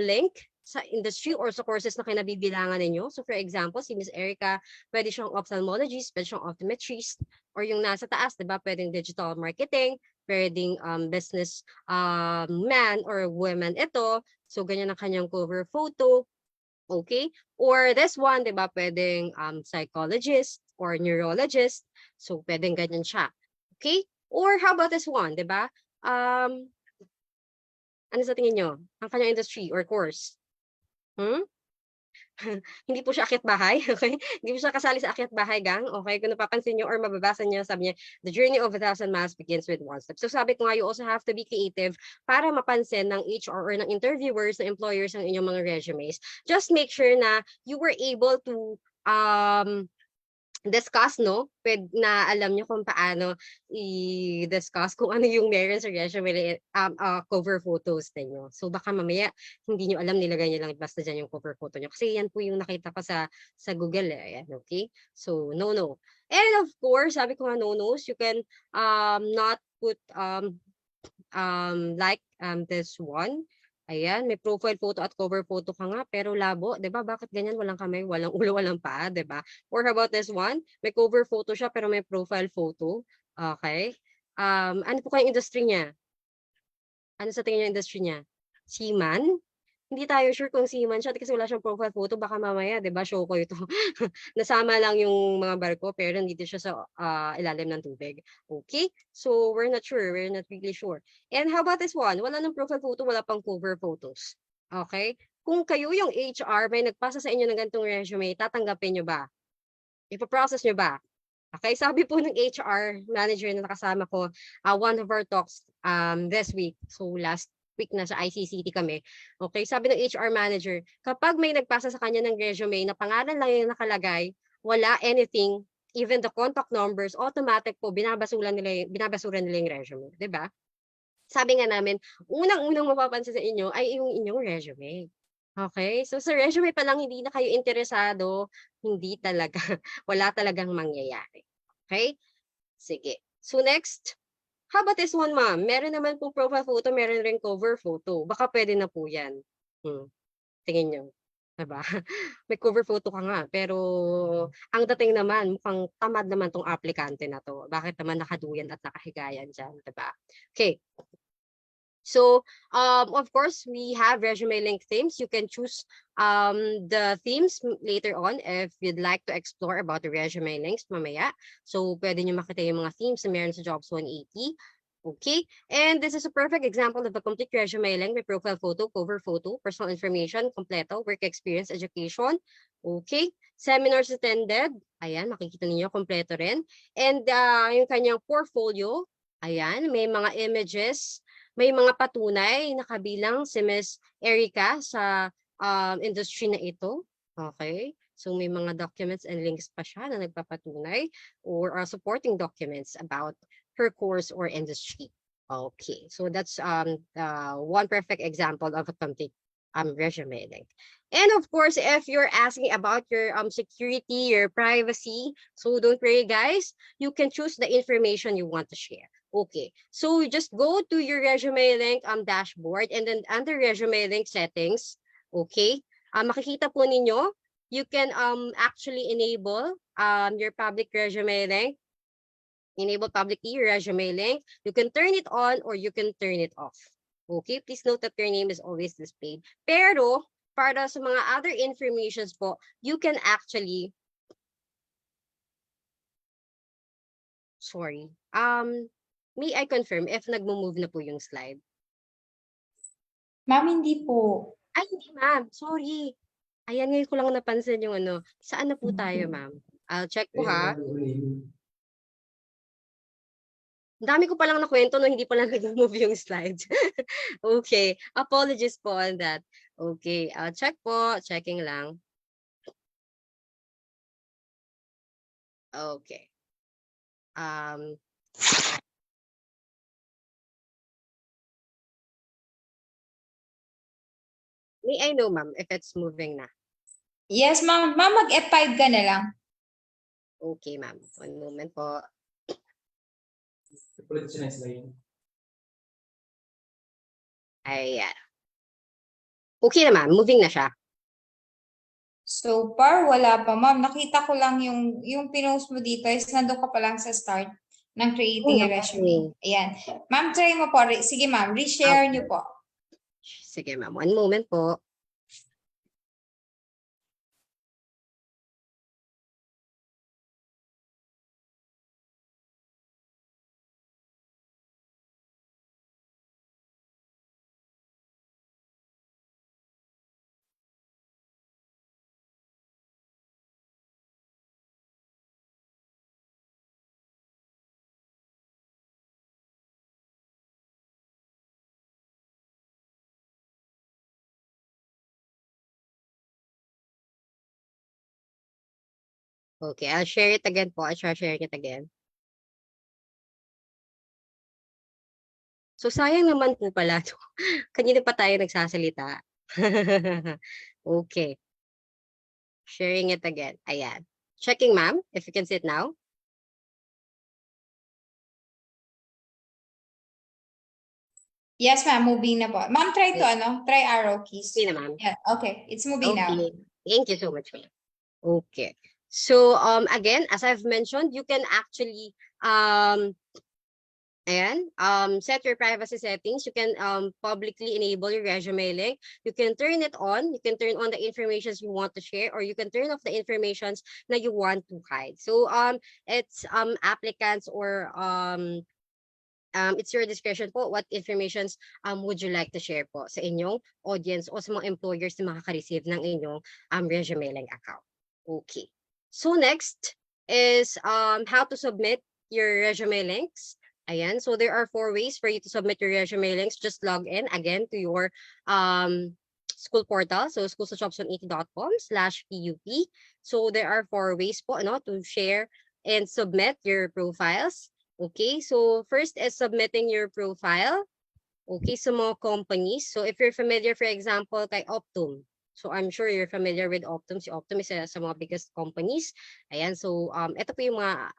link sa industry or sa courses na kinabibilangan ninyo. So for example, si Miss Erica, pwede siyang ophthalmologist, pwede siyang optometrist, or yung nasa taas, di ba, pwedeng digital marketing, pwedeng business man or woman ito. So ganyan ang kanyang cover photo. Okay? Or this one, di ba, pwedeng psychologist or neurologist. So pwedeng ganyan siya. Okay? Or how about this one, di ba? Ano sa tingin nyo? Ang kanyang industry or course? Hindi po siya akyat bahay, okay? Hindi po siya kasali sa akyat bahay gang, okay? Kung napapansin nyo or mababasa nyo, sabi niya, the journey of 1,000 miles begins with one step. So sabi ko nga, you also have to be creative para mapansin ng HR or ng interviewers, ng employers ang inyong mga resumes. Just make sure na you were able to discuss, no? Na alam nyo kung paano i-discuss kung ano yung meron sa resume cover photos ninyo. So baka mamaya hindi nyo alam, nilagay nyo lang basta dyan yung cover photo nyo. Kasi yan po yung nakita ko sa Google. Ayan, okay? So, no. And of course, sabi ko nga no-nos, you can not put like this one. Ayan, may profile photo at cover photo ka nga, pero labo, 'di ba? Bakit ganyan? Walang kamay, walang ulo, walang paa, 'di ba? Or how about this one? May cover photo siya pero may profile photo. Okay? Ano po kayong industry niya? Ano sa tingin niyo industry niya? Seaman? Hindi tayo sure kung seaman siya kasi wala siyang profile photo. Baka mamaya, 'di ba? Show ko ito. Nasama lang yung mga barko pero nandito siya sa ilalim ng tubig. Okay? So, we're not sure. We're not really sure. And how about this one? Wala ng profile photo, wala pang cover photos. Okay? Kung kayo yung HR, may nagpasa sa inyo ng ganitong resume, tatanggapin nyo ba? Ipaprocess nyo ba? Okay? Sabi po ng HR manager na nakasama ko, one of our talks this week, so last week na sa ICCT kami. Okay, sabi ng HR manager, kapag may nagpasa sa kanya ng resume na pangalan lang yung nakalagay, wala anything, even the contact numbers, automatic po binabasura nila yung resume, 'di ba? Sabi nga namin, unang mapapansin sa inyo ay yung inyong resume. Okay? So sa resume pa lang hindi na kayo interesado, hindi talaga wala talagang mangyayari. Okay? Sige. So next, how about this one, ma'am? Meron naman po profile photo, meron rin cover photo. Baka pwede na po yan. Tingin nyo. Diba? May cover photo ka nga. Pero ang dating naman, mukhang tamad naman tong aplikante na to. Bakit naman nakaduyan at nakahigayan dyan? Diba? Okay. So, of course, we have resume link themes. You can choose the themes later on if you'd like to explore about the resume links mamaya. So, pwede nyo makita yung mga themes na meron sa Jobs 180. Okay? And this is a perfect example of a complete resume link with profile photo, cover photo, personal information, kompleto, work experience, education. Okay? Seminars attended. Ayan, makikita niyo kompleto rin. And yung kanyang portfolio. Ayan, may mga images. May mga patunay na kabilang si Miss Erica sa industry na ito. Okay? So may mga documents and links pa siya na nagpapatunay or supporting documents about her course or industry. Okay. So that's one perfect example of a complete resume link. And of course, if you're asking about your security, your privacy, so don't worry guys, you can choose the information you want to share. Okay, so just go to your resume link dashboard and then under resume link settings, okay, makikita po ninyo, you can actually enable your public resume link. Enable publicly your resume link. You can turn it on or you can turn it off. Okay, please note that your name is always displayed. Pero, para sa mga other informations po, you can actually, sorry, may I confirm if nagmo-move na po yung slide? Ma'am, hindi po. Ay, hindi ma'am, sorry. Ayan, ngayon ko lang napansin yung ano. Saan na po tayo, ma'am? I'll check po ha. Ang dami ko palang nakwento no, hindi pa lang nag-move yung slides. Okay, apologies po on that. Okay, I'll check po. Checking lang. Okay. May I know, ma'am, if it's moving na? Yes, ma'am. Ma'am, mag-F5 ka na lang. Okay, ma'am. One moment po. Ayan. Okay na, ma'am. Moving na siya. So far, wala pa, ma'am. Nakita ko lang yung pinost mo dito is nandun ka pa lang sa start ng creating a resume. Ayan. Ma'am, try mo po. Sige, ma'am. Reshare niyo po. Sige, ma'am. One moment po. Okay, I'll share it again po. I'll share it again. So, sayang naman po pala. Kanina pa tayo nagsasalita. Okay. Sharing it again. Ayan. Checking, ma'am, if you can see it now. Yes, ma'am. Moving na po. Ma'am, try to, try arrow keys. Okay na, ma'am. Yeah, okay. It's moving now. Okay. Thank you so much, ma'am. Okay. So, again, as I've mentioned, you can actually, set your privacy settings. You can publicly enable your resume link. You can turn it on. You can turn on the information you want to share, or you can turn off the information that you want to hide. So, it's applicants or it's your discretion po what informations would you like to share po sa inyong audience o sa mga employers na makaka-receive ng inyong resume link account. Okay. So next is how to submit your resume links. Ayan. So there are 4 ways for you to submit your resume links. Just log in again to your school portal. So schoolsajobs180.com/PUP. So there are 4 ways po to share and submit your profiles. Okay. So first is submitting your profile. Okay. Sa mga companies. So if you're familiar, for example, kay Optum. So I'm sure you're familiar with Optum. Si Optum is sa mga biggest companies. Ayan, so ito po yung mga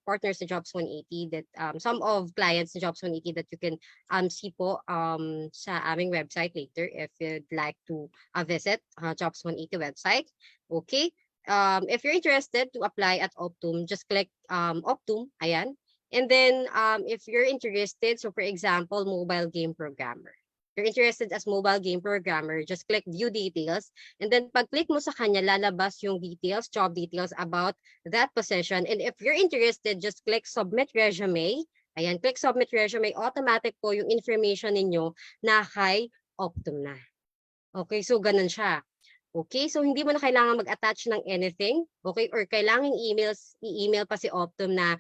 partners sa Jobs 180 that some of clients sa Jobs 180 that you can see po sa aming website later if you'd like to visit Jobs 180 website. Okay. If you're interested to apply at Optum, just click Optum. Ayan. And then if you're interested, so for example, mobile game programmer. You're interested as mobile game programmer, just click view details. And then pag click mo sa kanya, lalabas yung details, job details about that position. And if you're interested, just click submit resume. Ayan, click submit resume. Automatic po yung information ninyo na kay Optum na. Okay, so ganun siya. Okay, so hindi mo na kailangan mag-attach ng anything. Okay, or kailangan i-email pa si Optum na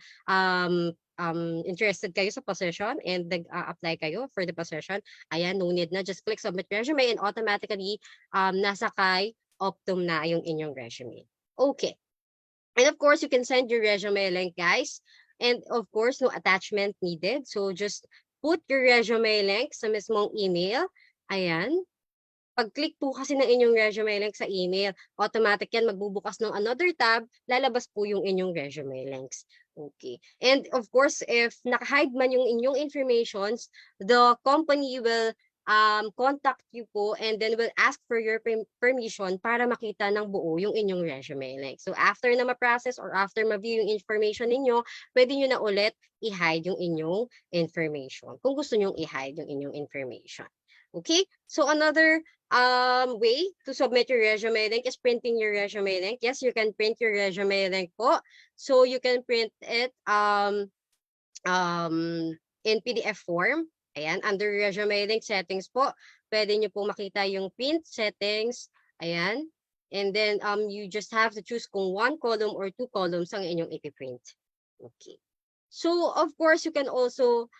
interested kayo sa position and apply kayo for the position. Ayan, no need na. Just click submit resume and automatically nasa kay Optum na yung inyong resume. Okay. And of course, you can send your resume link, guys. And of course, no attachment needed. So just put your resume link sa mismong email. Ayan. Pag-click po kasi ng inyong resume link sa email, automatic yan, magbubukas ng another tab, lalabas po yung inyong resume links. Okay. And of course, if naka-hide man yung inyong informations, the company will contact you po and then will ask for your permission para makita ng buo yung inyong resume link. So after na ma-process or after ma-view yung information ninyo, pwede nyo na ulit i-hide yung inyong information kung gusto nyo i-hide yung inyong information. Okay? So another way to submit your resume link is printing your resume link. Yes, you can print your resume link po. So you can print it in PDF form. Ayan, under resume link settings po, pwede nyo po makita yung print settings. Ayan. And then you just have to choose kung 1 column or 2 columns ang inyong ipiprint. Okay. So of course, you can also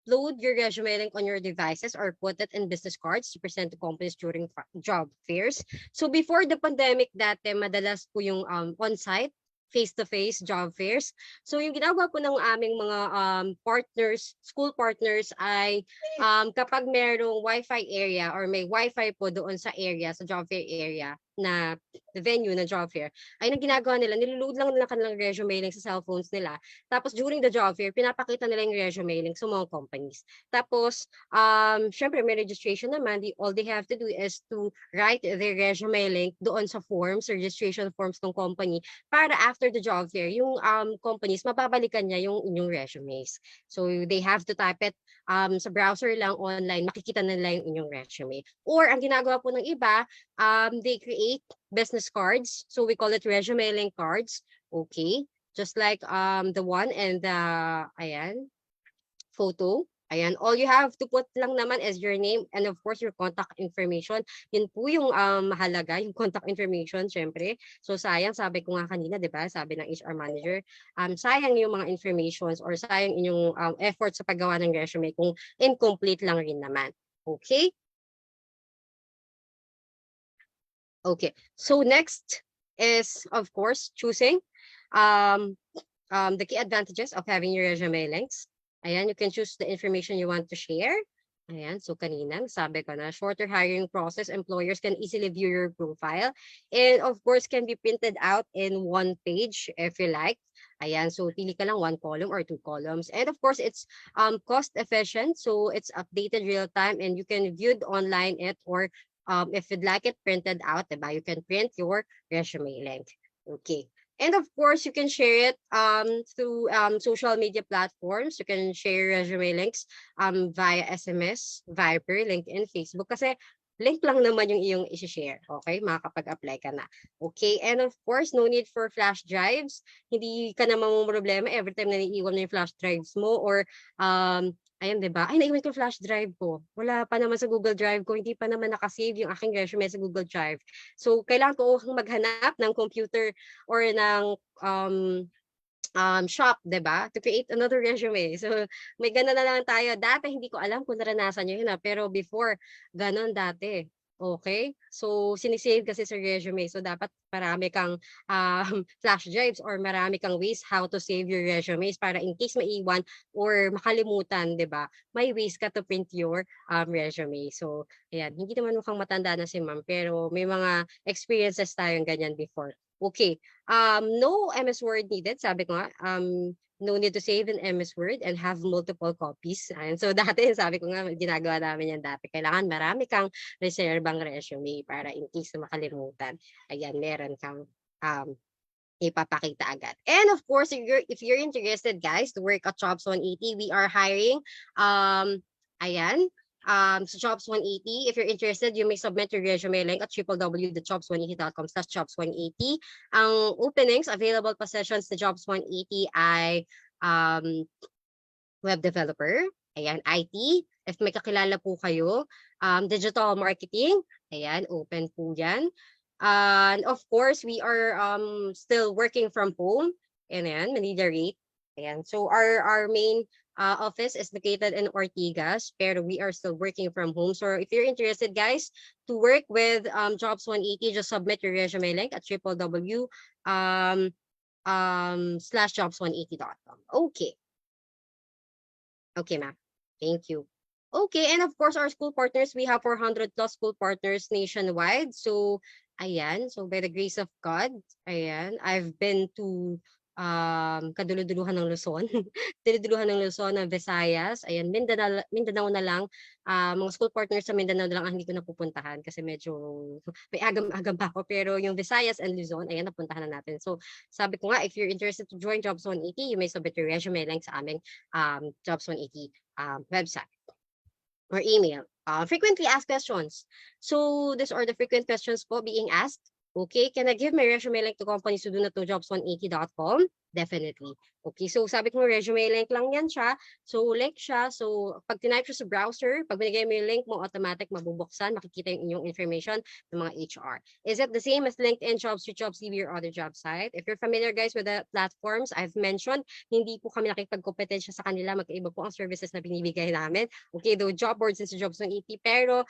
load your resume link on your devices or put it in business cards to present to companies during job fairs. So before the pandemic dati, madalas po yung on-site face-to-face job fairs. So yung ginagawa po ng aming mga partners, school partners ay kapag merong Wi-Fi area or may Wi-Fi po doon sa area, sa job fair area, na the venue na job fair, ay nang ginagawa nila, niloload lang nila kanilang resume link sa cellphones nila. Tapos during the job fair, pinapakita nila yung resume link sa mga companies. Tapos, syempre may registration naman, all they have to do is to write their resume link doon sa forms, registration forms ng company, para after the job fair, yung companies, mababalikan niya yung inyong resumes. So they have to type it sa browser lang online, makikita nila yung inyong resume. Or ang ginagawa po ng iba, they create business cards. So we call it resume link cards. Okay. Just like the one and the ayan, photo. Ayan, all you have to put lang naman is your name and of course your contact information. Yun po yung mahalaga, yung contact information, syempre. So sayang, sabi ko nga kanina, di ba? Sabi ng HR manager, sayang yung mga informations or sayang inyong effort sa paggawa ng resume kung incomplete lang rin naman. Okay? Okay, so next is, of course, choosing the key advantages of having your resume links. Ayan, you can choose the information you want to share. Ayan, so kanina, sabi ko na, shorter hiring process, employers can easily view your profile. And of course, can be printed out in 1 page if you like. Ayan, so pili ka lang 1 column or 2 columns. And of course, it's cost efficient. So it's updated real time and you can view it online or if you'd like it printed out, diba? You can print your resume link. Okay. And of course, you can share it through social media platforms. You can share resume links via SMS, Viber, LinkedIn, Facebook. Kasi link lang naman yung iyong isi-share. Okay? Makakapag-apply ka na. Okay? And of course, no need for flash drives. Hindi ka na mamumroblema every time na naiiwan mo yung flash drives mo or ayun, diba? Ay, naiwan ko yung flash drive ko. Wala pa naman sa Google Drive ko. Hindi pa naman nakasave yung aking resume sa Google Drive. So, kailangan ko maghanap ng computer or ng shop, diba? To create another resume. So, may gano'n na lang tayo. Dati, hindi ko alam kung naranasan nyo yun. Pero before, gano'n dati. Okay? So, sinisave kasi sa resume. So, dapat marami kang flash drives or marami kang ways how to save your resumes para in case maiwan or makalimutan, di ba? May ways ka to print your resume. So, ayan. Hindi naman mukhang matanda na si ma'am, pero may mga experiences tayong ganyan before. Okay. No MS Word needed. Sabi ko nga, no need to save in MS Word and have multiple copies. And so dati, sabi ko nga, ginagawa namin yan dati. Kailangan marami kang reservang resume para in case na makalimutan. Ayan, meron kang ipapakita agad. And of course, if you're interested, guys, to work at Jobs 180, we are hiring, ayan, so Jobs 180. If you're interested, you may submit your resume link at www.jobs180.com/jobs180. Ang openings, available positions sa Jobs 180 ay web developer, ayan, IT. If may kakilala po kayo, digital marketing, ayan, open po yan. And of course, we are still working from home, ayan, Manila rate. Ayan, so our main office is located in Ortigas, pero we are still working from home. So if you're interested, guys, to work with Jobs 180, just submit your resume link at www.jobs180.com. Okay. Okay, ma'am. Thank you. Okay, and of course, our school partners, we have 400 plus school partners nationwide. So, ayan, so by the grace of God, ayan, I've been to kaduluduluhan ng Luzon, kaduluduluhan ng Luzon, ng Visayas, ayan, Mindanao na lang, mga school partners sa Mindanao na lang ang hindi ko napupuntahan kasi medyo may agam-agam pa ako, pero yung Visayas and Luzon, ayan, napuntahan na natin. So, sabi ko nga, if you're interested to join Jobs 180, you may submit your resume link sa aming Jobs 180 website or email. Frequently asked questions. So, these are the frequent questions po being asked. Okay, can I give my resume link to companies who do not know jobs180.com? Definitely. Okay, so sabi ko resume link lang yan siya. So, link siya. So, pag tinype siya sa browser, pag binigay mo yung link mo, automatic mabubuksan, makikita yung inyong information ng mga HR. Is it the same as LinkedIn, JobStreet, JobsDB, or other job site? If you're familiar guys with the platforms I've mentioned, hindi po kami nakikipagkompetensya sa kanila, magkaiba po ang services na binibigay namin. Okay, though job boards is Jobs 180, pero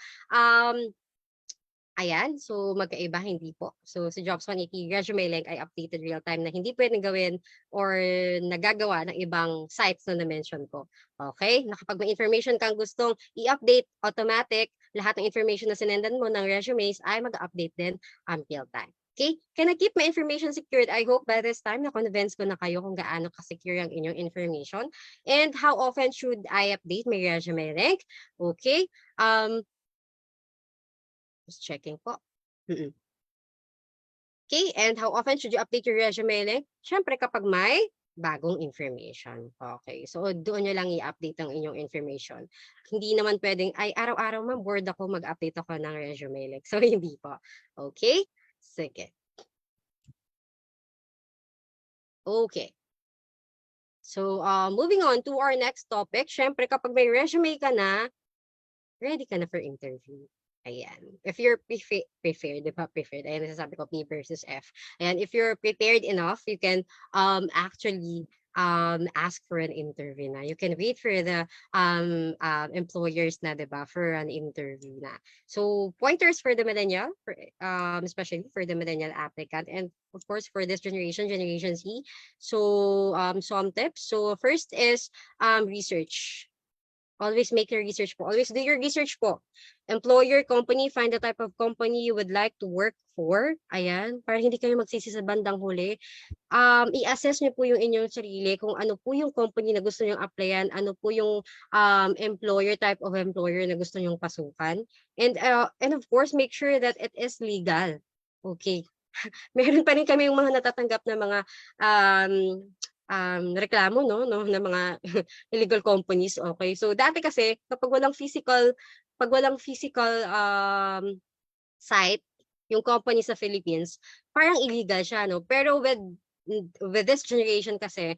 ayan, so magkaiba, hindi po. So sa Jobs 180 resume link ay updated real time na hindi pwedeng gawin or nagagawa ng ibang sites na na-mention ko. Okay, nakapag may information kang gustong i-update, automatic, lahat ng information na sinendan mo ng resumes ay mag-update din real time. Okay, can I keep my information secured? I hope by this time na-convince ko na kayo kung gaano ka-secure ang inyong information. And how often should I update my resume link? Okay, just checking po. Okay, and how often should you update your resume link? Siyempre kapag may bagong information. Okay, so doon nyo lang i-update ang inyong information. Hindi naman pwedeng, ay araw-araw man bored ako, mag-update ako ng resume link. So hindi po. Okay, sige. Okay. So moving on to our next topic. Siyempre kapag may resume ka na, ready ka na for interview. Ayan. If you're prepared, di ba? Prepared. Ayan, nasasabi ko P versus F. Ayan, if you're prepared enough, you can actually ask for an interview na. You can wait for the employers na, di ba? For an interview na. So, pointers for the millennial, especially for the millennial applicant. And of course, for this generation, Generation Z. So, some tips. So, first is research. Always make your research po. Always do your research po. Employer, company, find the type of company you would like to work for. Ayan, para hindi kayo magsisi sa bandang huli. I-assess niyo po yung inyong sarili kung ano po yung company na gusto niyong applyan, ano po yung employer, type of employer na gusto niyong pasukan. And of course, make sure that it is legal. Okay. Meron pa rin kami yung mga natatanggap na mga reklamo no ng mga illegal companies. Okay, so dati kasi kapag walang physical site yung company sa Philippines, parang illegal siya, no? Pero with this generation kasi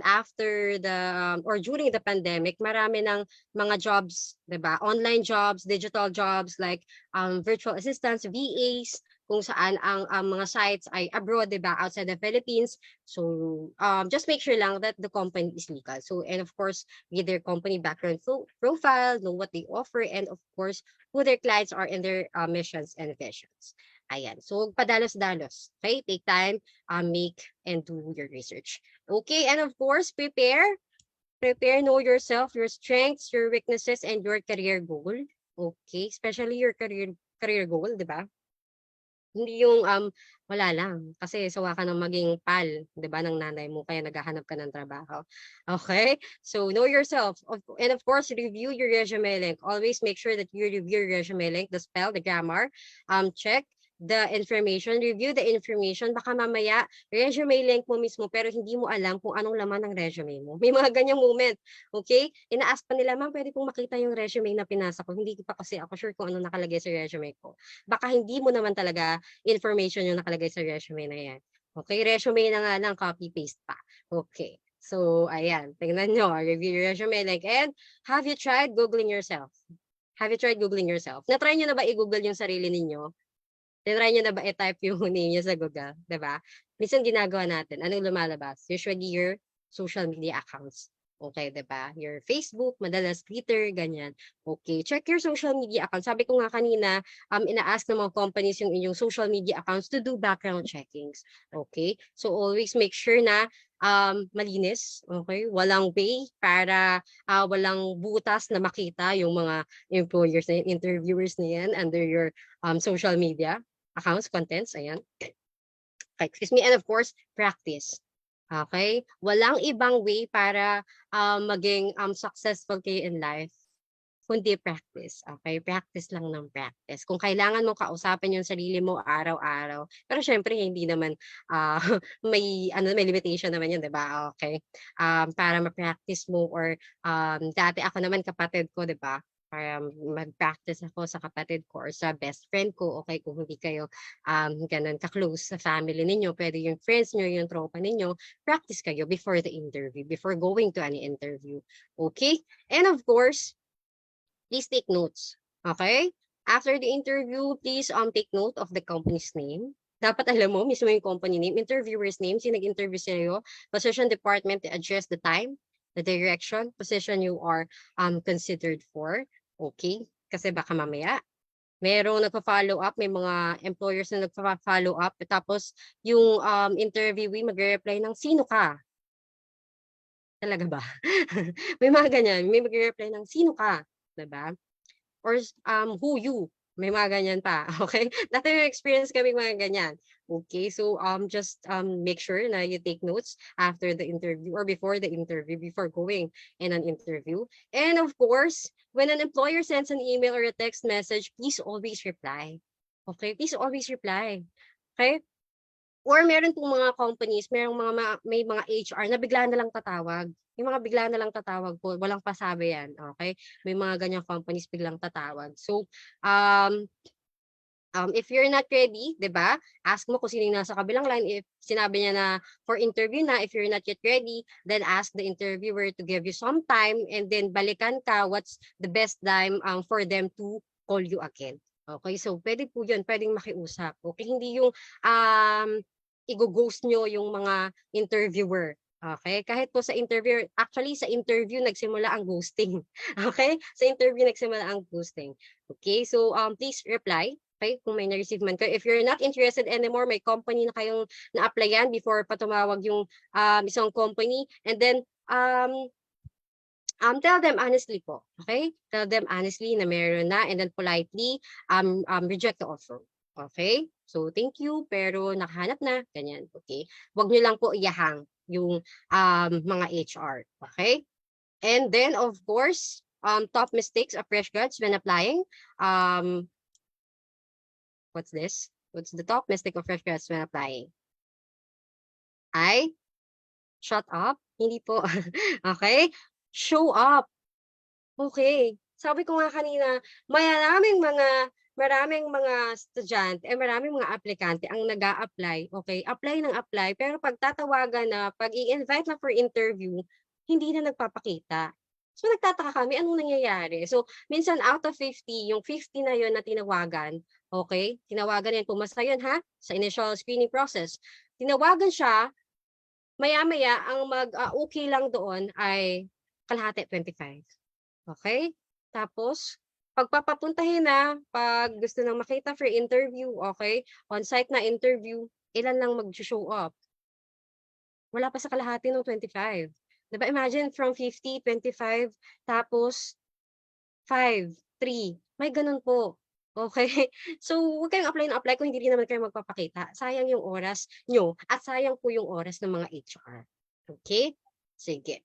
after the or during the pandemic, marami ng mga jobs, 'di ba? Online jobs, digital jobs like virtual assistants, VAs, kung saan ang mga sites ay abroad, 'di ba, outside the Philippines. So just make sure lang that the company is legal. So and of course, read their company background profile, know what they offer, and of course, who their clients are and their missions and visions. Ayan. So padalos-dalos. Okay? Take time, make and do your research. Okay, and of course, prepare, know yourself, your strengths, your weaknesses, and your career goal. Okay, especially your career goal, 'di ba? Hindi yung wala lang kasi sawa ka ng maging pal, 'di ba, ng nanay mo kaya naghahanap ka ng trabaho. Okay? So know yourself. And of course, review your resume link. Always make sure that you review your resume link, the spell, the grammar. Check the information, review the information. Baka mamaya resume link mo mismo pero hindi mo alam kung anong laman ng resume mo. May mga ganyang moment. Okay? Ina-ask pa nila, ma'am, pwede pong makita yung resume na pinasa ko. Hindi pa kasi ako sure kung anong nakalagay sa resume ko. Baka hindi mo naman talaga information yung nakalagay sa resume na yan. Okay? Resume na nga lang, copy-paste pa. Okay. So, ayan. Tingnan nyo. Review your resume link. And have you tried Googling yourself? Have you tried Googling yourself? Na-try nyo na ba i-Google yung sarili ninyo? Tinry nyo na ba i-type yung name nyo sa Google? Diba? Minsan ginagawa natin. Anong lumalabas? Usually your social media accounts. Okay, diba? Your Facebook, madalas Twitter, ganyan. Okay, check your social media accounts. Sabi ko nga kanina, ina-ask ng mga companies yung inyong social media accounts to do background checkings. Okay? So always make sure na malinis, okay? Walang way para walang butas na makita yung mga employers na yan, interviewers na yan under your social media accounts, contents, ayan. Okay, excuse me, and of course, practice. Okay? Walang ibang way para maging successful kayo in life kundi practice. Okay? Practice lang ng practice. Kung kailangan mo kausapin yung sarili mo araw-araw, pero syempre hindi naman ah, may limitation naman yun, 'di ba? Okay? Para ma-practice mo or dati ako naman kapatid ko, 'di ba? Para mag-practice ako sa kapatid ko or sa best friend ko, okay, kung hindi kayo ganun ka-close sa family ninyo, pwede yung friends nyo, yung tropa ninyo, practice kayo before the interview, before going to any interview. Okay? And of course, please take notes. Okay? After the interview, please take note of the company's name. Dapat alam mo mismo yung company name, interviewer's name, sino nag-interview sa'yo, position, department, the address, the time, the direction, position you are considered for. Okay? Kasi baka mamaya, merong nagpa-follow up, may mga employers na nagpa-follow up, tapos yung interviewee magre-reply ng sino ka? Talaga ba? May mga ganyan, may magre-reply ng sino ka? Diba? Or who you? May mga ganyan pa, okay? Dati may experience kami mga ganyan. Okay, so just make sure na you take notes after the interview or before the interview, before going in an interview. And of course, when an employer sends an email or a text message, please always reply. Okay, please always reply. Okay? Or meron pong mga companies, may mga HR na bigla na lang tatawag. Yung mga bigla na lang tatawag po, walang pasabi yan, okay? May mga ganyang companies biglang tatawag. So, if you're not ready, 'di ba? Ask mo kung sino yung nasa kabilang line. If sinabi niya na for interview na, if you're not yet ready, then ask the interviewer to give you some time and then balikan ka what's the best time for them to call you again. Okay? So, pwede po yun. Pwedeng makiusap. Okay? Hindi yung i-ghost nyo yung mga interviewer. Okay? Kahit po sa interview, actually sa interview nagsimula ang ghosting. Okay? Sa interview nagsimula ang ghosting. Okay? So, please reply. Okay? Kung may na-receive man kayo. If you're not interested anymore, may company na kayong na-applyan before pa tumawag yung isang company. And then, tell them honestly po. Okay? Tell them honestly na meron na and then politely reject the offer. Okay? So, thank you, pero nakahanap na. Ganyan. Okay? Huwag nyo lang po iyahang yung mga HR. Okay? And then, of course, top mistakes of fresh grads when applying. What's this? What's the top mistake of fresh grads when applying? Shut up? Hindi po. Okay? Show up. Okay. Sabi ko nga kanina, maraming mga estudyante, maraming mga aplikante ang nag-a-apply. Okay? Apply ng apply, pero pag tatawagan na, pag i-invite na for interview, hindi na nagpapakita. So, nagtataka kami, anong nangyayari? So, minsan out of 50, yung 50 na yun na tinawagan, okay? Tinawagan yan, pumasa yun ha, sa initial screening process. Tinawagan siya, maya-maya, ang mag-okay lang doon ay kalahati 25. Okay? Tapos, pagpapapuntahin na, pag gusto nang makita for interview, okay? On-site na interview, ilan lang mag-show up? Wala pa sa kalahati ng 25. Diba? Imagine from 50, 25, tapos 5, 3. May ganun po. Okay? So, huwag kayong apply na apply kung hindi rin naman kayo magpapakita. Sayang yung oras nyo at sayang po yung oras ng mga HR. Okay? Sige.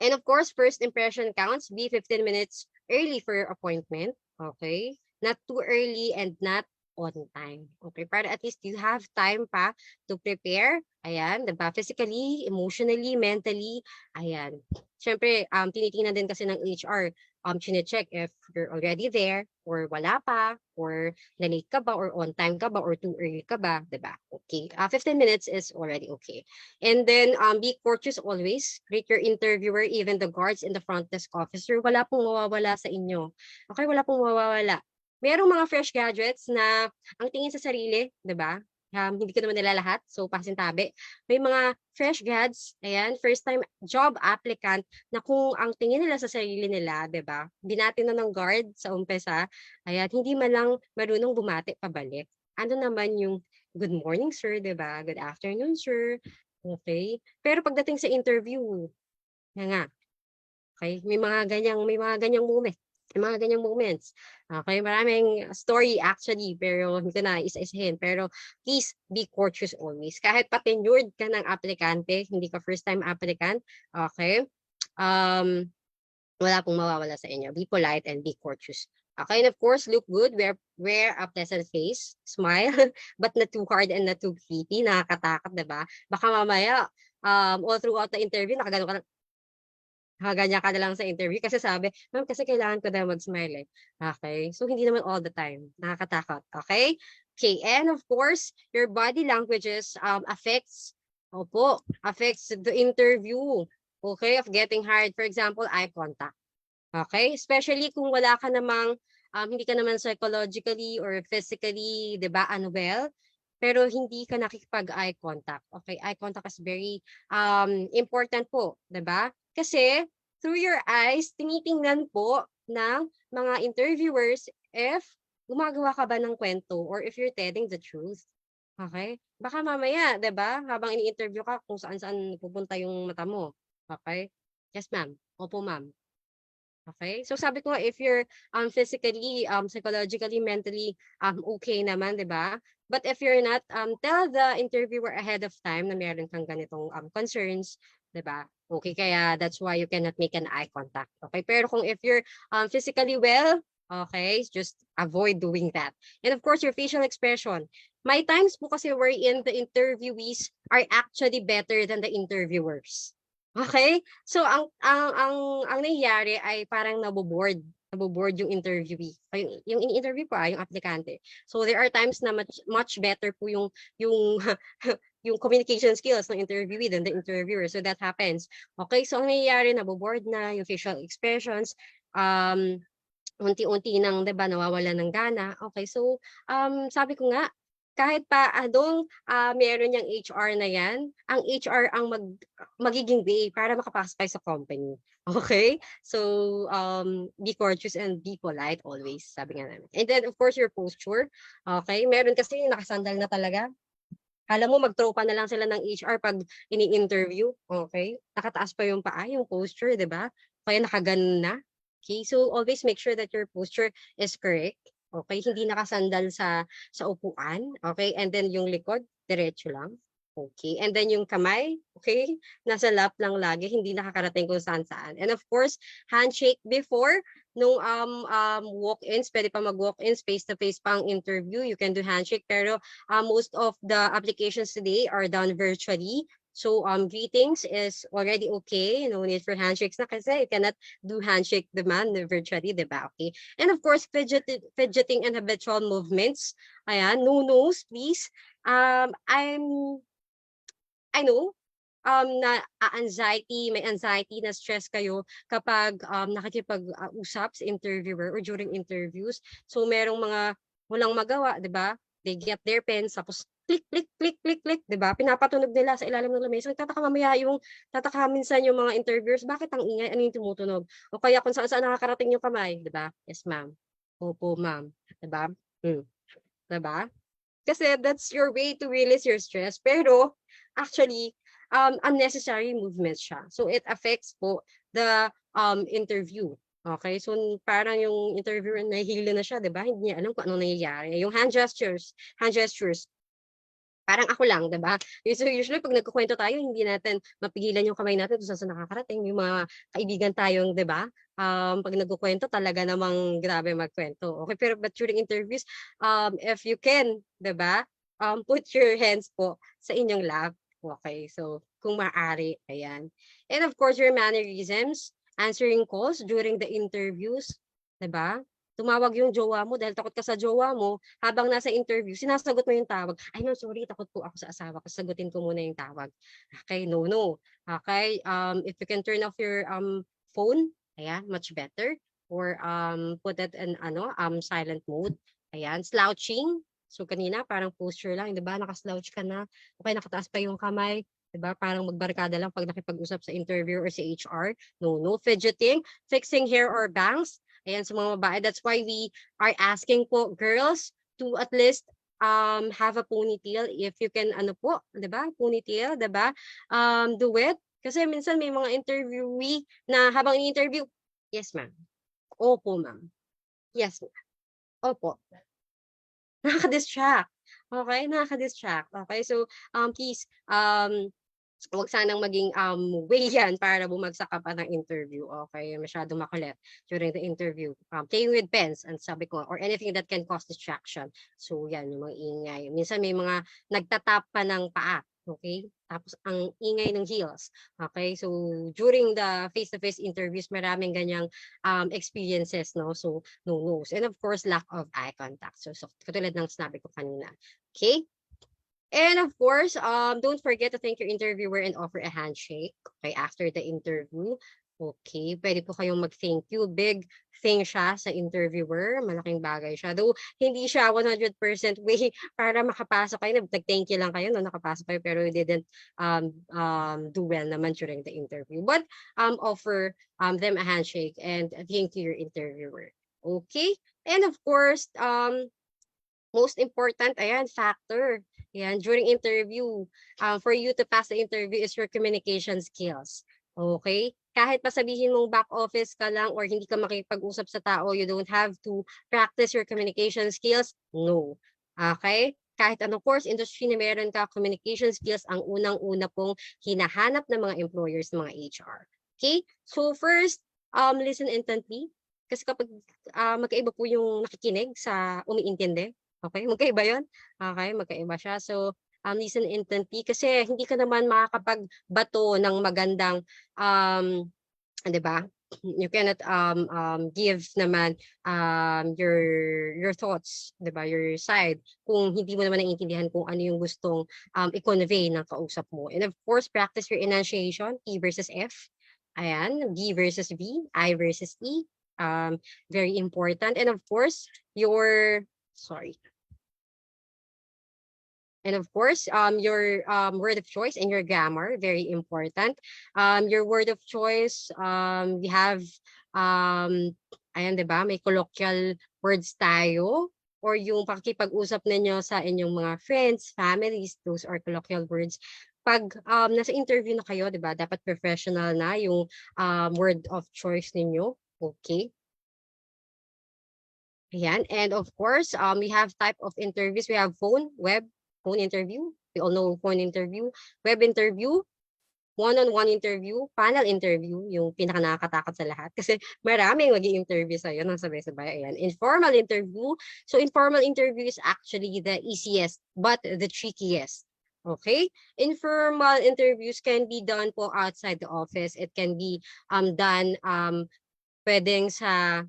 And of course, first impression counts. Be 15 minutes early for your appointment. Okay? Not too early and not on time. Okay? Para at least you have time pa to prepare. Ayan, diba? Physically, emotionally, mentally. Ayan. Siyempre, tinitingnan din kasi ng HR, chine-check if you're already there, or wala pa, or na-late ka ba, or on time ka ba, or too early ka ba, diba? Okay. 15 minutes is already okay. And then, be courteous always. Greet your interviewer, even the guards and the front desk officer. Wala pong mawawala sa inyo. Okay, wala pong mawawala. Merong mga fresh graduates na ang tingin sa sarili, diba? Hindi ko naman nila lahat, so pasintabi. May mga fresh grads, ayan, first time job applicant na kung ang tingin nila sa sarili nila, 'di ba? Binati na ng guard sa umpisa, ayan, hindi man lang marunong bumati pabalik. Ano naman yung good morning sir, 'di ba? Good afternoon sir. Okay? Pero pagdating sa interview, nga. Okay? May mga ganyang moment. Yung mga ganyang moments. Okay, maraming story actually, pero hindi ko na isa-isahin. Pero please be courteous always. Kahit pa tenured ka ng aplikante, hindi ka first time applicant, okay? Wala pong mawawala sa inyo. Be polite and be courteous. Okay, and of course, look good, wear a pleasant face, smile, but not too hard and not too creepy, nakakatakot, diba? Baka mamaya, all throughout the interview, nakaganyan ka na lang sa interview kasi sabi, ma'am, kasi kailangan ko na mag-smile eh. Okay? So, hindi naman all the time. Nakakatakot. Okay? Okay, and of course, your body languages affects the interview. Okay, of getting hired. For example, eye contact. Okay? Especially kung wala ka namang, hindi ka naman psychologically or physically, di ba, unwell, pero hindi ka nakikipag-eye contact. Okay? Eye contact is very important po, di ba? Kasi through your eyes, tinitingnan po ng mga interviewers if gumagawa ka ba ng kwento or if you're telling the truth. Okay? Baka mamaya, 'di ba? Habang ini-interview ka kung saan-saan pupunta yung mata mo. Okay? Yes, ma'am. Opo, ma'am. Okay? So sabi ko nga, if you're physically, psychologically, mentally okay naman, 'di ba? But if you're not, tell the interviewer ahead of time na meron kang ganitong concerns, 'di ba? Okay, kaya that's why you cannot make an eye contact. Okay, pero kung if you're physically well, okay, just avoid doing that. And of course, your facial expression. May times po kasi wherein the interviewees are actually better than the interviewers. Okay? So ang nangyayari ay parang naboboard yung interviewee. Yung ini-interview pa, yung aplikante. So there are times na much better po yung yung communication skills ng interviewee than the interviewer. So that happens. Okay, so ang nangyayari, naboboard na yung facial expressions, unti-unti nang, 'di ba, nawawala ng gana. Okay, so sabi ko nga, kahit pa meron yung HR na yan, ang HR ang magiging way para makapasok kayo sa company. Okay? So, be courteous and be polite always, sabi nga namin. And then, of course, your posture. Okay? Meron kasi nakasandal na talaga. Alam mo, mag-throw pa na lang sila ng HR pag ini-interview. Okay? Nakataas pa yung paa, yung posture, di ba? Kaya nakaganon na. Okay? So, always make sure that your posture is correct. Okay? Hindi nakasandal sa upuan. Okay? And then yung likod, diretso lang. Okay? And then yung kamay, okay? Nasa lap lang lagi, hindi nakakarating kung saan-saan. And of course, handshake before, nung walk-ins, pwede pa mag-walk-ins, face-to-face pa ang interview, you can do handshake. Pero most of the applications today are done virtually. So greetings is already okay. No need for handshakes na kasi you cannot do handshake demand virtually, diba? Okay. And of course, fidgeting and habitual movements. Ayan, no-nos, please. I know na may anxiety, na stress kayo kapag nakikipag-usap sa interviewer or during interviews. So merong mga walang magawa, 'di ba? They get their pens, tapos click, click, click, click, click, 'di ba? Pinapatunog nila sa ilalim ng lamesa. Tataka minsan yung mga interviewers, bakit ang ingay? Ano yung tumutunog? O kaya kung saan nakakarating yung kamay, 'di ba? Yes, ma'am. Opo, ma'am. 'Di ba? 'Di ba? Kasi that's your way to release your stress. Pero actually, unnecessary movements siya. So it affects po the interview. Okay? So parang yung interviewer nahihilo na siya, 'di ba? Hindi niya alam kung anong nangyayari. Yung hand gestures, parang ako lang, 'di ba? So usually pag nagkukwento tayo, hindi natin mapigilan yung kamay natin kung saan nakakarating. Yung mga kaibigan tayong, 'di ba? Pag nagkukwento, talaga namang grabe magkwento. Okay, pero but during interviews, if you can, 'di ba? Put your hands po sa inyong lap. Okay, so kung maaari, ayan. And of course, your mannerisms, answering calls during the interviews, 'di ba? Tumawag yung jowa mo dahil takot ka sa jowa mo, habang nasa interview, sinasagot mo yung tawag. Ay, no, sorry, takot po ako sa asawa ko. Sagutin ko muna yung tawag. Okay, no. Okay, if you can turn off your phone, ayan, much better. Or put it in silent mode. Ayan, slouching. So kanina, parang posture lang, 'di ba? Naka-slouch ka na. Okay, nakataas pa yung kamay. 'Di ba? Parang magbarkada lang pag nakipag-usap sa interview or sa HR. No fidgeting, fixing hair or bangs. Ayan, sa mga babae. That's why we are asking po girls to at least have a ponytail if you can, 'di ba? Ponytail, 'di ba? Do it. Kasi minsan may mga interviewee na habang ini-interview, yes ma'am. Opo, ma'am. Yes, ma'am. Opo. Nakaka-distract. Okay, nakaka-distract. Okay, so please wag sanang maging way yan para bumagsak ka pa ng interview. Okay, masyadong makulit during the interview. Playing with pens, and sabi ko, or anything that can cause distraction. So yan, yung mga ingay. Minsan may mga nagtatap pa ng paa. Okay? Tapos ang ingay ng heels. Okay? So during the face-to-face interviews, maraming ganyang experiences, no? So no nos. And of course, lack of eye contact. So katulad ng sinabi ko kanina. Okay? And of course, don't forget to thank your interviewer and offer a handshake, okay, after the interview. Okay, pwede po kayong mag-thank you. Big thing siya sa interviewer. Malaking bagay siya. Though, hindi siya 100% way para makapasok kayo. Nag-thank you lang kayo, no, nakapasok kayo, pero you didn't do well naman during the interview. But offer them a handshake and thank you your interviewer. Okay? And of course, most important, ayan, factor. Ayan, during interview, for you to pass the interview is your communication skills. Okay? Kahit pa sabihin mong back office ka lang or hindi ka makipag-usap sa tao, you don't have to practice your communication skills. No. Okay? Kahit anong course, industry na meron ka, communication skills ang unang-una pong hinahanap ng mga employers, ng mga HR. Okay? So first, listen intently. Kasi kapag magkaiba po yung nakikinig sa umiintindi, okay, magkaiba yun. Okay, magkaiba siya. So, listen intently kasi hindi ka naman makakapagbato ng magandang, 'di ba? You cannot give naman your thoughts, 'di ba? Your side kung hindi mo naman naiintindihan kung ano yung gustong i-convey ng kausap mo. And of course, practice your enunciation, T versus F. Ayan, B versus V, I versus E. Very important. And of course, your And of course, your word of choice and your grammar, very important. Your word of choice, we have, ayan, diba, may colloquial words tayo, or yung pakikipag-usap ninyo sa inyong mga friends, families, those are colloquial words. Pag nasa interview na kayo, diba, dapat professional na yung word of choice ninyo. Okay. Ayan. And of course, we have type of interviews. We have phone, web, phone interview. We all know phone interview, web interview, one-on-one interview, panel interview, yung pinaka nakakatakot sa lahat kasi maraming mag-i-interview sa'yo ng sabay-sabay. Ayan. Informal interview. So informal interview is actually the easiest but the trickiest. Okay? Informal interviews can be done po outside the office. It can be done pwedeng sa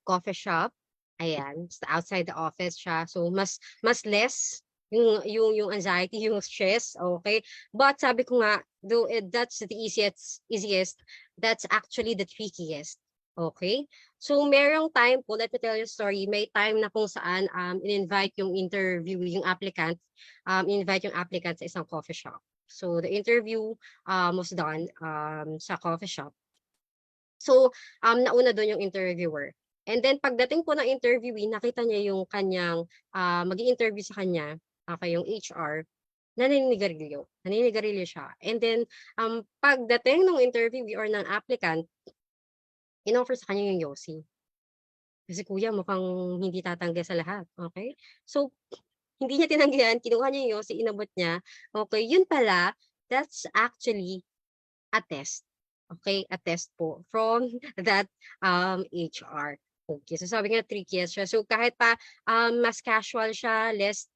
coffee shop. Ayan, outside the office siya. So mas less yung anxiety, yung stress, okay? But sabi ko nga, though that's the easiest, that's actually the trickiest. Okay? So merong time po, let me tell you a story, may time na kung saan in-invite yung interview, yung applicant, in-invite yung applicant sa isang coffee shop. So the interview was done sa coffee shop. So nauna doon yung interviewer. And then pagdating po ng interviewee, nakita niya yung kanyang mag-i-interview sa kanya, okay, yung HR, naninigarilyo siya. And then pagdating ng interviewee or ng applicant, in-offer sa kanya yung Yossi. Kasi kuya, mukhang hindi tatanggi sa lahat. Okay? So, hindi niya tinanggihan, kinuha niya yung Yossi, inabot niya. Okay, yun pala, that's actually a test. Okay, a test po from that HR. Okay, so sabi nga trickiest siya. So kahit pa mas casual siya, less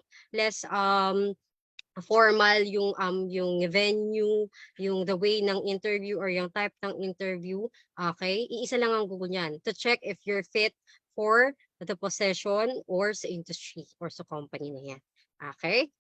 formal yung venue, yung the way ng interview or yung type ng interview, okay? Iisa lang ang Google niyan to check if you're fit for the position or sa industry or sa company na yan. Okay?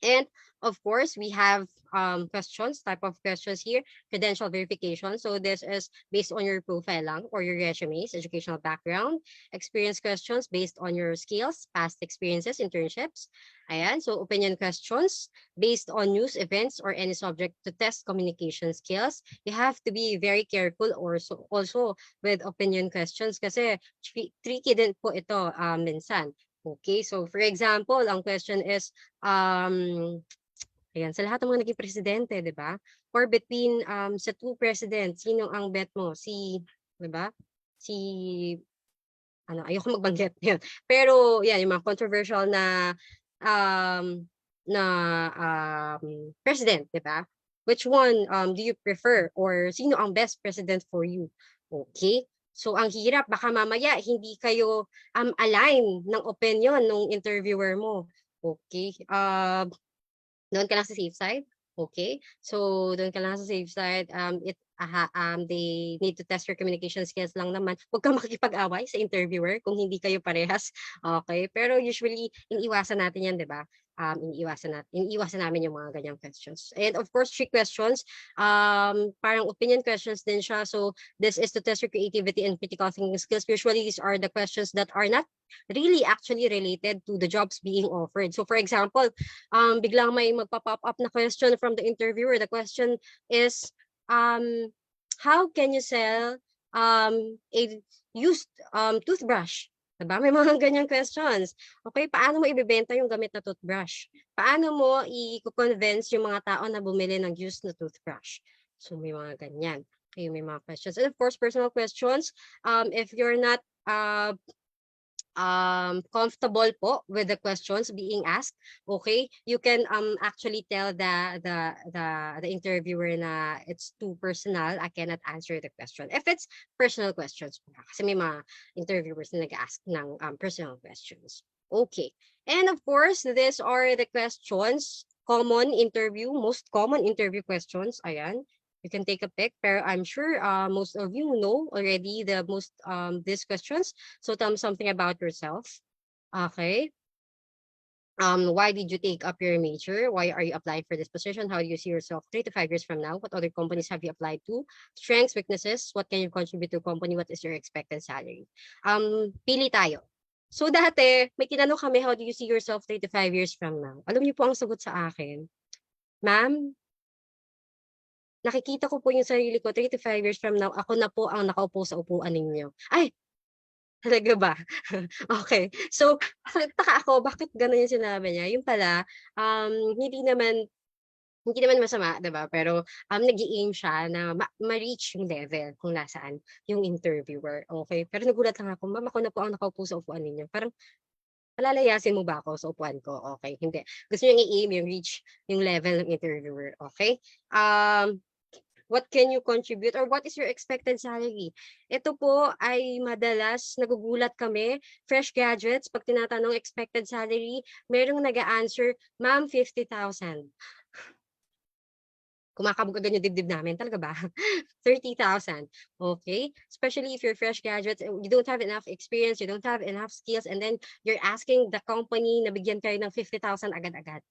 And of course, we have type of questions here, credential verification. So this is based on your profile lang or your resumes, educational background, experience questions based on your skills, past experiences, internships. Ayan, so opinion questions based on news, events, or any subject to test communication skills. You have to be very careful also with opinion questions kasi tricky din po ito minsan. Okay, so for example, ang question is, ayan, sa lahat ng mga naging presidente, di ba? Or between sa two presidents, sino ang bet mo? Si, di ba? si ano, ayoko magbanggit yun. Pero yan, yung mga controversial na um, na president, di ba? Which one do you prefer or sino ang best president for you? Okay? So ang hirap, baka mamaya hindi kayo align ng opinion ng interviewer mo. Okay? Doon ka lang sa safe side. Okay? So doon ka lang sa safe side. They need to test your communication skills lang naman. Huwag kang makikipag-away sa interviewer kung hindi kayo parehas. Okay? Pero usually, iniiwasan natin yan, di ba? Iniiwasan namin yung mga ganyang questions. And of course, trick questions, parang opinion questions din siya. So this is to test your creativity and critical thinking skills. Usually, these are the questions that are not really actually related to the jobs being offered. So for example, biglang may magpa-pop up na question from the interviewer. The question is, how can you sell a used toothbrush? Diba? May mga ganyang questions. Okay, paano mo ibebenta yung gamit na toothbrush? Paano mo i-convince yung mga tao na bumili ng used na toothbrush? So may mga ganyan. Okay, may mga questions. And of course, personal questions. If you're not comfortable po with the questions being asked, okay, you can actually tell the interviewer na it's too personal, I cannot answer the question. If it's personal questions po, kasi may mga interviewers na nag-ask ng personal questions. Okay, and of course, these are the questions, most common interview questions. Ayan, you can take a pick, pero I'm sure most of you know already these questions. So tell me something about yourself. Okay. Why did you take up your major? Why are you applying for this position? How do you see yourself 3 to 5 years from now? What other companies have you applied to? Strengths, weaknesses, what can you contribute to a company? What is your expected salary? Pili tayo. So dati, may tinanong kami, how do you see yourself 3 to 5 years from now? Alam niyo po ang sagot sa akin, ma'am, nakikita ko po yung sarili ko 3 to 5 years from now, ako na po ang nakaupo sa upuan ninyo. Ay, talaga ba? Okay. So, taka ako, bakit gano'n yung sinabi niya? Yung pala, hindi naman masama, diba? Pero nag-i-aim siya na ma-reach yung level kung nasaan yung interviewer. Okay? Pero nagulat lang ako, ma'am, ako na po ang nakaupo sa upuan ninyo. Parang, palalayasin mo ba ako sa upuan ko? Okay, hindi. Gusto niyo i-aim yung reach yung level ng interviewer. Okay? What can you contribute or what is your expected salary? Ito po ay madalas nagugulat kami, fresh graduates, pag tinatanong expected salary, merong nag-a-answer, ma'am, 50,000. Kumakabog agad yung dibdib namin. Talaga ba? 30,000. Okay? Especially if you're fresh graduates, you don't have enough experience, you don't have enough skills, and then you're asking the company na bigyan kayo ng 50,000 agad-agad.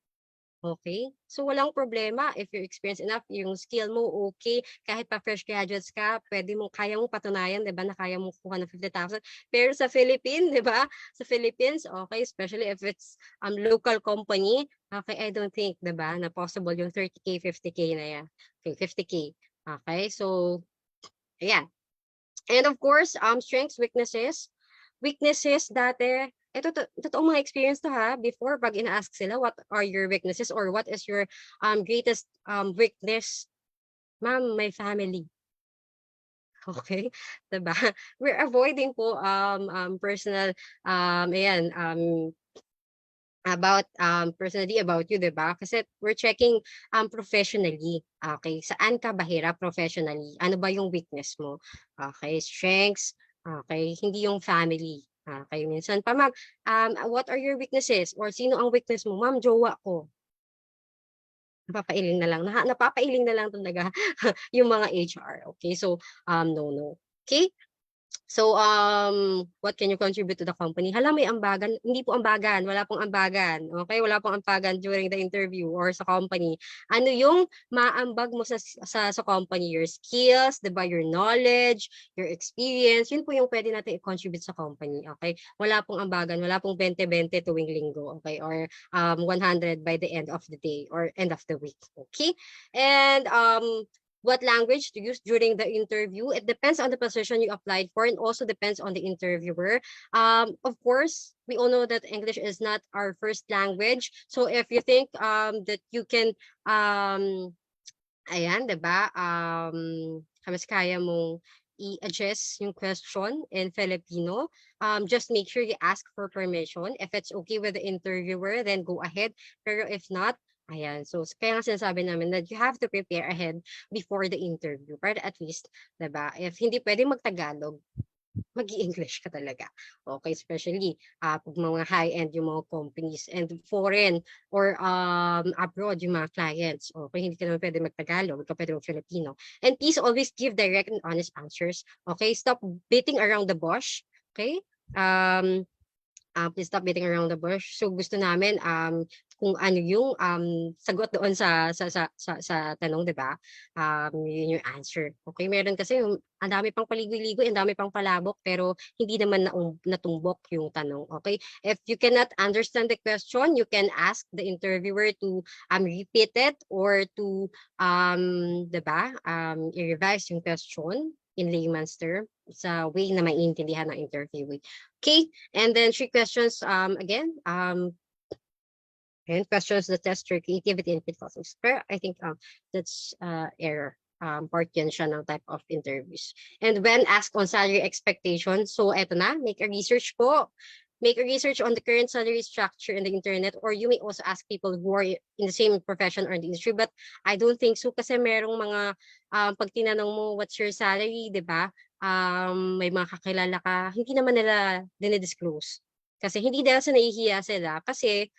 Okay? So, walang problema. If you're experienced enough, yung skill mo, okay. Kahit pa fresh graduates ka, kaya mo patunayan, di ba, na kaya mo kuha ng 50,000. Pero sa Philippines, di ba? Sa Philippines, okay, especially if it's local company, okay, I don't think, di ba, na possible yung 30K, 50K na yan. Okay, 50K. Okay, so, ayan. And of course, strengths, weaknesses. Weaknesses dati, ito totoong mga experience to ha, before pag ina-ask sila, what are your weaknesses or what is your greatest weakness? Ma'am, my family. Okay? Diba? We're avoiding po personal, about personally about you, diba? Kasi we're checking professionally. Okay? Saan ka bahira professionally? Ano ba yung weakness mo? Okay? Strengths. Okay? Hindi yung family. Okay, minsan pa, ma'am, what are your weaknesses? Or sino ang weakness mo? Ma'am, jowa ko. Napapailing na lang talaga yung mga HR. Okay, so, no. Okay? So, what can you contribute to the company? Hala, may ambagan. Hindi po ambagan. Wala pong ambagan. Okay? Wala pong ambagan during the interview or sa company. Ano yung maambag mo sa company? Your skills, diba? Your knowledge, your experience. Yun po yung pwede natin i-contribute sa company. Okay? Wala pong ambagan. Wala pong 20-20 tuwing linggo. Okay? Or 100 by the end of the day or end of the week. Okay? And, what language to use during the interview. It depends on the position you applied for and also depends on the interviewer. Of course, we all know that English is not our first language. So if you think that you can, ayan, diba? Mas kaya mong i-address yung question in Filipino, just make sure you ask for permission. If it's okay with the interviewer, then go ahead. Pero if not, ayan. So, kaya nga sinasabi namin that you have to prepare ahead before the interview. Para at least, diba, if hindi pwede mag-Tagalog, mag-i-English ka talaga. Okay, especially pag mga high-end yung mga companies and foreign or abroad yung mga clients. Okay, hindi ka naman pwede mag-Tagalog, hindi ka pwede mag-Filipino. And please always give direct and honest answers. Okay, stop beating around the bush. Okay, please stop beating around the bush. So gusto namin kung ano yung sagot doon sa tanong, 'di ba? Yun yung answer. Okay, meron kasi yung ang dami pang paligoy-ligoy, ang dami pang palabok pero hindi naman natumbok yung tanong. Okay? If you cannot understand the question, you can ask the interviewer to repeat it or to 'di ba? I-revise yung question in layman's term sa way na maiintindihan ng interviewee. Okay, and then 3 questions again. And questions that test your creativity and critical thinking. Pero I think that's error. Part yan siya ng type of interviews. And when asked on salary expectations, so eto na, make a research po. Make a research on the current salary structure in the internet, or you may also ask people who are in the same profession or in the industry. But I don't think so kasi merong mga pag tinanong mo what's your salary, di ba? May mga kakilala ka, hindi naman nila dinidisclose. Kasi hindi dahil sa nahihiya sila, kasi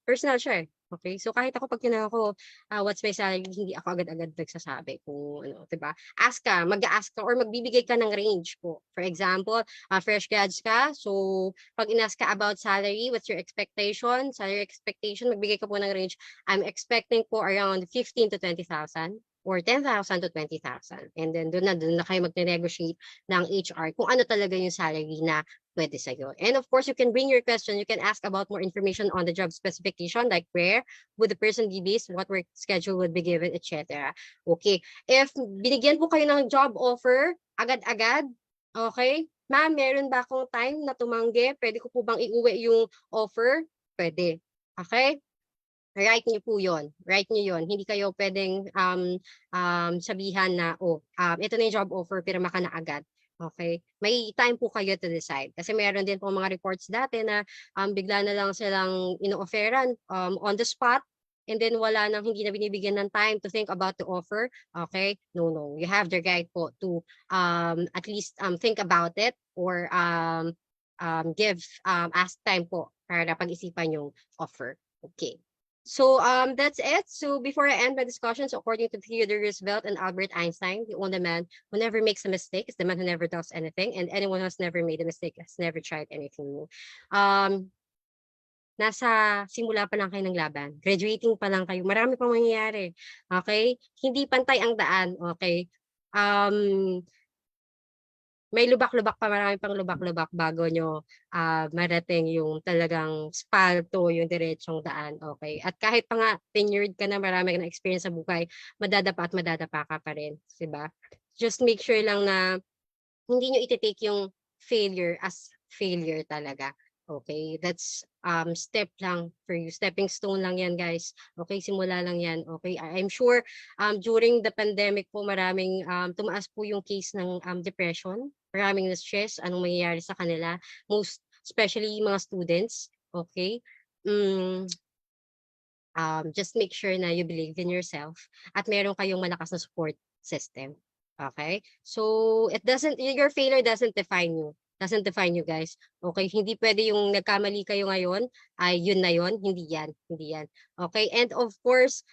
personal siya eh. Okay? So kahit ako pag tinanong ko, what's my salary, hindi ako agad-agad nagsasabi kung ano, 'di ba? Ask ka, mag-ask ka or magbibigay ka ng range po. For example, fresh grads ka, so pag inask ka about salary, what's your expectation? Salary expectation, magbigay ka po ng range. I'm expecting po around 15 to 20,000 or 10,000 to 20,000. And then doon na kayo mag-negotiate ng HR kung ano talaga yung salary na pwede sa'yo. And of course, you can bring your question. You can ask about more information on the job specification, like where would the person be based, what work schedule would be given, etc. Okay. If binigyan po kayo ng job offer, agad-agad, okay, ma'am, meron ba akong time na tumanggi? Pwede ko po bang iuwi yung offer? Pwede. Okay? Write niyo po yun. Write niyo yun. Hindi kayo pwedeng sabihan na, ito na yung job offer, pirma ka na agad. Okay? May time po kayo to decide. Kasi meron din po mga reports dati na bigla na lang silang ino-offeran on the spot, and then wala nang, hindi na binibigyan ng time to think about the offer. Okay? No. You have the right po to at least think about it or ask time po para pag-isipan yung offer. Okay. So that's it. So before I end my discussions, according to Theodore Roosevelt and Albert Einstein, the only man who never makes a mistake is the man who never does anything, and anyone who has never made a mistake has never tried anything new. Nasa simula pa lang kayo ng laban. Graduating pa lang kayo. Marami pang mangyayari. Okay? Hindi pantay ang daan. Okay? May lubak-lubak pa, marami pang lubak-lubak bago nyo marating yung talagang spalto, yung diretsong daan, okay? At kahit pa nga tenured ka na, marami ka na experience sa buhay, madadapa at madadapa ka pa rin, diba? Just make sure lang na hindi nyo iti-take yung failure as failure talaga. Okay, that's step lang for you. Stepping stone lang yan, guys. Okay, simula lang yan. Okay, I'm sure during the pandemic po, maraming tumaas po yung case ng depression. Maraming na-stress, anong mangyayari sa kanila. Most, especially mga students. Okay, just make sure na you believe in yourself at meron kayong malakas na support system. Okay, so your failure doesn't define you. Doesn't define you, guys. Okay, hindi pwede yung nagkamali kayo ngayon, ay yun na yun, hindi yan. Okay, and of course,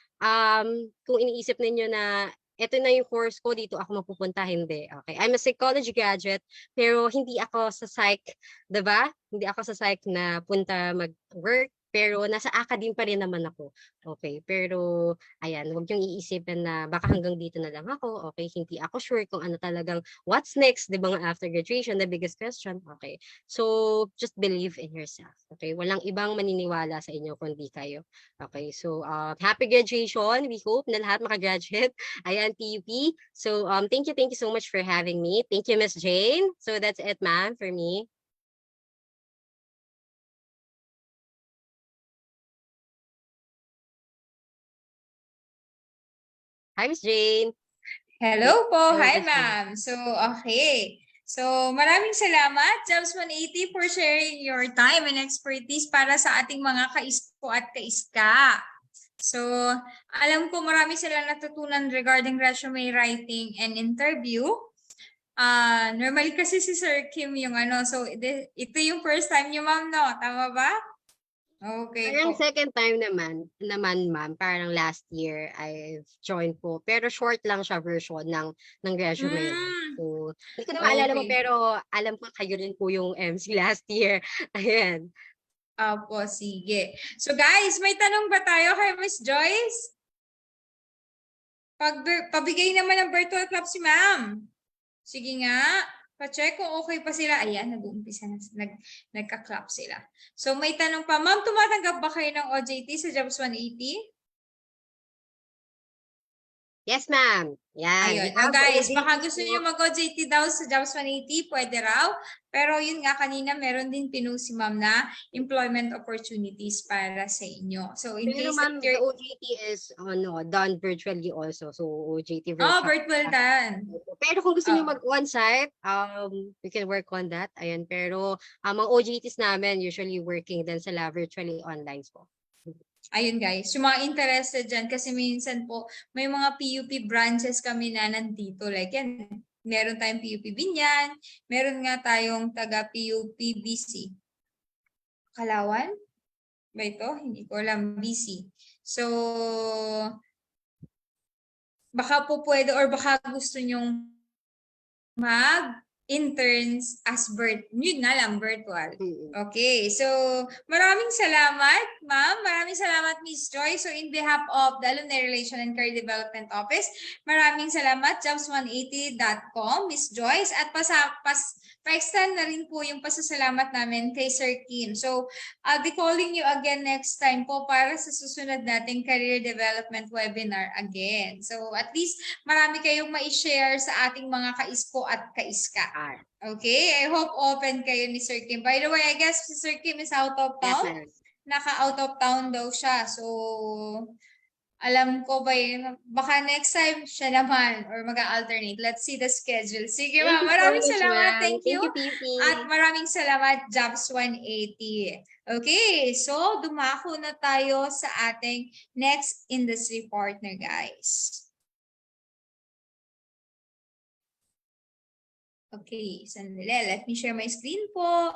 kung iniisip ninyo na ito na yung course ko, dito ako mapupunta, hindi. Okay, I'm a psychology graduate, pero hindi ako sa psych, diba? Hindi ako sa psych na punta mag-work, pero nasa academe pa rin naman ako. Okay, pero ayan, huwag niyong iisipin na baka hanggang dito na lang ako. Okay, hindi ako sure kung ano talagang what's next, di ba nga after graduation, the biggest question. Okay, so just believe in yourself. Okay, walang ibang maniniwala sa inyo kundi kayo. Okay, so happy graduation. We hope na lahat makagraduate. Ayan, PUP. So thank you so much for having me. Thank you, Miss Jane. So that's it, ma'am, for me. Hi, Miss Jane. Hello po. Hello, Hi, Miss Joyce. ma'am. So, okay. So, maraming salamat, Jobs 180, for sharing your time and expertise para sa ating mga kaisko at kaiska. So, alam ko marami silang natutunan regarding resume writing and interview. Normally kasi si Sir Kim yung so ito yung first time niyo, ma'am, no? Tama ba? Okay Parang po. second time naman ma'am, parang last year I've joined po. Pero short lang siya version ng resume. So, hindi ko na maalala mo Okay. pero alam ko kayo rin po yung MC last year. Ayan. Opo, sige. So guys, may tanong ba tayo kay Miss Joyce? Pabigay naman ng virtual clap si ma'am. Sige nga. Pa-check kung okay pa sila. Ayan, nag-uumpisa na. Nagka-clap sila. So may tanong pa. Ma'am, tumatanggap ba kayo ng OJT sa Jobs 180? Yes, ma'am. Yan. Ayun. Guys, baka gusto niyo mag-OJT daw sa Jobs 180, pwede raw. Pero yun nga, kanina meron din pinost si ma'am na employment opportunities para sa inyo. So, in Pero case ma'am, that the you're... OJT is done virtually also. So, OJT virtual. virtual done. Pero kung gusto niyo mag-on-site, we can work on that. Ayan. Pero, ang OJTs namin usually working din sila virtually online po. Ayun guys, yung mga interested dyan, kasi minsan po, may mga PUP branches kami na nandito. Like yan, meron tayong PUP Binyan, meron nga tayong taga-PUP BC. Kalawan? Ba ito? Hindi ko alam, BC. So, baka po pwede or baka gusto nyong mag-interns as yun na lang, virtual. Okay, so maraming salamat, ma'am. Maraming salamat, Miss Joy. So in behalf of the Alumni Relation and Career Development Office, maraming salamat, jobs180.com, Miss Joyce. At pa-extend na rin po yung pasasalamat namin kay Sir Kim. So I'll be calling you again next time po para sa susunod nating career development webinar again. So at least marami kayong ma-share sa ating mga kaisko at kaiska. Okay, I hope open kayo ni Sir Kim. By the way, I guess si Sir Kim is out of town. Yes, Naka-out of town daw siya. So, alam ko ba yun? Baka next time siya naman or mag-alternate. Let's see the schedule. Sige, ma'am. Maraming salamat. Thank you. At maraming salamat, Jobs 180. Okay, so dumako na tayo sa ating next industry partner, guys. Okay, sandali. Let me share my screen po.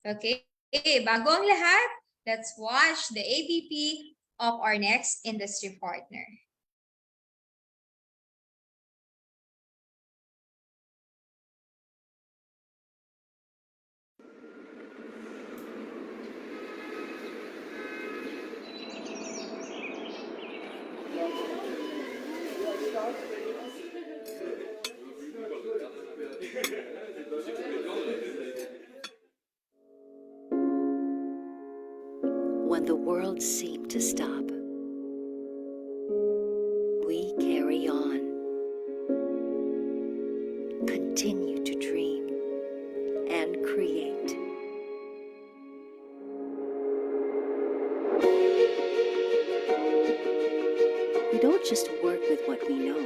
Okay, bago ang lahat, let's watch the AVP of our next industry partner. When the world seemed to stop, we carry on. Continue to dream and create. We don't just work with what we know.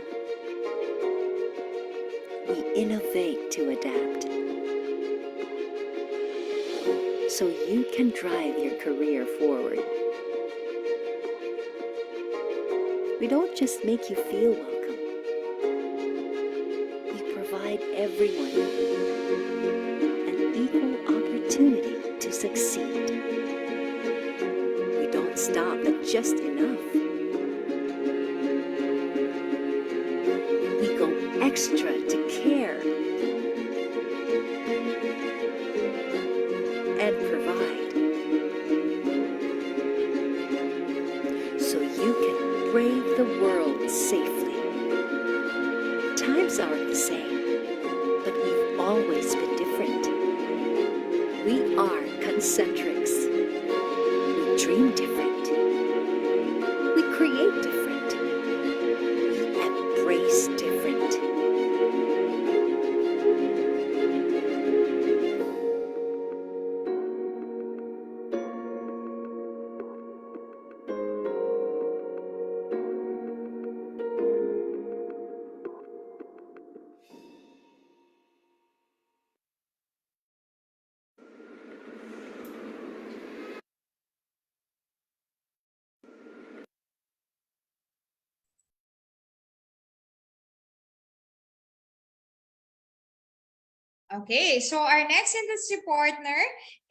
We innovate to adapt. So you can drive your career forward. We don't just make you feel welcome. We provide everyone an equal opportunity to succeed. We don't stop at just enough. We go extra to care and provide, so you can brave the world safely. Times aren't the same, but we've always been different. We are concentrics. We dream different. We create different. We embrace different. Okay, so our next industry partner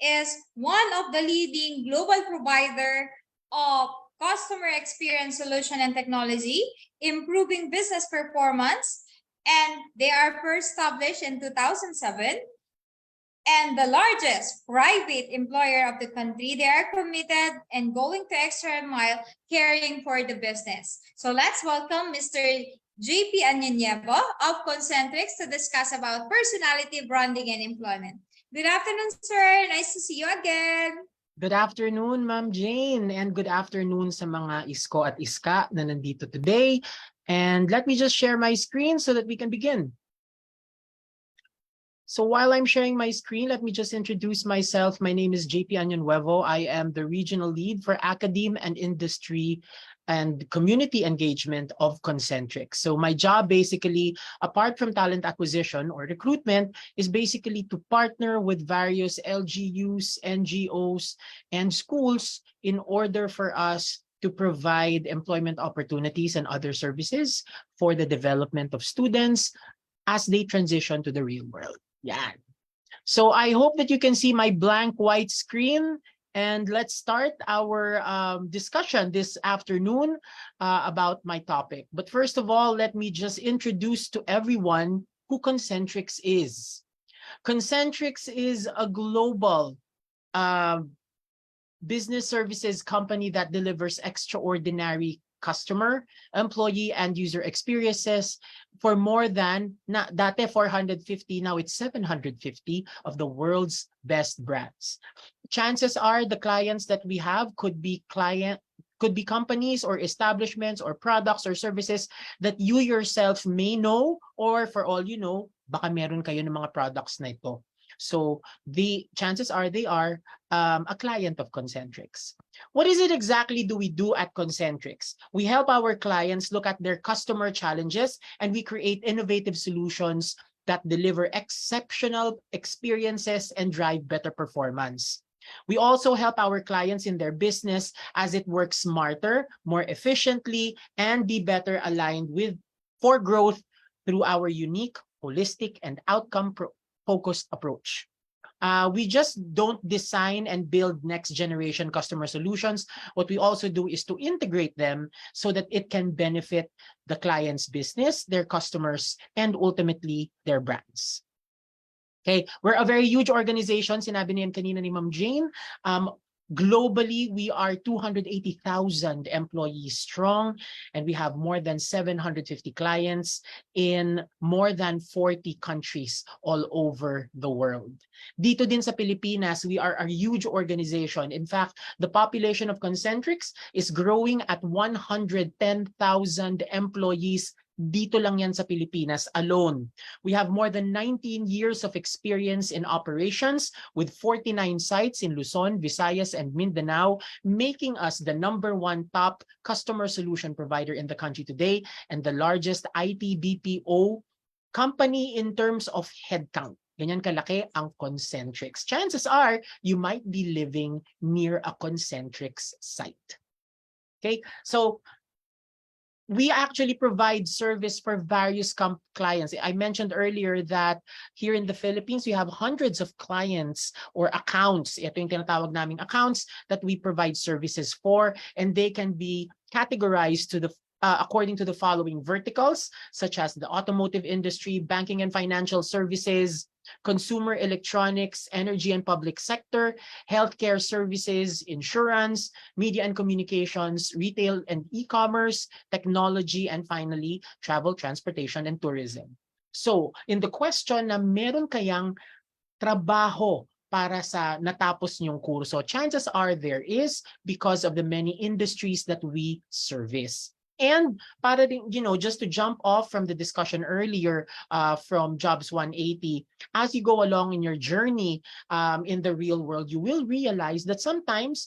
is one of the leading global provider of customer experience solution and technology, improving business performance, and they are first established in 2007 and the largest private employer of the country. They are committed and going to extra mile caring for the business. So let's welcome Mr. JP Anyanyebo of Concentrix to discuss about personality, branding, and employment. Good afternoon, sir. Nice to see you again. Good afternoon, Ma'am Jane, and good afternoon sa mga isko at iska na nandito today. And let me just share my screen so that we can begin. So while I'm sharing my screen, let me just introduce myself. My name is JP Anyanyebo. I am the regional lead for academe and industry and community engagement of Concentrix. So my job basically, apart from talent acquisition or recruitment, is basically to partner with various LGUs, NGOs, and schools in order for us to provide employment opportunities and other services for the development of students as they transition to the real world. Yeah. So I hope that you can see my blank white screen. And let's start our discussion this afternoon about my topic. But first of all, let me just introduce to everyone who Concentrix is. Concentrix is a global business services company that delivers extraordinary customer, employee, and user experiences for more than, dati 450, now it's 750 of the world's best brands. Chances are the clients that we have could be companies or establishments or products or services that you yourself may know, or for all you know, baka meron kayo ng mga products na ito. So the chances are they are a client of Concentrix. What is it exactly do we do at Concentrix? We help our clients look at their customer challenges, and we create innovative solutions that deliver exceptional experiences and drive better performance. We also help our clients in their business as it works smarter, more efficiently, and be better aligned for growth through our unique, holistic, and outcome-focused approach. We just don't design and build next-generation customer solutions. What we also do is to integrate them so that it can benefit the client's business, their customers, and ultimately their brands. Okay, we're a very huge organization, sinabi niyan kanina ni Ma'am Jane. Globally, we are 280,000 employees strong, and we have more than 750 clients in more than 40 countries all over the world. Dito din sa Pilipinas, we are a huge organization. In fact, the population of Concentrix is growing at 110,000 employees. Dito lang yan sa Pilipinas alone. We have more than 19 years of experience in operations with 49 sites in Luzon, Visayas, and Mindanao, making us the #1 top customer solution provider in the country today and the largest IT BPO company in terms of headcount. Ganyan kalaki ang Concentrix. Chances are you might be living near a Concentrix site. Okay, so we actually provide service for various clients. I mentioned earlier that here in the Philippines, we have hundreds of clients or accounts. Ito yung tinatawag naming accounts that we provide services for, and they can be categorized to the according to the following verticals, such as the automotive industry, banking and financial services, consumer electronics, energy and public sector, healthcare services, insurance, media and communications, retail and e-commerce, technology, and finally, travel, transportation, and tourism. So, in the question na meron kayang trabaho para sa natapos niyong kurso, chances are there is because of the many industries that we service. And para din, just to jump off from the discussion earlier from Jobs 180, as you go along in your journey in the real world, you will realize that sometimes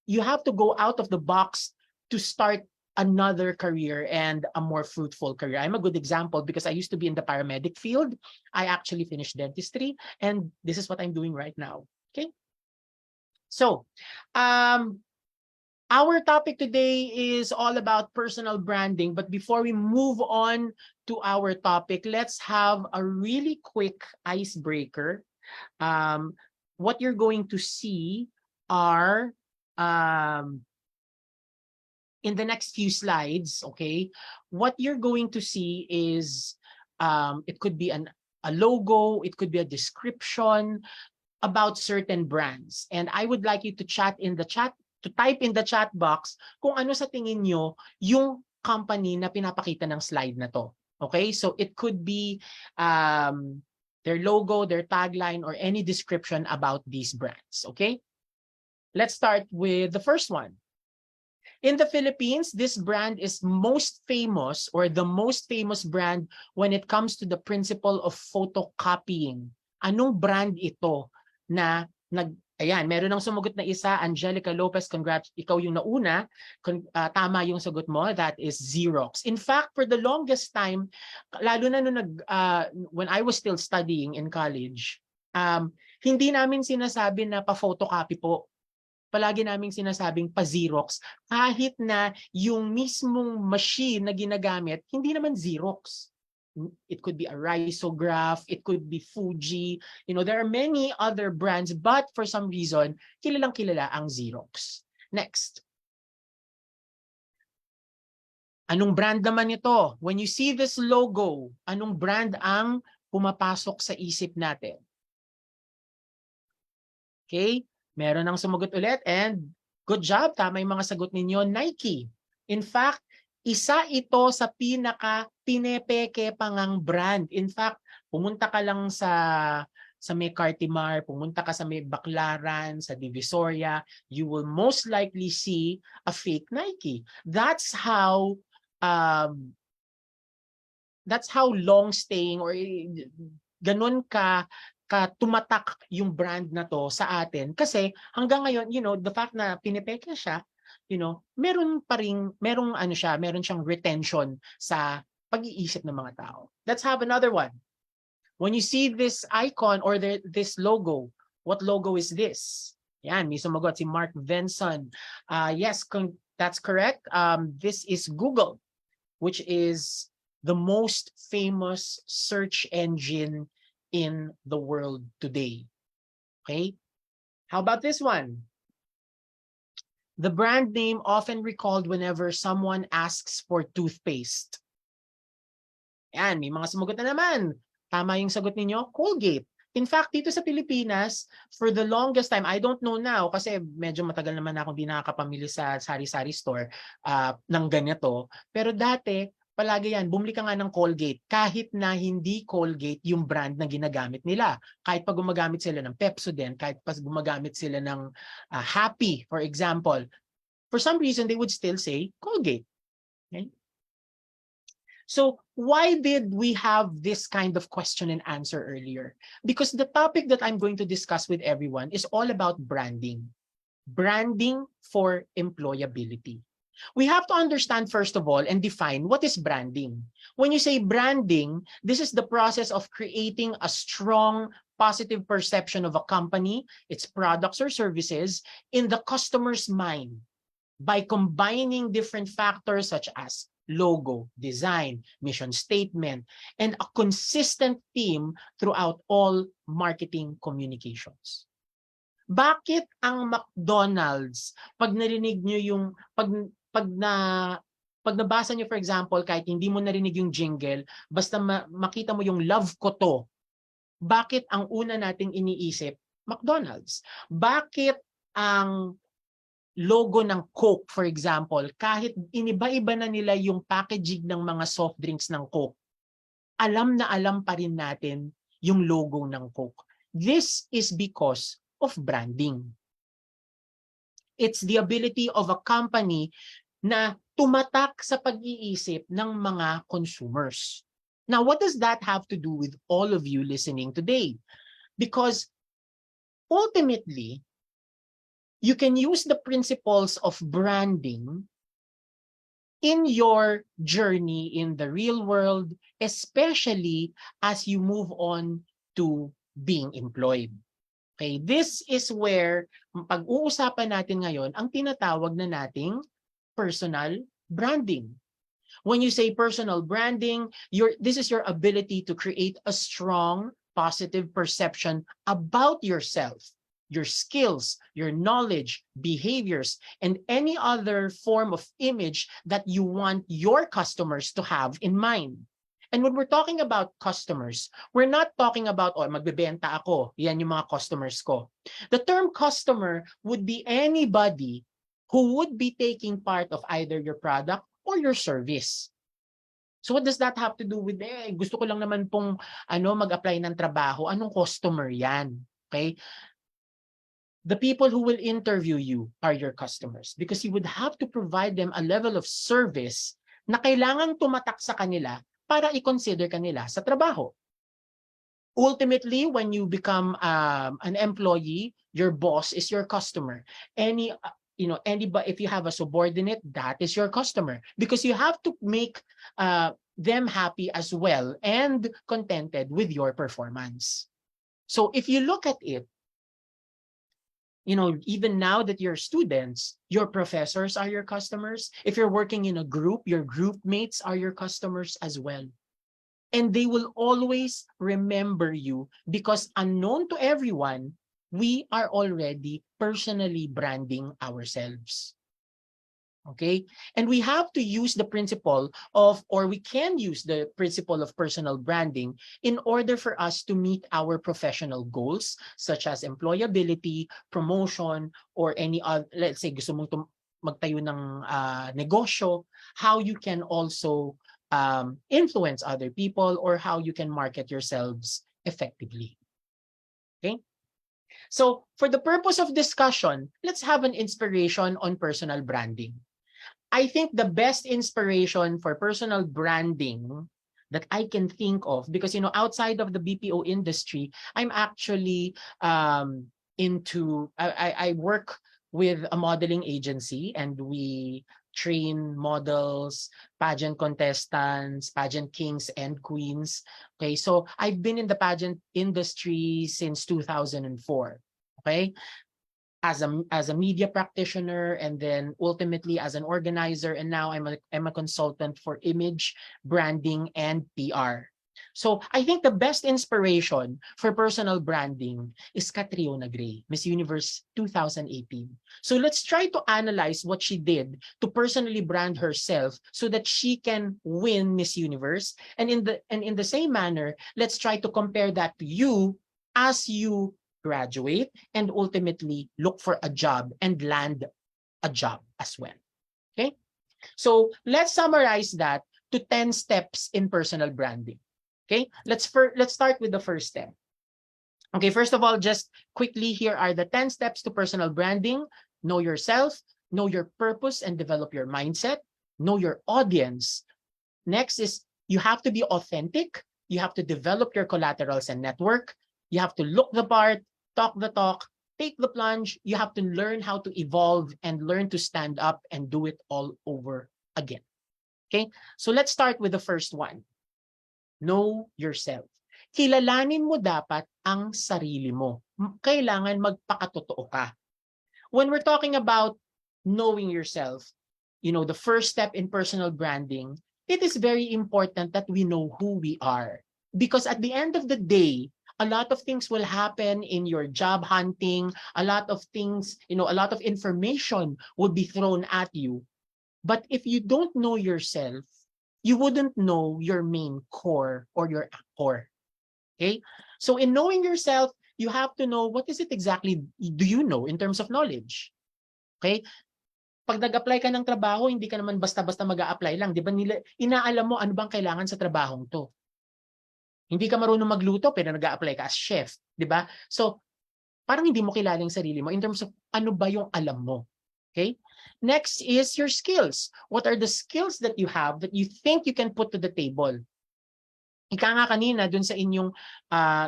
you have to go out of the box to start another career and a more fruitful career. I'm a good example because I used to be in the paramedic field. I actually finished dentistry, and this is what I'm doing right now. Okay. So, our topic today is all about personal branding, but before we move on to our topic, let's have a really quick icebreaker. What you're going to see are in the next few slides, okay, what you're going to see is it could be a logo, it could be a description about certain brands. And I would like you to type in the chat box kung ano sa tingin nyo yung company na pinapakita ng slide na to. Okay, so it could be their logo, their tagline, or any description about these brands. Okay, let's start with the first one. In the Philippines, this brand is most famous, or the most famous brand when it comes to the principle of photocopying. Anong brand ito na ayan, meron ng sumagot na isa, Angelica Lopez, congrats, ikaw yung nauna. Tama yung sagot mo, that is Xerox. In fact, for the longest time, lalo na when I was still studying in college, hindi namin sinasabi na pa-photocopy po. Palagi naming sinasabing pa-Xerox, kahit na yung mismong machine na ginagamit, hindi naman Xerox. It could be a Risograph, it could be Fuji. You know, there are many other brands, but for some reason, kilalang kilala ang Xerox. Next. Anong brand naman ito? When you see this logo, anong brand ang pumapasok sa isip natin? Okay? Meron ang sumagot ulit, and good job, tama yung mga sagot ninyo, Nike. In fact, isa ito sa pinepeke pangang brand. In fact, pumunta ka lang sa may Cartimar, pumunta ka sa may Baclaran, sa Divisoria, you will most likely see a fake Nike. That's how long staying, or ganun ka tumatak yung brand na to sa atin, kasi hanggang ngayon, you know, the fact na pinipeke siya, you know, meron siyang retention sa pag-iisip ng mga tao. Let's have another one. When you see this icon or this logo, what logo is this? Yan, may sumagot si Mark Venson. Yes, that's correct. This is Google, which is the most famous search engine in the world today. Okay? How about this one? The brand name often recalled whenever someone asks for toothpaste. Yan, may mga sumagot na naman. Tama yung sagot ninyo, Colgate. In fact, dito sa Pilipinas, for the longest time, I don't know now, kasi medyo matagal naman akong di nakakapamili sa sari-sari store ng ganito. Pero dati, palagi yan, bumili ka nga ng Colgate, kahit na hindi Colgate yung brand na ginagamit nila. Kahit pag gumagamit sila ng Pepsodent, kahit pag gumagamit sila ng Happy, for example, for some reason, they would still say Colgate. Okay? So, why did we have this kind of question and answer earlier? Because the topic that I'm going to discuss with everyone is all about branding. Branding for employability. We have to understand, first of all, and define what is branding. When you say branding, this is the process of creating a strong, positive perception of a company, its products or services, in the customer's mind by combining different factors such as logo, design, mission statement, and a consistent theme throughout all marketing communications. Bakit ang McDonald's, pag narinig nyo yung, pag nabasa nyo, for example, kahit hindi mo narinig yung jingle, basta makita mo yung love ko to, bakit ang una nating iniisip, McDonald's? Bakit ang logo ng Coke, for example, kahit iniba-iba na nila yung packaging ng mga soft drinks ng Coke, alam na alam pa rin natin yung logo ng Coke. This is because of branding. It's the ability of a company na tumatak sa pag-iisip ng mga consumers. Now, what does that have to do with all of you listening today? Because ultimately, you can use the principles of branding in your journey in the real world, especially as you move on to being employed. Okay, this is where pag-uusapan natin ngayon ang tinatawag na nating personal branding. When you say personal branding, this is your ability to create a strong, positive perception about yourself, your skills, your knowledge, behaviors, and any other form of image that you want your customers to have in mind. And when we're talking about customers, we're not talking about, oh, magbebenta ako, yan yung mga customers ko. The term customer would be anybody who would be taking part of either your product or your service. So what does that have to do with, gusto ko lang naman pong mag-apply ng trabaho, anong customer yan? Okay? The people who will interview you are your customers because you would have to provide them a level of service na kailangang tumatak sa kanila para i-consider kanila sa trabaho. Ultimately, when you become an employee, your boss is your customer. Anybody, if you have a subordinate, that is your customer because you have to make them happy as well and contented with your performance. So if you look at it, even now that you're students, your professors are your customers. If you're working in a group, your group mates are your customers as well. And they will always remember you because unknown to everyone, we are already personally branding ourselves. Okay? And we have to use the principle of, or we can use the principle of personal branding in order for us to meet our professional goals, such as employability, promotion, or any other, let's say, gusto mong magtayo ng negosyo, how you can also influence other people or how you can market yourselves effectively. Okay? So for the purpose of discussion, let's have an inspiration on personal branding. I think the best inspiration for personal branding that I can think of, because outside of the BPO industry, I'm actually I work with a modeling agency and we train models, pageant contestants, pageant kings and queens. Okay, so I've been in the pageant industry since 2004. Okay, as a media practitioner, and then ultimately as an organizer, and now I'm a consultant for image, branding, and PR. So I think the best inspiration for personal branding is Catriona Gray, Miss Universe 2018. So let's try to analyze what she did to personally brand herself so that she can win Miss Universe. And in the same manner, let's try to compare that to you as you graduate and ultimately look for a job and land a job as well. Okay? So let's summarize that to 10 steps in personal branding. Okay? Let's start with the first step. Okay, first of all, just quickly, here are the 10 steps to personal branding. Know yourself, know your purpose and develop your mindset, know your audience. Next is you have to be authentic. You have to develop your collaterals and network. You have to look the part, talk the talk, take the plunge. You have to learn how to evolve and learn to stand up and do it all over again. Okay, so let's start with the first one. Know yourself. Kilalanin mo dapat ang sarili mo. Kailangan magpakatotoo ka. When we're talking about knowing yourself, the first step in personal branding, it is very important that we know who we are. Because at the end of the day, a lot of things will happen in your job hunting, a lot of things, a lot of information would be thrown at you. But if you don't know yourself, you wouldn't know your main core or your core. Okay? So in knowing yourself, you have to know what is it exactly do you know in terms of knowledge. Okay? Pag nag-apply ka ng trabaho, hindi ka naman basta-basta mag-a-apply lang. Di ba inaalam mo ano bang kailangan sa trabahong to? Hindi ka marunong magluto pero nag-a-apply ka as chef. Di ba? So, parang hindi mo kilala yung sarili mo in terms of ano ba yung alam mo. Okay? Next is your skills. What are the skills that you have that you think you can put to the table? Ika nga kanina dun sa inyong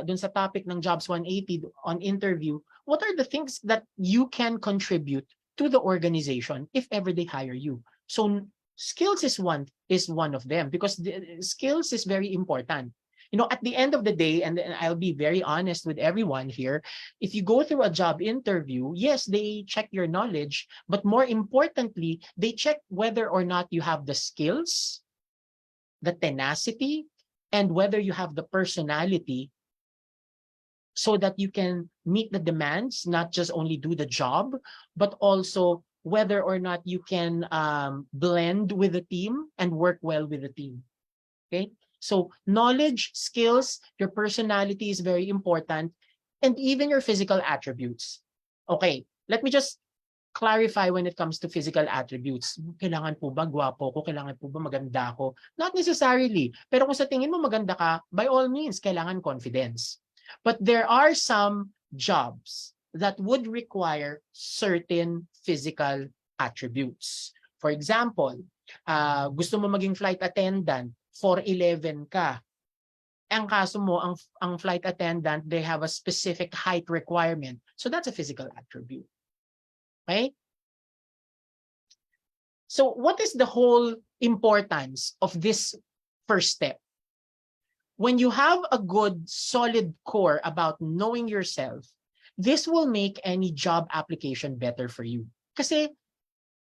dun sa topic ng Jobs 180 on interview, what are the things that you can contribute to the organization if ever they hire you? So skills is one of them because the skills is very important. At the end of the day, and I'll be very honest with everyone here, if you go through a job interview, yes, they check your knowledge, but more importantly, they check whether or not you have the skills the tenacity, and whether you have the personality so that you can meet the demands, not just only do the job, but also whether or not you can blend with the team and work well with the team. Okay? So knowledge, skills, your personality is very important, and even your physical attributes. Okay, let me just clarify when it comes to physical attributes. Kailangan po ba gwapo ko? Kailangan po ba maganda ako? Not necessarily. Pero kung sa tingin mo maganda ka, by all means, kailangan confidence. But there are some jobs that would require certain physical attributes. For example, gusto mo maging flight attendant, 4'11" ka. Ang kaso mo, ang flight attendant, they have a specific height requirement. So that's a physical attribute. Okay? So what is the whole importance of this first step? When you have a good, solid core about knowing yourself, this will make any job application better for you. Kasi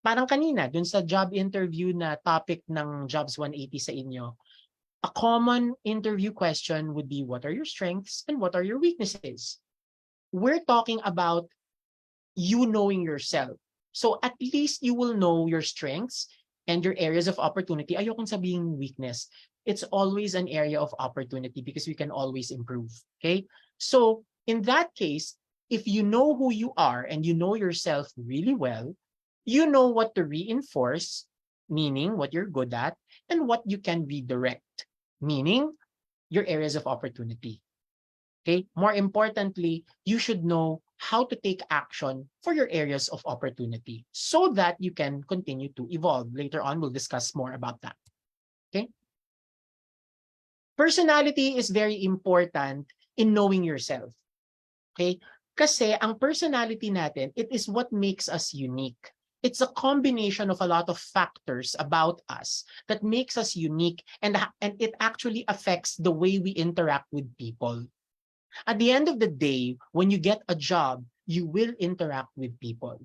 parang kanina, dun sa job interview na topic ng Jobs 180 sa inyo, a common interview question would be, what are your strengths and what are your weaknesses? We're talking about you knowing yourself. So at least you will know your strengths and your areas of opportunity. Ayokong sabihin weakness. It's always an area of opportunity because we can always improve. Okay? So in that case, if you know who you are and you know yourself really well, you know what to reinforce, meaning what you're good at, and what you can redirect, meaning your areas of opportunity. Okay? More importantly, you should know how to take action for your areas of opportunity so that you can continue to evolve. Later on, we'll discuss more about that. Okay? Personality is very important in knowing yourself. Okay? Kasi ang personality natin, it is what makes us unique. It's a combination of a lot of factors about us that makes us unique, and it actually affects the way we interact with people. At the end of the day, when you get a job, you will interact with people.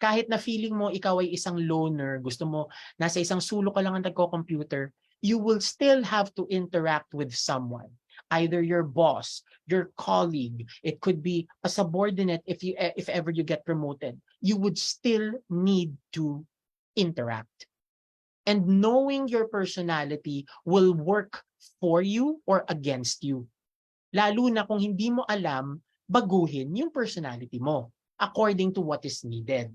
Kahit na feeling mo ikaw ay isang loner, gusto mo nasa isang sulok ka lang ang nagko-computer, you will still have to interact with someone. Either your boss, your colleague, it could be a subordinate if ever you get promoted. You would still need to interact. And knowing your personality will work for you or against you. Lalo na kung hindi mo alam, baguhin yung personality mo according to what is needed.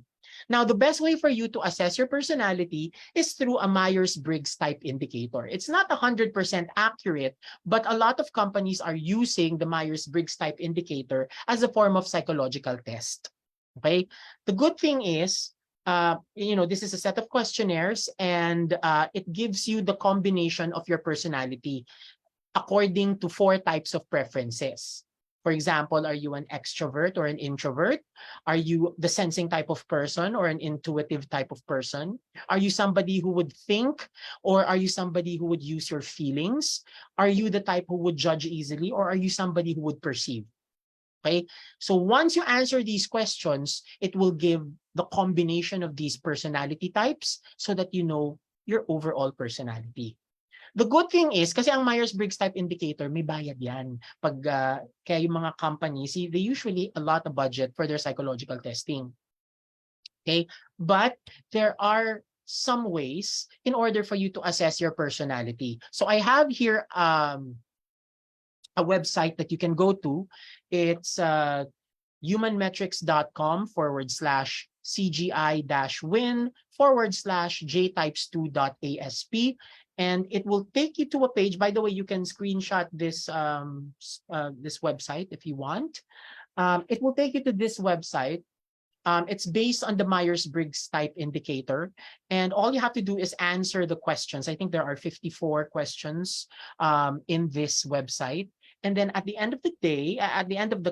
Now, the best way for you to assess your personality is through a Myers-Briggs type indicator. It's not 100% accurate, but a lot of companies are using the Myers-Briggs type indicator as a form of psychological test. Okay? The good thing is, this is a set of questionnaires, and it gives you the combination of your personality according to 4 types of preferences. For example, are you an extrovert or an introvert? Are you the sensing type of person or an intuitive type of person? Are you somebody who would think, or are you somebody who would use your feelings? Are you the type who would judge easily, or are you somebody who would perceive? Okay, so once you answer these questions, it will give the combination of these personality types so that you know your overall personality. The good thing is, kasi ang Myers-Briggs type indicator, may bayad yan. Kaya yung mga companies, they usually allot a budget for their psychological testing. Okay? But there are some ways in order for you to assess your personality. So I have here a website that you can go to. It's humanmetrics.com/CGI-win/jtypes2.asp. And it will take you to a page. By the way, you can screenshot this this website if you want. It will take you to this website. It's based on the Myers-Briggs type indicator, and all you have to do is answer the questions. I think there are 54 questions in this website, and then at the end of the day, at the end of the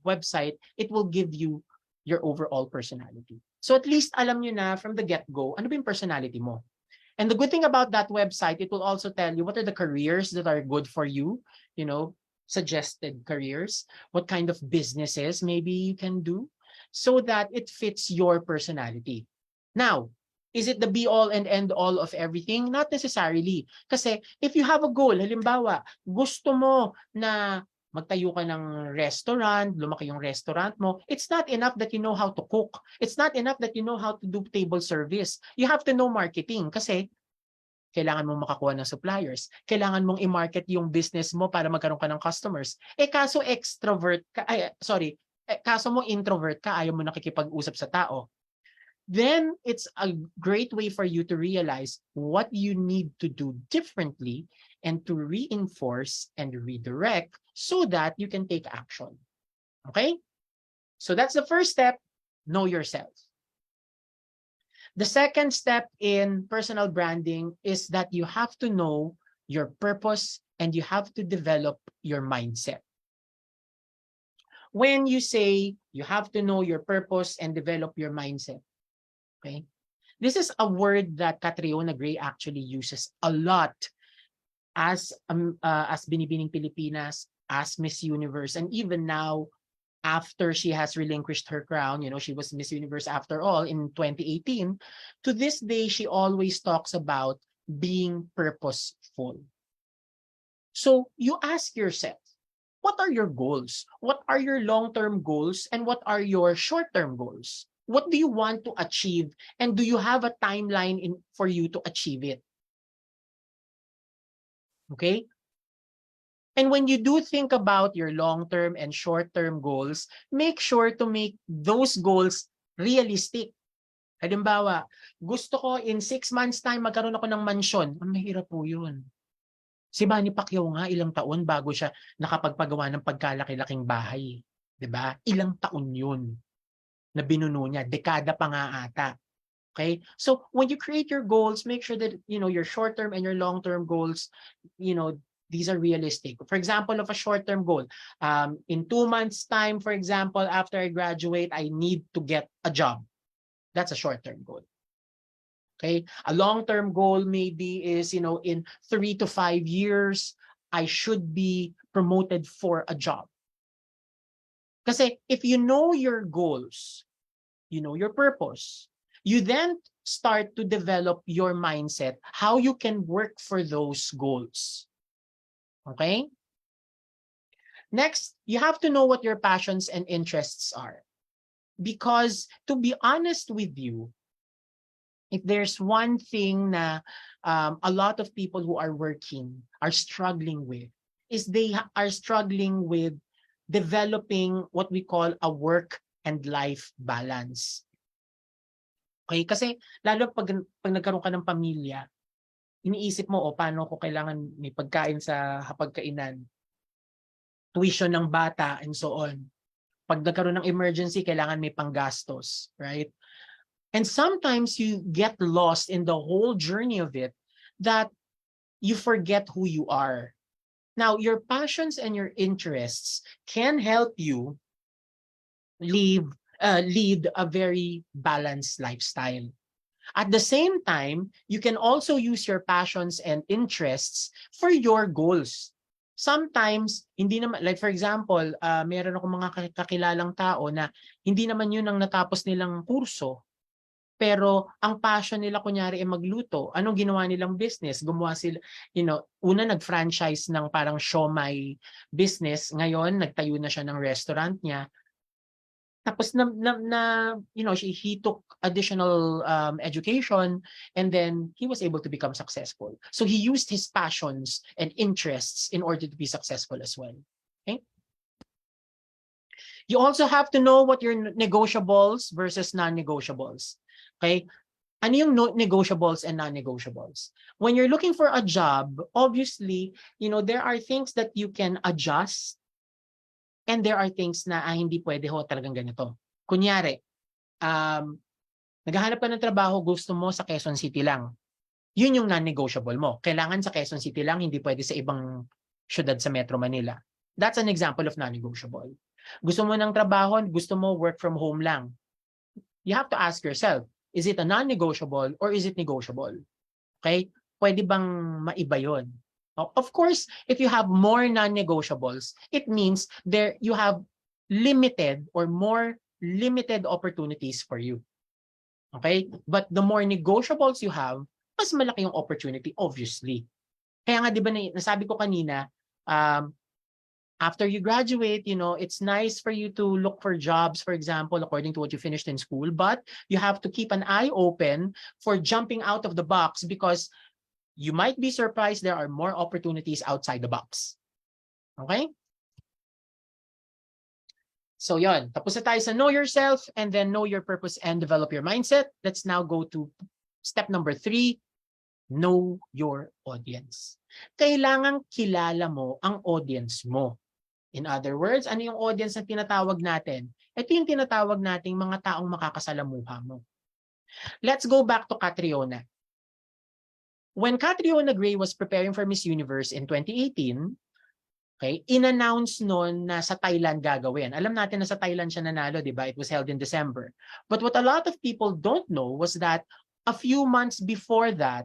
website, it will give you your overall personality. So at least alam nyo na from the get-go, ano ba yung personality mo? And the good thing about that website, it will also tell you what are the careers that are good for you, suggested careers, what kind of businesses maybe you can do, so that it fits your personality. Now, Is it the be all and end all of everything? Not necessarily. Kasi if you have a goal, halimbawa, gusto mo na magtayo ka ng restaurant, lumaki yung restaurant mo, it's not enough that you know how to cook. It's not enough that you know how to do table service. You have to know marketing kasi kailangan mong makakuha ng suppliers. Kailangan mong i-market yung business mo para magkaroon ka ng customers. Kaso kaso mo introvert ka, ayaw mo nakikipag-usap sa tao. Then it's a great way for you to realize what you need to do differently and to reinforce and redirect so that you can take action. Okay? So that's the first step, know yourself. The second step in personal branding is that you have to know your purpose and you have to develop your mindset. When you say you have to know your purpose and develop your mindset, okay? This is a word that Catriona Gray actually uses a lot as Binibining Pilipinas, as Miss Universe, and even now after she has relinquished her crown, she was Miss Universe after all in 2018. To this day, she always talks about being purposeful. So you ask yourself, what are your goals? What are your long-term goals? And what are your short-term goals? What do you want to achieve? And do you have a timeline for you to achieve it? Okay? And when you do think about your long-term and short-term goals, make sure to make those goals realistic. Halimbawa, gusto ko in 6 months time magkaroon ako ng mansyon. Ang mahirap po yun. Si Manny Pacquiao nga ilang taon bago siya nakapagpagawa ng pagkalaki-laking bahay. 'Di ba? Ilang taon yun na binuno niya, dekada pa nga ata. Okay? So when you create your goals, make sure that your short-term and your long-term goals, these are realistic. For example, of a short-term goal, in 2 months' time, for example, after I graduate, I need to get a job. That's a short-term goal. Okay? A long-term goal maybe is, in 3 to 5 years, I should be promoted for a job. Kasi if you know your goals, you know your purpose, you then start to develop your mindset, how you can work for those goals. Okay? Next, you have to know what your passions and interests are. Because to be honest with you, if there's one thing na a lot of people who are working are struggling with, is they are struggling with developing what we call a work and life balance. Okay? Kasi lalo pag nagkaroon ka ng pamilya, iniisip mo, paano ko kailangan may pagkain sa hapagkainan, tuition ng bata, and so on. Pag nagkaroon ng emergency, kailangan may panggastos, right? And sometimes you get lost in the whole journey of it that you forget who you are. Now, your passions and your interests can help you lead a very balanced lifestyle. At the same time, you can also use your passions and interests for your goals. Sometimes, hindi naman, like for example, meron akong mga kakilalang tao na hindi naman yun ang natapos nilang kurso. Pero ang passion nila kunyari ay magluto. Anong ginawa nilang business? Gumawa sila, una nag-franchise ng parang siomai business. Ngayon, nagtayo na siya ng restaurant niya. Tapos he took additional education and then he was able to become successful. So he used his passions and interests in order to be successful as well. Okay? You also have to know what your negotiables versus non-negotiables. Okay? Ano yung negotiables and non-negotiables? When you're looking for a job, obviously, there are things that you can adjust and there are things na hindi pwede talagang ganito. Kunyari, naghahanap ka ng trabaho, gusto mo sa Quezon City lang. Yun yung non-negotiable mo. Kailangan sa Quezon City lang, hindi pwede sa ibang syudad sa Metro Manila. That's an example of non-negotiable. Gusto mo ng trabaho, gusto mo work from home lang. You have to ask yourself, is it a non-negotiable or is it negotiable? Okay? Pwede bang maiba yun? Of course, if you have more non-negotiables, it means you have limited or more limited opportunities for you. Okay? But the more negotiables you have, mas malaki yung opportunity, obviously. Kaya nga, di ba, nasabi ko kanina, after you graduate, it's nice for you to look for jobs, for example, according to what you finished in school, but you have to keep an eye open for jumping out of the box because you might be surprised there are more opportunities outside the box. Okay? So yon, tapos na tayo sa know yourself and then know your purpose and develop your mindset. Let's now go to step number 3, know your audience. Kailangang kilala mo ang audience mo. In other words, ano yung audience na tinatawag natin? Ito yung tinatawag nating mga taong makakasalamuha mo. Let's go back to Catriona. When Catriona Gray was preparing for Miss Universe in 2018, okay, in-announce noon na sa Thailand gagawin. Alam natin na sa Thailand siya nanalo, di ba? It was held in December. But what a lot of people don't know was that a few months before that,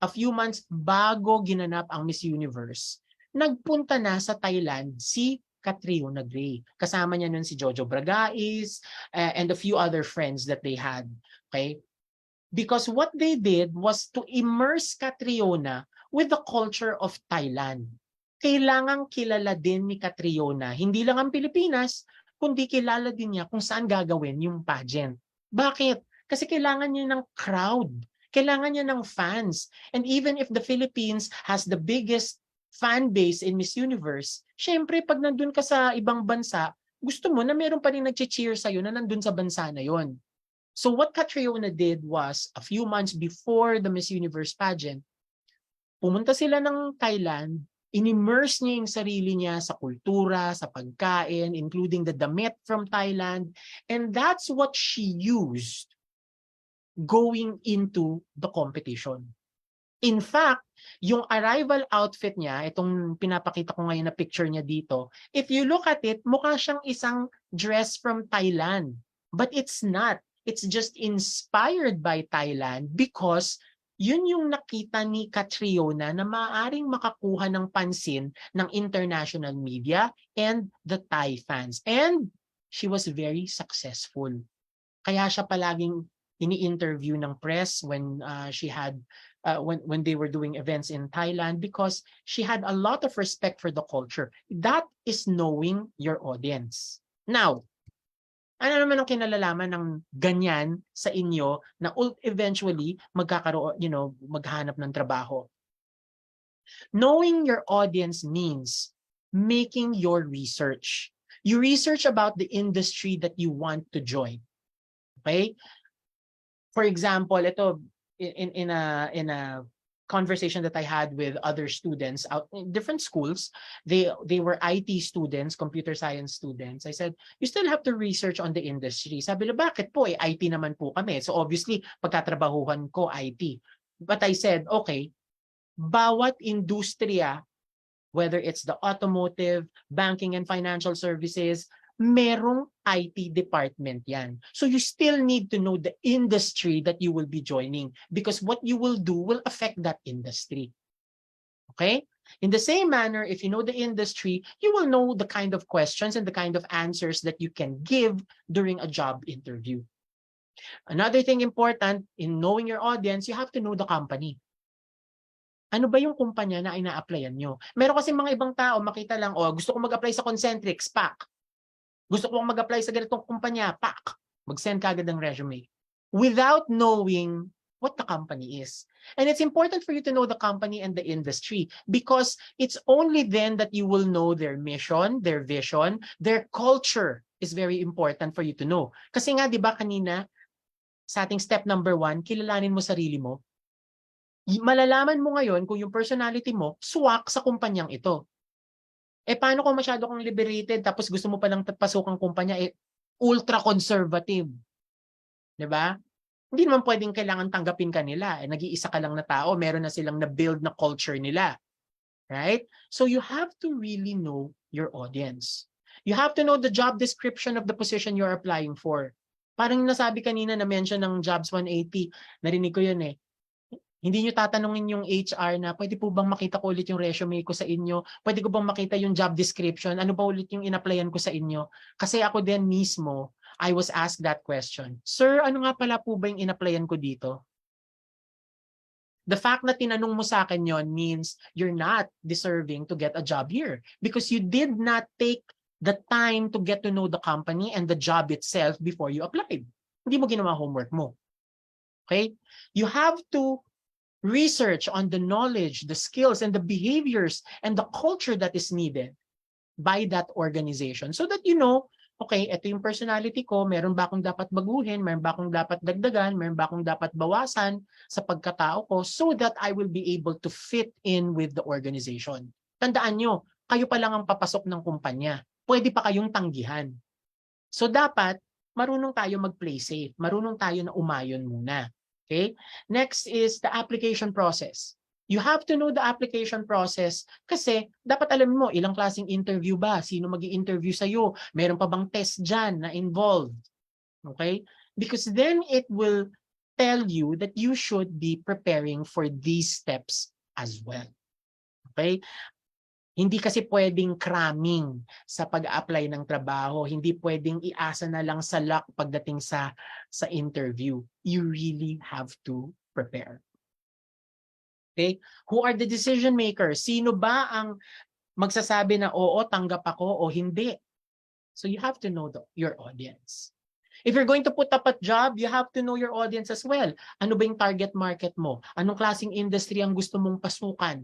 a few months bago ginanap ang Miss Universe, nagpunta na sa Thailand si Catriona Gray. Kasama niya nun si Jojo Bragais and a few other friends that they had. Okay? Because what they did was to immerse Catriona with the culture of Thailand. Kailangang kilala din ni Catriona, hindi lang ang Pilipinas, kundi kilala din niya kung saan gagawin yung pageant. Bakit? Kasi kailangan niya ng crowd. Kailangan niya ng fans. And even if the Philippines has the biggest fan base in Miss Universe, syempre pag nandun ka sa ibang bansa, gusto mo na meron pa rin nag-cheer sa'yo na nandun sa bansa na yon. So what Catriona did was, a few months before the Miss Universe pageant, pumunta sila ng Thailand, in-immerse niya yung sarili niya sa kultura, sa pagkain, including the damit from Thailand, and that's what she used going into the competition. In fact, yung arrival outfit niya, itong pinapakita ko ngayon na picture niya dito, if you look at it, mukha siyang isang dress from Thailand. But it's not. It's just inspired by Thailand because yun yung nakita ni Catriona na maaaring makakuha ng pansin ng international media and the Thai fans. And she was very successful. Kaya siya palaging ini-interview ng press when she had when they were doing events in Thailand because she had a lot of respect for the culture. That is knowing your audience. Now, ano naman ang kinalalaman ng ganyan sa inyo na eventually magkakaroon, maghanap ng trabaho? Knowing your audience means making your research. You research about the industry that you want to join. Okay? For example, ito in a conversation that I had with other students out in different schools, they were IT students, computer science students. I said, you still have to research on the industry. Sabi nila, bakit po? IT naman po kami. So obviously, pagkatrabahuhan ko IT. But I said, okay, bawat industriya, whether it's the automotive, banking and financial services, merong IT department yan. So you still need to know the industry that you will be joining because what you will do will affect that industry. Okay? In the same manner, if you know the industry, you will know the kind of questions and the kind of answers that you can give during a job interview. Another thing important in knowing your audience, you have to know the company. Ano ba yung kumpanya na ina-applyan nyo? Meron kasi mga ibang tao, makita lang, gusto ko mag-apply sa Concentrix, pak. Gusto ko mag-apply sa ganitong kumpanya, pak. Mag-send ka agad ng resume. Without knowing what the company is. And it's important for you to know the company and the industry because it's only then that you will know their mission, their vision, their culture is very important for you to know. Kasi nga, di ba kanina, sa ating step number 1, kilalanin mo sarili mo. Malalaman mo ngayon kung yung personality mo swak sa kumpanyang ito. Paano kung masyado kang liberated tapos gusto mo palang pasukang kumpanya, ultra-conservative? Diba? Hindi naman pwedeng kailangan tanggapin ka nila. Nag-iisa ka lang na tao, meron na silang na-build na culture nila. Right? So you have to really know your audience. You have to know the job description of the position you're applying for. Parang nasabi kanina na mention ng Jobs 180, narinig ko yun Hindi nyo tatanungin yung HR na, pwede po bang makita ko ulit yung resume ko sa inyo? Pwede ko bang makita yung job description? Ano ba ulit yung in-applyan ko sa inyo? Kasi ako din mismo, I was asked that question. Sir, ano nga pala po ba yung in-applyan ko dito? The fact na tinanong mo sa akin yon means you're not deserving to get a job here because you did not take the time to get to know the company and the job itself before you applied. Hindi mo ginawa homework mo. Okay? You have to research on the knowledge, the skills, and the behaviors and the culture that is needed by that organization so that you know, okay, ito yung personality ko, meron ba akong dapat baguhin, meron ba akong dapat dagdagan, meron ba akong dapat bawasan sa pagkatao ko so that I will be able to fit in with the organization. Tandaan nyo, kayo pa lang ang papasok ng kumpanya. Pwede pa kayong tanggihan. So dapat, marunong tayo mag-play safe. Marunong tayo na umayon muna. Okay? Next is the application process. You have to know the application process kasi dapat alam mo ilang klaseng interview ba, sino magi-interview sa'yo, meron pa bang test dyan na involved. Okay? Because then it will tell you that you should be preparing for these steps as well. Okay? Hindi kasi pwedeng cramming sa pag-apply ng trabaho. Hindi pwedeng iasa na lang sa luck pagdating sa interview. You really have to prepare. Okay? Who are the decision makers? Sino ba ang magsasabi na oo, tanggap ako o hindi? So you have to know your audience. If you're going to put up a job, you have to know your audience as well. Ano ba yung target market mo? Anong klaseng industry ang gusto mong pasukan?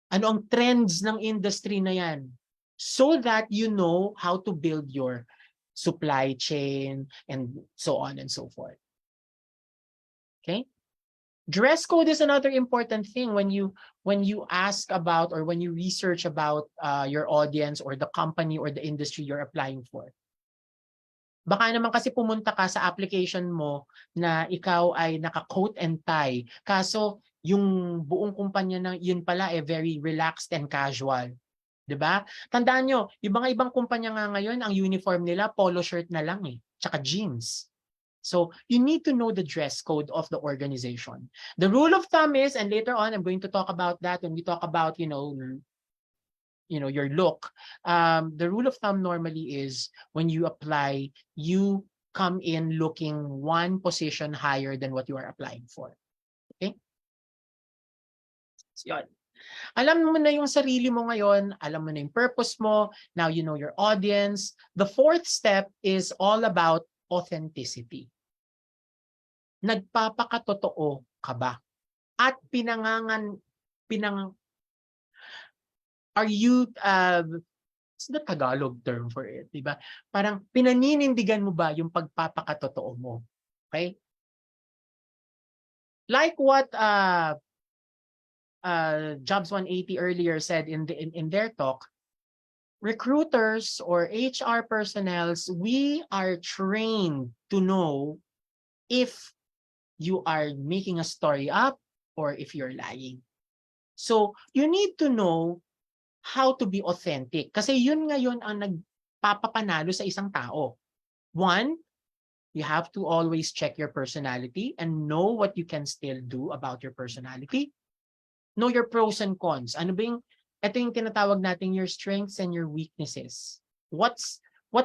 Ano ang trends ng industry na yan? So that you know how to build your supply chain and so on and so forth. Okay? Dress code is another important thing when you ask about or when you research about your audience or the company or the industry you're applying for. Baka naman kasi pumunta ka sa application mo na ikaw ay naka-coat and tie. Kaso yung buong kumpanya na yun pala very relaxed and casual. 'Di ba? Tandaan nyo, yung mga ibang kumpanya nga ngayon, ang uniform nila polo shirt na lang tsaka jeans. So you need to know the dress code of the organization. The rule of thumb is, and later on I'm going to talk about that when we talk about your look. The rule of thumb normally is when you apply, you come in looking one position higher than what you are applying for. Okay? So, yun. Alam mo na yung sarili mo ngayon, alam mo na yung purpose mo, now you know your audience. The fourth step is all about authenticity. Nagpapakatotoo ka ba? At are you, it's the Tagalog term for it, di ba? Parang pinaninindigan mo ba yung pagpapakatotoo mo? Okay? Like what Jobs 180 earlier said in their talk, recruiters or HR personnels, we are trained to know if you are making a story up or if you're lying. So you need to know how to be authentic. Kasi yun ngayon ang nagpapapanalo sa isang tao. One, you have to always check your personality and know what you can still do about your personality. Know your pros and cons. Ano ba yung ito yung tinatawag natin your strengths and your weaknesses. What's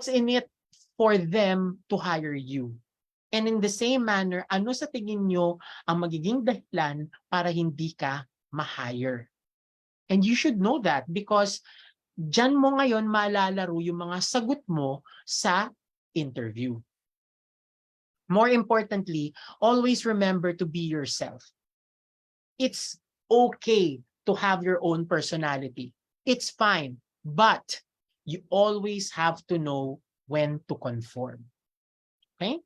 in it for them to hire you? And in the same manner, ano sa tingin nyo ang magiging dahilan para hindi ka ma-hire? And you should know that because dyan mo ngayon malalaro yung mga sagot mo sa interview. More importantly, always remember to be yourself. It's okay to have your own personality. It's fine, but you always have to know when to conform. Okay?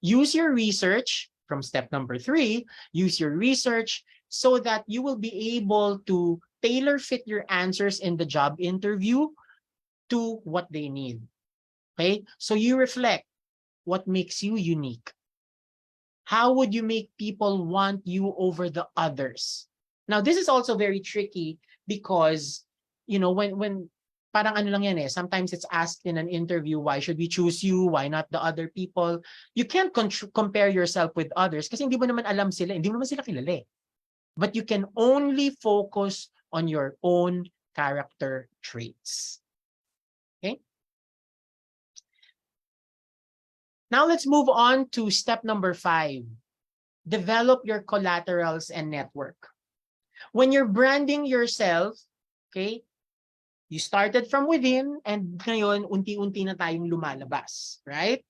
Use your research from step number 3. Use your research so that you will be able to tailor fit your answers in the job interview to what they need. Okay? So you reflect what makes you unique. How would you make people want you over the others? Now, this is also very tricky because, when parang ano lang yan sometimes it's asked in an interview, why should we choose you? Why not the other people? You can't compare yourself with others kasi hindi mo naman alam sila, hindi mo naman sila kilala. But you can only focus on your own character traits. Okay? Now let's move on to step number 5. Develop your collaterals and network. When you're branding yourself, okay, you started from within and ngayon unti-unti na tayong lumalabas, right?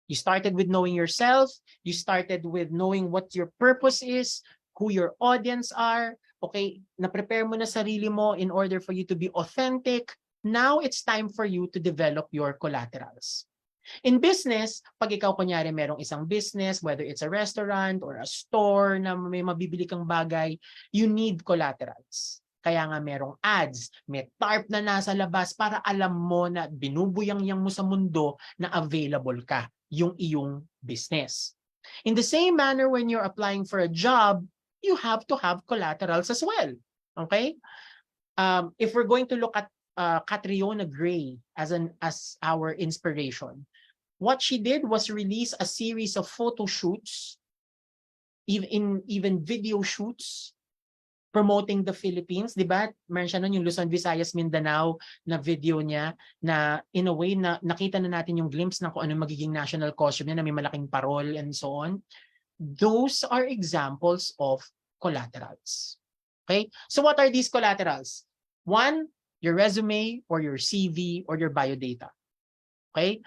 You started with knowing yourself, you started with knowing what your purpose is, who your audience are, okay, na-prepare mo na sarili mo in order for you to be authentic. Now it's time for you to develop your collaterals. In business, pag ikaw kunyari merong isang business, whether it's a restaurant or a store na may mabibili kang bagay, you need collaterals. Kaya nga merong ads, may tarp na nasa labas para alam mo na binubuyang-yang mo sa mundo na available ka, yung iyong business. In the same manner, when you're applying for a job, you have to have collaterals as well. Okay? If we're going to look at Catriona Gray as our inspiration, what she did was release a series of photo shoots, even video shoots, promoting the Philippines, di ba? Meron siya nun yung Luzon, Visayas, Mindanao na video niya na in a way na nakita na natin yung glimpse ng kung ano magiging national costume niya na may malaking parol and so on. Those are examples of collaterals. Okay? So what are these collaterals? One, your resume or your CV or your biodata. Okay?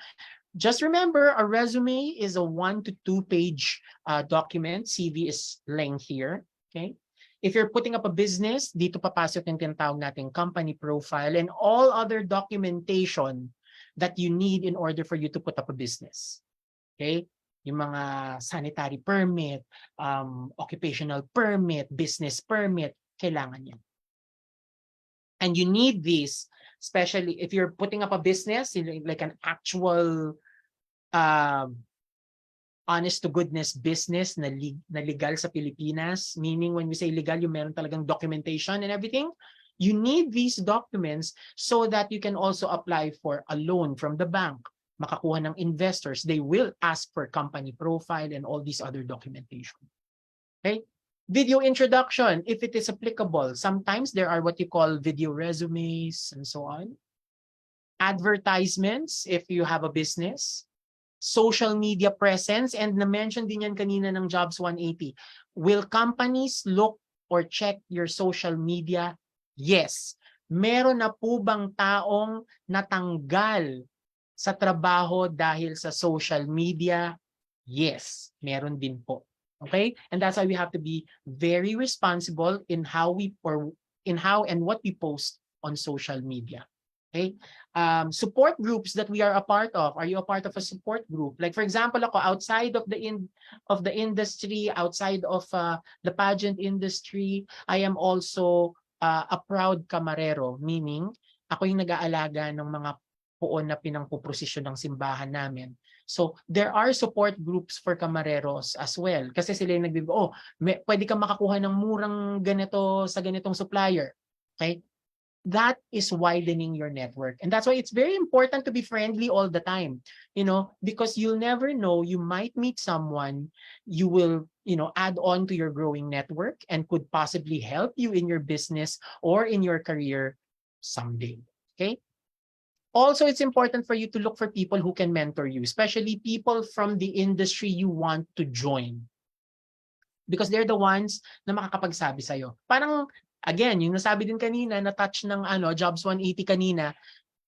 Just remember, a resume is a 1 to 2 page document. CV is lengthier. Okay? If you're putting up a business, dito papasok yung tinatawag nating company profile and all other documentation that you need in order for you to put up a business. Okay? Yung mga sanitary permit, occupational permit, business permit, kailangan yan. And you need these, especially if you're putting up a business, like an actual honest to goodness business na legal sa Pilipinas, meaning when we say legal, yung meron talagang documentation and everything, you need these documents so that you can also apply for a loan from the bank, makakuha ng investors. They will ask for company profile and all these other documentation. Okay? Video introduction, if it is applicable. Sometimes there are what you call video resumes and so on. Advertisements, if you have a business. Social media presence, and na-mention din yan kanina ng Jobs 180. Will companies look or check your social media? Yes. Meron na po bang taong natanggal sa trabaho dahil sa social media? Yes, meron din po. Okay? And that's why we have to be very responsible in how and what we post on social media. Okay? Support groups that we are a part of. Are you a part of a support group? Like for example, ako outside of the industry, outside of the pageant industry, I am also a proud camarero, meaning ako yung nag-aalaga ng mga puon na pinangpuprosesyon ng simbahan namin. So there are support groups for camareros as well. Kasi sila yung pwede kang makakuha ng murang ganito sa ganitong supplier. Okay? That is widening your network. And that's why it's very important to be friendly all the time, because you'll never know, you might meet someone, you will, add on to your growing network and could possibly help you in your business or in your career someday. Okay? Also, it's important for you to look for people who can mentor you, especially people from the industry you want to join. Because they're the ones na makakapagsabi sa'yo. Parang, again, yung nasabi din kanina, na-touch ng Jobs 180 kanina,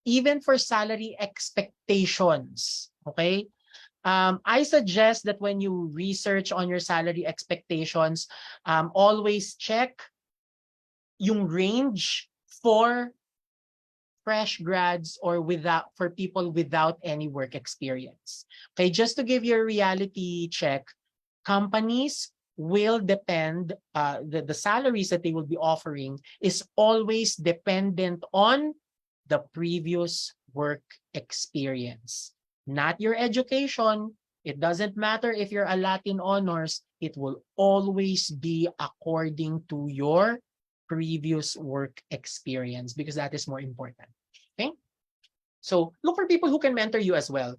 even for salary expectations, okay? I suggest that when you research on your salary expectations, always check yung range for fresh grads or for people without any work experience. Okay, just to give you a reality check, companies will depend, the salaries that they will be offering is always dependent on the previous work experience. Not your education. It doesn't matter if you're a Latin honors, it will always be according to your previous work experience because that is more important. Okay? So look for people who can mentor you as well.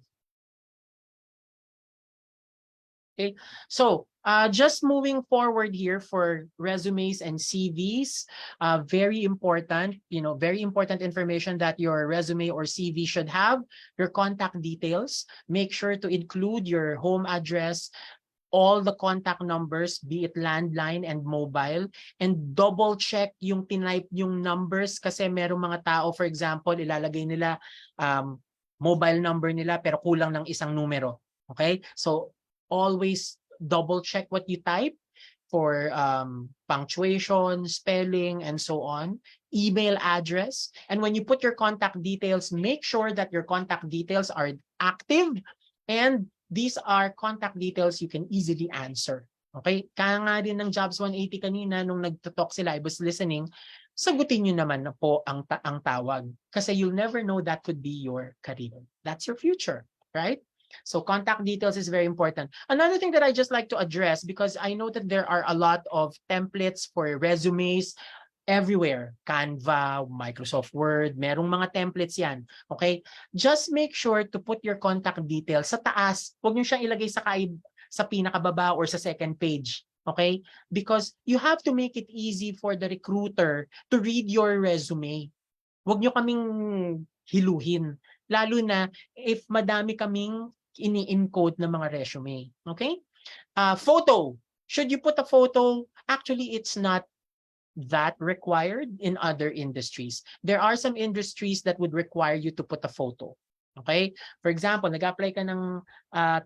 Okay, so just moving forward here for resumes and CVs, very important, very important information that your resume or CV should have: your contact details. Make sure to include your home address, all the contact numbers, be it landline and mobile, and double check yung tinype yung numbers, kasi merong mga tao, for example, ilalagay nila mobile number nila pero kulang ng isang numero. Okay? So always double check what you type for punctuation, spelling, and so on. Email address. And when you put your contact details, make sure that your contact details are active, and these are contact details you can easily answer. Okay? Kaya nga din ng Jobs 180 kanina nung nagtutalk sila, I was listening, sagutin nyo naman na po ang tawag. Kasi you'll never know, that could be your career. That's your future, right? So contact details is very important. Another thing that I just like to address, because I know that there are a lot of templates for resumes everywhere. Canva, Microsoft Word, merong mga templates yan. Okay? Just make sure to put your contact details sa taas. Huwag nyo siyang ilagay sa pinakababa or sa second page. Okay? Because you have to make it easy for the recruiter to read your resume. Huwag nyo kaming hiluhin. Lalo na if madami kaming ini-encode na mga resume. Okay? Photo. Should you put a photo? Actually, it's not that required in other industries. There are some industries that would require you to put a photo. Okay? For example, nag-apply ka ng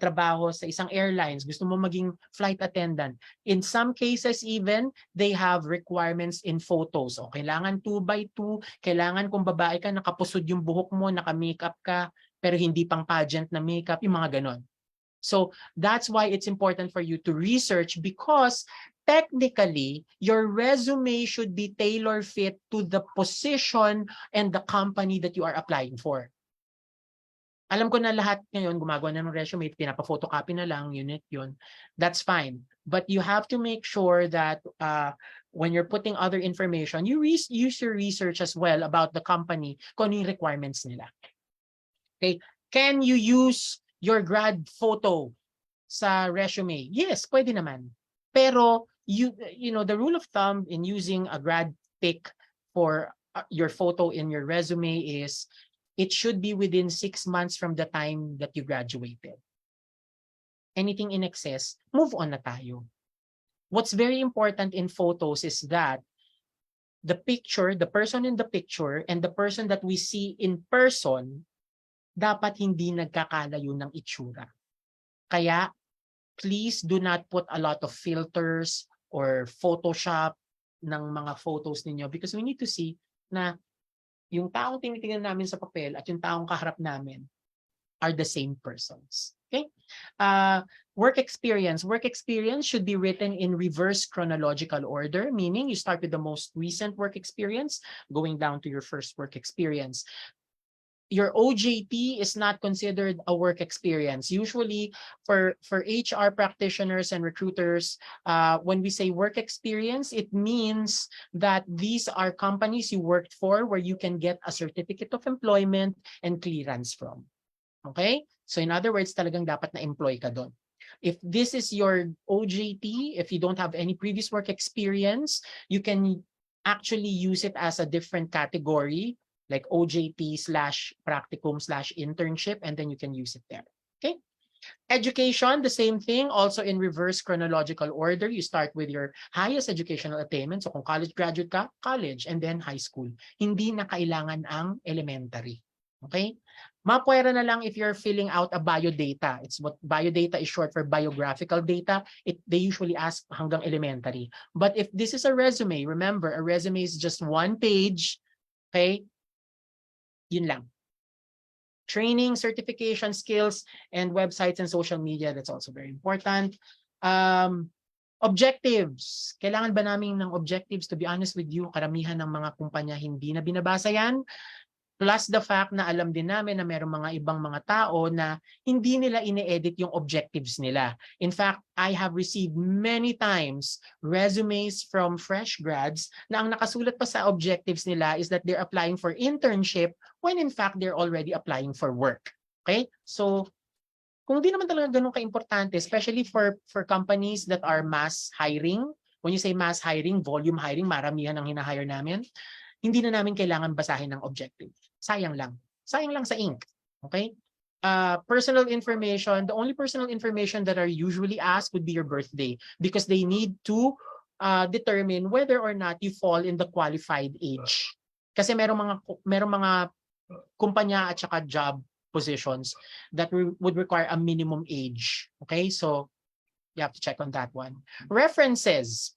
trabaho sa isang airlines, gusto mo maging flight attendant. In some cases even, they have requirements in photos. O, kailangan 2x2, kailangan kung babae ka, nakapusod yung buhok mo, naka-makeup ka, pero hindi pang pageant na makeup, yung mga ganon. So that's why it's important for you to research, because technically, your resume should be tailor-fit to the position and the company that you are applying for. Alam ko na lahat ngayon gumagawa na ng resume, pinapa-photocopy na lang, yun. That's fine. But you have to make sure that when you're putting other information, you use your research as well about the company, kung ano yung requirements nila. Okay? Can you use your grad photo sa resume? Yes, pwede naman. Pero you know, the rule of thumb in using a grad pic for your photo in your resume is it should be within 6 months from the time that you graduated. Anything in excess, move on na tayo. What's very important in photos is that the picture, the person in the picture, and the person that we see in person, dapat hindi nagkakalayo ng itsura. Kaya, please do not put a lot of filters or Photoshop ng mga photos ninyo, because we need to see na yung taong tinitingnan namin sa papel at yung taong kaharap namin are the same persons. Okay? Work experience. Work experience should be written in reverse chronological order, meaning you start with the most recent work experience, going down to your first work experience. Your OJT is not considered a work experience. Usually for HR practitioners and recruiters, when we say work experience, it means that these are companies you worked for where you can get a certificate of employment and clearance from. Okay? So in other words, talagang dapat na-employ ka doon. If this is your OJT, if you don't have any previous work experience, you can actually use it as a different category, like OJT/practicum/internship, and then you can use it there. Okay? Education, the same thing, also in reverse chronological order. You start with your highest educational attainment. So kung college graduate ka, college, and then high school. Hindi na kailangan ang elementary. Okay? Mapwera na lang if you're filling out a biodata. It's what biodata is short for biographical data. They usually ask hanggang elementary. But if this is a resume, remember, a resume is just one page. Okay? Yun lang. Training, certification, skills, and websites and social media, that's also very important. Objectives. Kailangan ba namin ng objectives? To be honest with you, karamihan ng mga kumpanya hindi na binabasa yan. Plus the fact na alam din namin na mayroong mga ibang mga tao na hindi nila ine-edit yung objectives nila. In fact, I have received many times resumes from fresh grads na ang nakasulat pa sa objectives nila is that they're applying for internship when in fact they're already applying for work. Okay? So, Kung di naman talaga ganun ka-importante, especially for companies that are mass hiring, when you say mass hiring, volume hiring, maramihan ang hinahire namin, hindi na namin kailangan basahin ng objective. Sayang lang. Sayang lang sa ink. Okay? Personal information, the only personal information that are usually asked would be your birthday because they need to determine whether or not you fall in the qualified age. Kasi merong mga kumpanya at saka job positions that would require a minimum age. Okay, so you have to check on that one. References.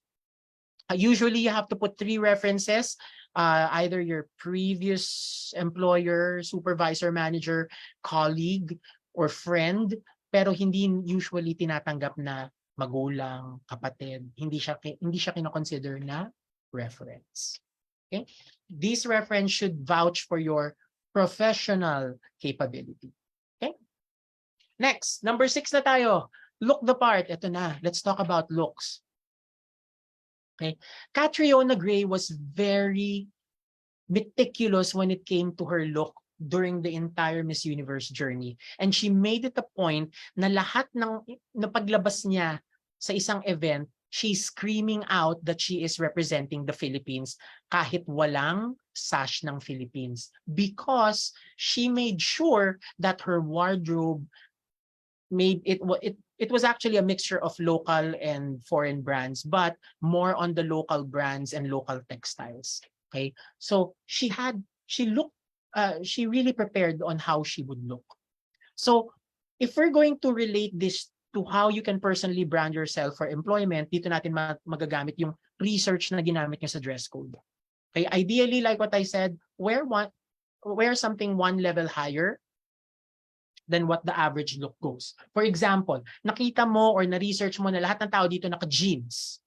Usually you have to put 3 references, either your previous employer, supervisor, manager, colleague, or friend, pero hindi usually tinatanggap na magulang, kapatid. Hindi siya kino-consider na reference. Okay? These reference should vouch for your professional capability. Okay? Next, number 6 na tayo. Look the part. Ito na. Let's talk about looks. Okay? Catriona Gray was very meticulous when it came to her look during the entire Miss Universe journey. And she made it a point na lahat ng napaglabas niya sa isang event, she's screaming out that she is representing the Philippines kahit walang sash ng Philippines because she made sure that her wardrobe it was actually a mixture of local and foreign brands, but more on the local brands and local textiles. Okay, so she really prepared on how she would look. So if we're going to relate this to how you can personally brand yourself for employment, dito natin magagamit yung research na ginamit niyo sa dress code. Okay, ideally, like what I said, wear something 1 level higher than what the average look goes. For example, nakita mo or na-research mo na lahat ng tao dito naka-jeans.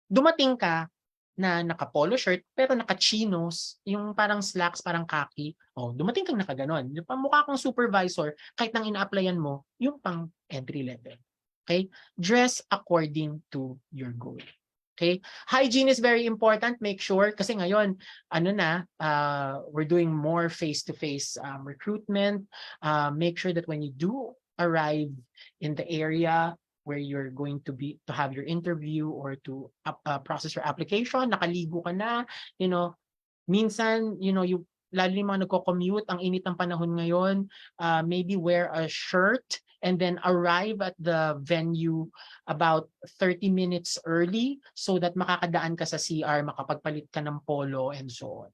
Dumating ka na naka-polo shirt pero naka-chinos, yung parang slacks, parang khaki. Dumating kang nakaganon. Yung mukha kang supervisor, kahit nang ina-applyan mo, yung pang entry level. Okay? Dress according to your goal. Okay? Hygiene is very important. Make sure, kasi ngayon, we're doing more face-to-face recruitment. Make sure that when you do arrive in the area where you're going to have your interview or to process your application, nakaligo ka na, minsan, lalo yung mga nagko-commute, ang init ng panahon ngayon, maybe wear a shirt and then arrive at the venue about 30 minutes early so that makakadaan ka sa CR, makapagpalit ka ng polo and so on.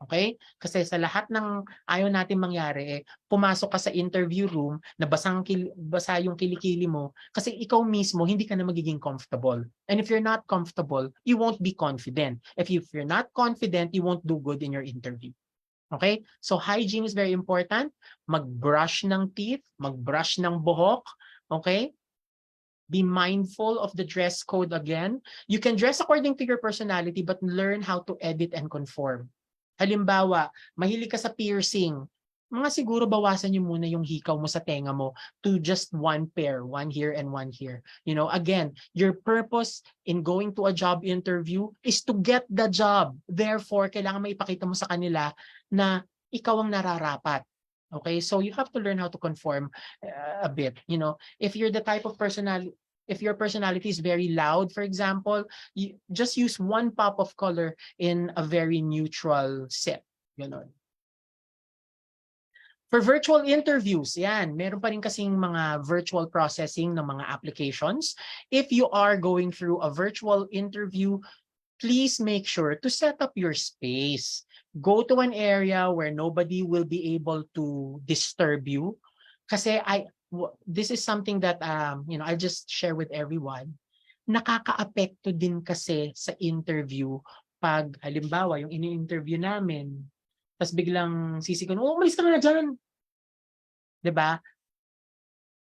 Okay? Kasi sa lahat ng ayaw natin mangyari, pumasok ka sa interview room, na basa yung kilikili mo, kasi ikaw mismo, hindi ka na magiging comfortable. And if you're not comfortable, you won't be confident. If you're not confident, you won't do good in your interview. Okay? So hygiene is very important. Mag-brush ng teeth, mag-brush ng buhok. Okay? Be mindful of the dress code again. You can dress according to your personality but learn how to edit and conform. Halimbawa, mahilig ka sa piercing. Mga siguro bawasan niyo muna yung hikaw mo sa tenga mo to just 1 pair, 1 here and 1 here. Again, your purpose in going to a job interview is to get the job. Therefore, kailangan maipakita mo sa kanila na ikaw ang nararapat. Okay? So you have to learn how to conform a bit. If you're the type of personality, if your personality is very loud, for example, you just use 1 pop of color in a very neutral set. For virtual interviews, meron pa rin kasing mga virtual processing ng mga applications. If you are going through a virtual interview, please make sure to set up your space. Go to an area where nobody will be able to disturb you. Kasi this is something that I'll just share with everyone. Nakaka-apekto din kasi sa interview pag halimbawa yung ini-interview namin, tapos biglang sisigaw, umalis ka na dyan. Diba?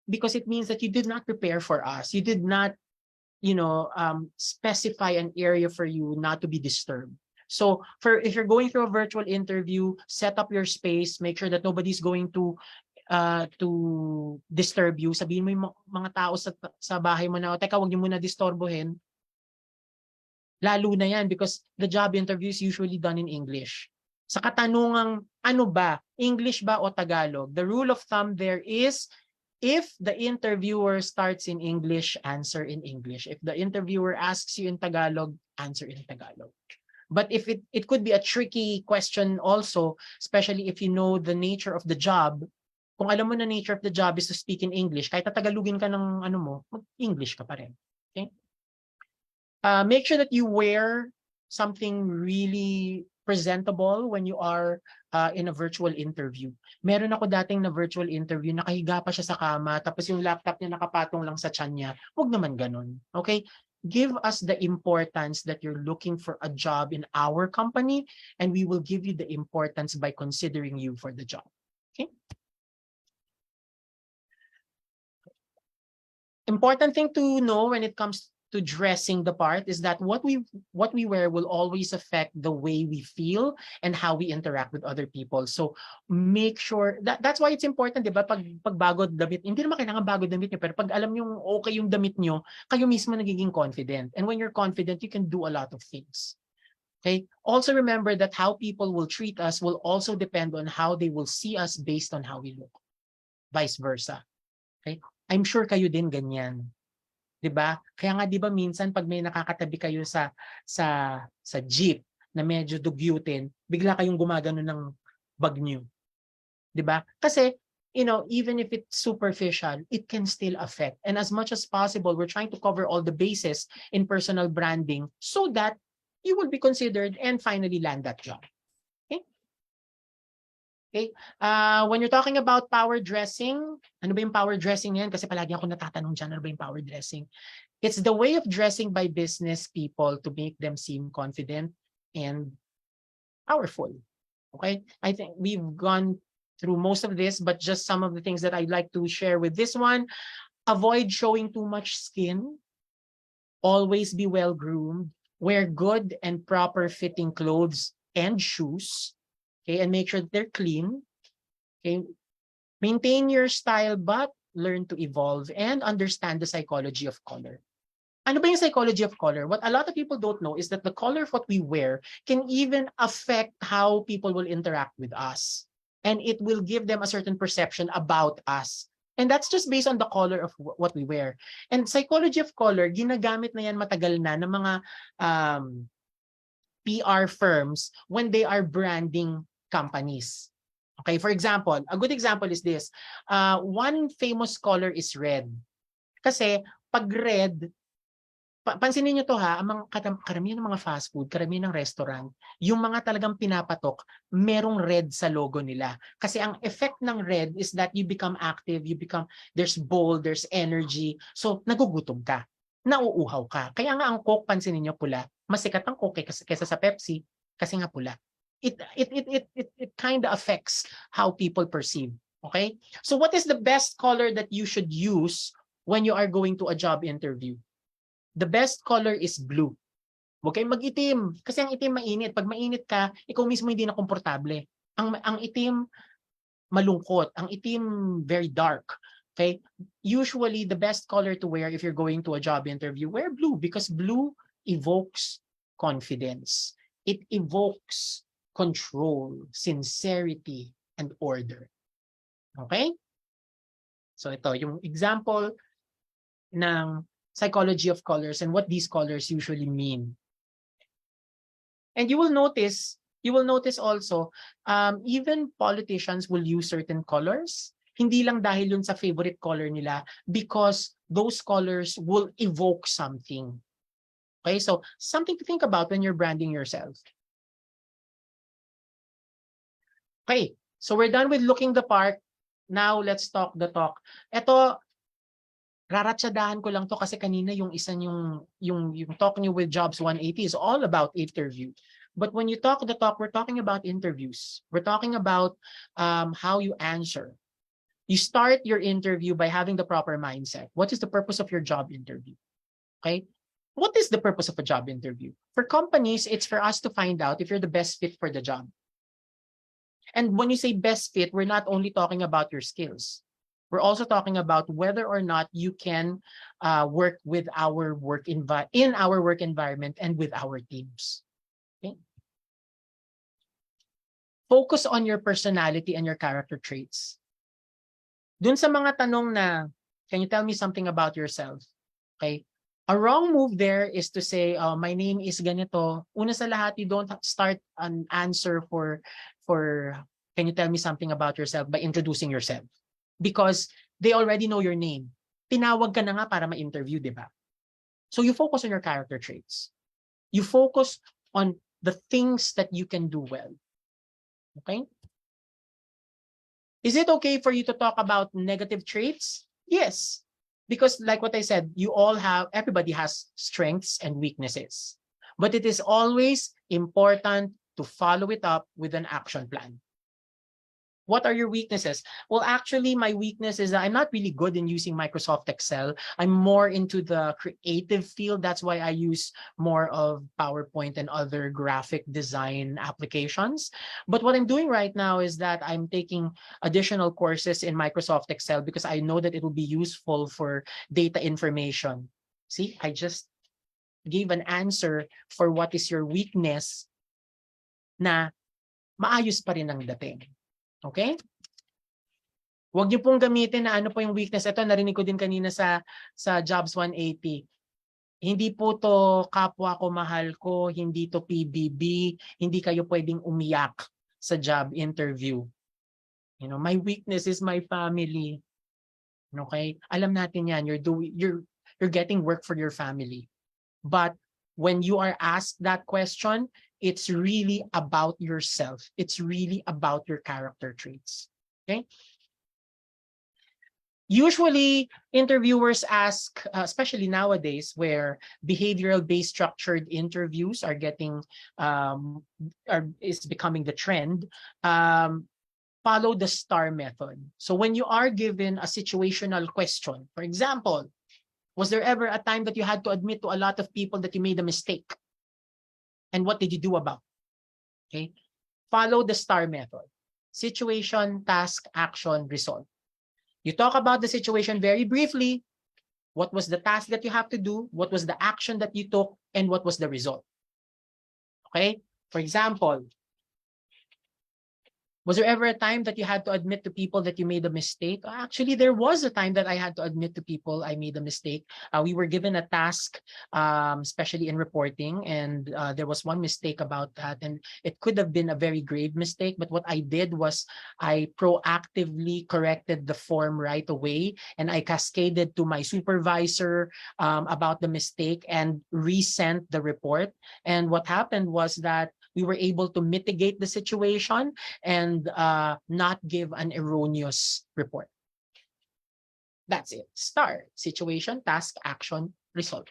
Because it means that you did not prepare for us. You did not, specify an area for you not to be disturbed. So if you're going through a virtual interview, set up your space, make sure that nobody's going to disturb you. Sabihin mo yung mga tao sa bahay mo na, teka, wag niyo muna disturbohin. Lalo na yan because the job interview is usually done in English. Sa katanungang, ano ba? English ba o Tagalog? The rule of thumb there is If the interviewer starts in English, answer in English. If the interviewer asks you in Tagalog, answer in Tagalog. But if it could be a tricky question also, especially if you know the nature of the job. Kung alam mo na nature of the job is to speak in English, kahit tatagalugin ka ng ano mo, mag-English ka pa rin. Okay? Make sure that you wear something really presentable when you are in a virtual interview. Meron ako dating na virtual interview, nakahiga pa siya sa kama, tapos yung laptop niya nakapatong lang sa tiyan niya. Huwag naman ganun. Okay? Give us the importance that you're looking for a job in our company, and we will give you the importance by considering you for the job. Okay? Important thing to know when it comes to dressing the part is that what we wear will always affect the way we feel and how we interact with other people. So make sure that's why it's important, 'di ba? Pag bago damit, hindi naman kailangan bago damit niyo, pero pag alam niyo okay yung damit niyo, kayo mismo nagiging confident. And when you're confident, you can do a lot of things. Okay? Also remember that how people will treat us will also depend on how they will see us based on how we look. Vice versa. Okay? I'm sure kayo din ganyan. 'Di ba? Kaya nga 'di ba minsan pag may nakakatabi kayo sa jeep na medyo dugyutin, bigla kayong gumagano ng bag niyo. 'Di ba? Kasi even if it's superficial, it can still affect. And as much as possible, we're trying to cover all the bases in personal branding so that you will be considered and finally land that job. Okay? When you're talking about power dressing, ano ba yung power dressing yan? Kasi palagi ako natatanong dyan, ano ba yung power dressing? It's the way of dressing by business people to make them seem confident and powerful. Okay? I think we've gone through most of this, but just some of the things that I'd like to share with this one. Avoid showing too much skin. Always be well-groomed. Wear good and proper fitting clothes and shoes. Okay, and make sure that they're clean. Okay, maintain your style, but learn to evolve and understand the psychology of color. Ano ba yung psychology of color? What a lot of people don't know is that the color of what we wear can even affect how people will interact with us. And it will give them a certain perception about us. And that's just based on the color of what we wear. And psychology of color, ginagamit na yan matagal na ng mga PR firms when they are branding companies. Okay, for example, a good example is this. One famous color is red. Kasi pag red, pansinin nyo to ha, ang karamihan ng mga fast food, karamihan ng restaurant, yung mga talagang pinapatok, merong red sa logo nila. Kasi ang effect ng red is that you become active, there's bold, there's energy, so nagugutom ka, nauuhaw ka. Kaya nga ang Coke, pansinin nyo pula, mas sikat ang Coke kaysa sa Pepsi, kasi nga pula. It kind of affects how people perceive. Okay? So what is the best color that you should use when you are going to a job interview? The best color is blue. Huwag kayong mag-itim. Kasi ang itim mainit. Pag mainit ka, ikaw mismo hindi na komportable. Ang itim, malungkot. Ang itim, very dark. Okay? Usually, the best color to wear if you're going to a job interview, wear blue because blue evokes confidence. It evokes control, sincerity, and order. Okay? So ito, yung example ng psychology of colors and what these colors usually mean. And you will notice also, even politicians will use certain colors, hindi lang dahil yun sa favorite color nila, because those colors will evoke something. Okay, so something to think about when you're branding yourself. Okay, so we're done with looking the part. Now let's talk the talk. Ito, raratsadahan ko lang to kasi kanina yung isa yung talk niyo with Jobs 180 is all about interview. But when you talk the talk, we're talking about interviews. We're talking about how you answer. You start your interview by having the proper mindset. What is the purpose of your job interview? Okay? What is the purpose of a job interview? For companies, it's for us to find out if you're the best fit for the job. And when you say best fit, we're not only talking about your skills. We're also talking about whether or not you can work with our in our work environment and with our teams. Okay? Focus on your personality and your character traits. Dun sa mga tanong na, can you tell me something about yourself? Okay. A wrong move there is to say, my name is ganito. Una sa lahat, you don't start an answer for can you tell me something about yourself by introducing yourself. Because they already know your name. Tinawag ka na nga para ma-interview, di ba? So you focus on your character traits. You focus on the things that you can do well. Okay? Is it okay for you to talk about negative traits? Yes. Because like what I said, everybody has strengths and weaknesses. But it is always important to follow it up with an action plan. What are your weaknesses? Well, actually, my weakness is that I'm not really good in using Microsoft Excel. I'm more into the creative field. That's why I use more of PowerPoint and other graphic design applications. But what I'm doing right now is that I'm taking additional courses in Microsoft Excel because I know that it will be useful for data information. See, I just gave an answer for what is your weakness na maayos pa rin ang dating. Okay? Huwag niyo pong gamitin na ano po yung weakness. Ito, narinig ko din kanina sa Jobs 180. Hindi po to kapwa ko, mahal ko, hindi to PBB, hindi kayo pwedeng umiyak sa job interview. You know, my weakness is my family. Okay? Alam natin yan. You're getting work for your family. But when you are asked that question, it's really about yourself. It's really about your character traits. Okay? Usually, interviewers ask, especially nowadays, where behavioral-based structured interviews are is becoming the trend. Follow the STAR method. So when you are given a situational question, for example, was there ever a time that you had to admit to a lot of people that you made a mistake? And what did you do about it? Okay? Follow the STAR method. Situation, task, action, result. You talk about the situation very briefly. What was the task that you have to do? What was the action that you took? And what was the result? Okay? For example, was there ever a time that you had to admit to people that you made a mistake? Actually, there was a time that I had to admit to people I made a mistake. We were given a task, especially in reporting, and there was one mistake about that, and it could have been a very grave mistake. But what I did was I proactively corrected the form right away, and I cascaded to my supervisor about the mistake and resent the report. And what happened was that we were able to mitigate the situation and not give an erroneous report. That's it. STAR. Situation, task, action, result.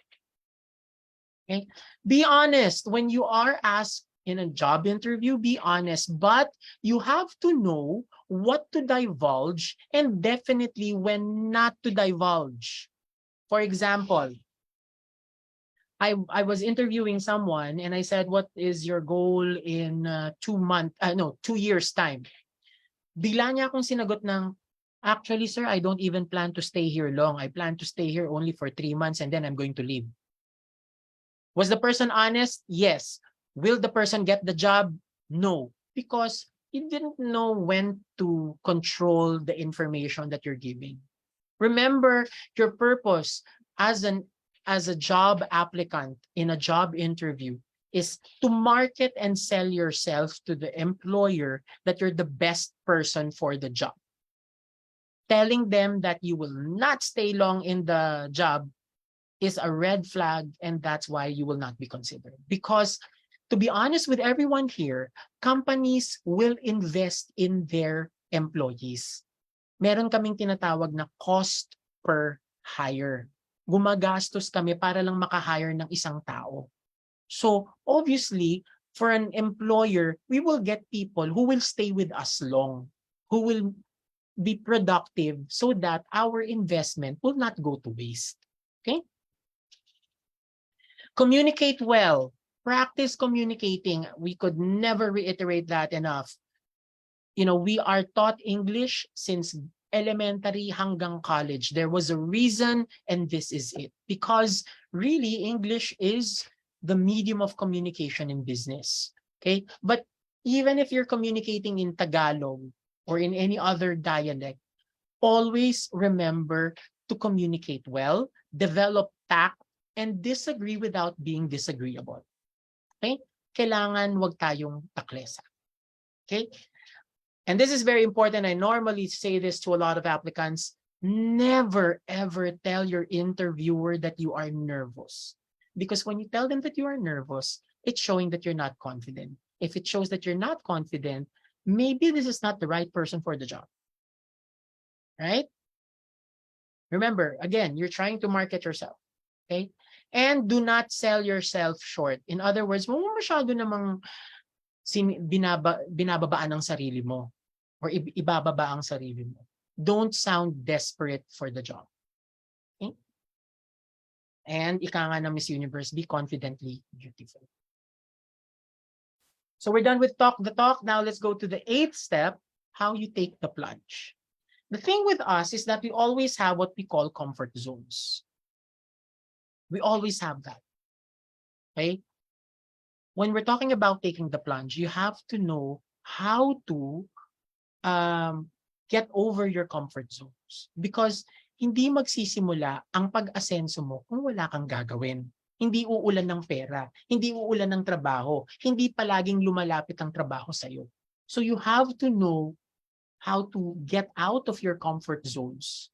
Okay. Be honest. When you are asked in a job interview, be honest. But you have to know what to divulge and definitely when not to divulge. For example, I was interviewing someone and I said, what is your goal in 2 years time? Bigla niya akong sinagot ng, actually, sir, I don't even plan to stay here long. I plan to stay here only for 3 months and then I'm going to leave. Was the person honest? Yes. Will the person get the job? No. Because he didn't know when to control the information that you're giving. Remember, your purpose as a job applicant in a job interview is to market and sell yourself to the employer that you're the best person for the job. Telling them that you will not stay long in the job is a red flag, and that's why you will not be considered. Because to be honest with everyone here, companies will invest in their employees. Meron kaming tinatawag na cost per hire. Gumagastos kami para lang maka-hire ng isang tao. So, obviously, for an employer, we will get people who will stay with us long, who will be productive so that our investment will not go to waste. Okay? Communicate well. Practice communicating. We could never reiterate that enough. You know, we are taught English since elementary hanggang college. There was a reason, and this is it. Because really, English is the medium of communication in business. Okay? But even if you're communicating in Tagalog or in any other dialect, Always remember to communicate well, develop tact, and disagree without being disagreeable. Okay? Kailangan wag tayong taklesa. Okay? And this is very important. I normally say this to a lot of applicants. Never, ever tell your interviewer that you are nervous. Because when you tell them that you are nervous, it's showing that you're not confident. If it shows that you're not confident, maybe this is not the right person for the job. Right? Remember, again, you're trying to market yourself. Okay? And do not sell yourself short. In other words, huwag mo masyado namang binababaan ang sarili mo or ibababa ang sarili mo. Don't sound desperate for the job. Okay? And ika nga ng Miss Universe, be confidently beautiful. So we're done with the talk. Now let's go to the 8th step, how you take the plunge. The thing with us is that we always have what we call comfort zones. We always have that. Okay? When we're talking about taking the plunge, you have to know how to get over your comfort zones. Because hindi magsisimula ang pag-asenso mo kung wala kang gagawin. Hindi uulan ng pera, hindi uulan ng trabaho, hindi palaging lumalapit ang trabaho sa'yo. So you have to know how to get out of your comfort zones,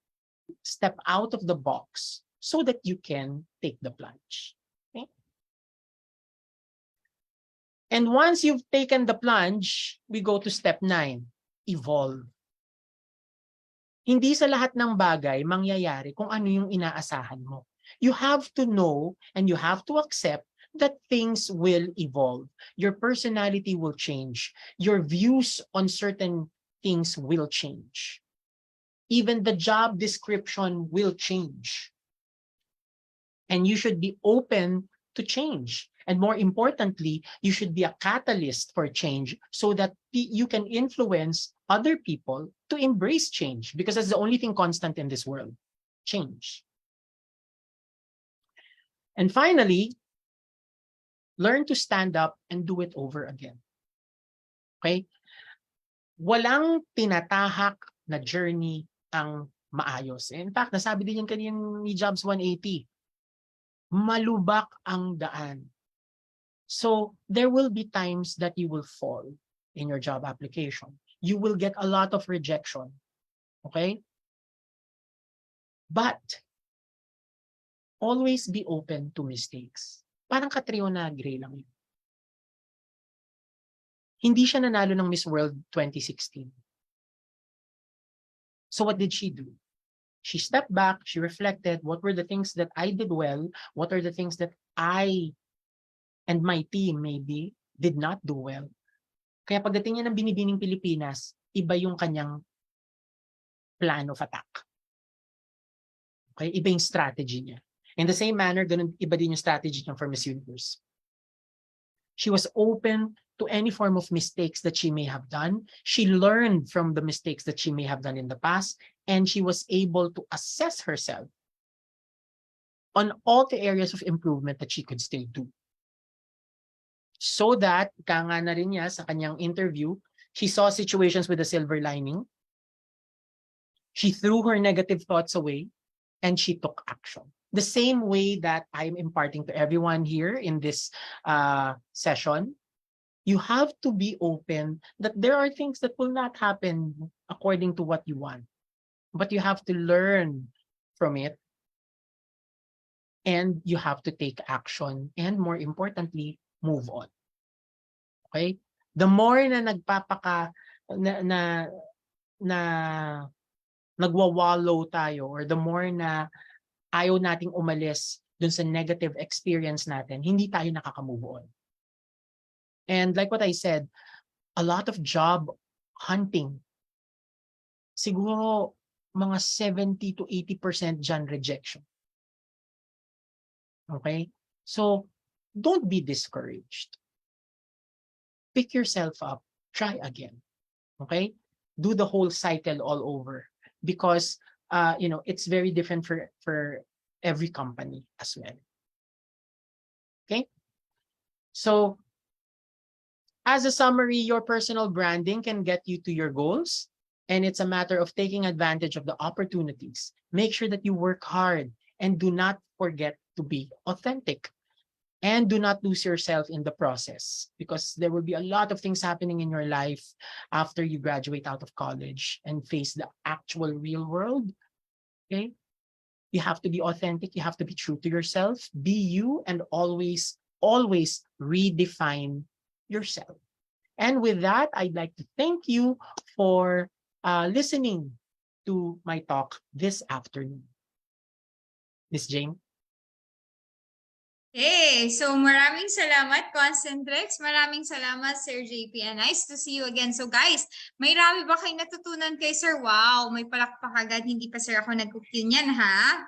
step out of the box so that you can take the plunge. Okay? And once you've taken the plunge, we go to step 9, evolve. Hindi sa lahat ng bagay mangyayari kung ano yung inaasahan mo. You have to know and you have to accept that things will evolve. Your personality will change. Your views on certain things will change. Even the job description will change. And you should be open to change. And more importantly, you should be a catalyst for change so that you can influence other people to embrace change, because that's the only thing constant in this world, change. And finally, learn to stand up and do it over again. Okay? Walang tinatahak na journey ang maayos. In fact, nasabi din yan kaniyang ni Jobs 180. Malubak ang daan. So, there will be times that you will fall in your job application. You will get a lot of rejection. Okay? But, always be open to mistakes. Parang Catriona Gray lang yun. Hindi siya nanalo ng Miss World 2016. So what did she do? She stepped back, she reflected, what were the things that I did well, what are the things that I and my team maybe did not do well. Kaya pagdating niya ng Binibining Pilipinas, iba yung kanyang plan of attack. Okay? Iba yung strategy niya. In the same manner, ganun iba din yung strategy niya for Miss Universe. She was open to any form of mistakes that she may have done. She learned from the mistakes that she may have done in the past, and she was able to assess herself on all the areas of improvement that she could still do. So that, kanga na rin niya sa kanyang interview, she saw situations with a silver lining. She threw her negative thoughts away, and she took action. The same way that I'm imparting to everyone here in this session, you have to be open that there are things that will not happen according to what you want. But you have to learn from it. And you have to take action. And more importantly, move on. Okay? The more na nagwawallow tayo, or the more na ayaw nating umalis dun sa negative experience natin, hindi tayo nakaka-move on. And like what I said, a lot of job hunting, siguro mga 70 to 80% dyan rejection. Okay? So, don't be discouraged. Pick yourself up. Try again. Okay? Do the whole cycle all over. Because it's very different for every company as well. Okay? So, as a summary, your personal branding can get you to your goals, And it's a matter of taking advantage of the opportunities. Make sure that you work hard and do not forget to be authentic. And do not lose yourself in the process, because there will be a lot of things happening in your life after you graduate out of college and face the actual real world. Okay? You have to be authentic. You have to be true to yourself. Be you, and always redefine yourself. And with that, I'd like to thank you for listening to my talk this afternoon. Miss Jane? Hey, so maraming salamat, Concentrix. Maraming salamat, Sir JP. And nice to see you again. So guys, may rami ba kayo natutunan kay Sir? Wow, may palakpak agad. Hindi pa Sir ako nag-cookie niyan, ha?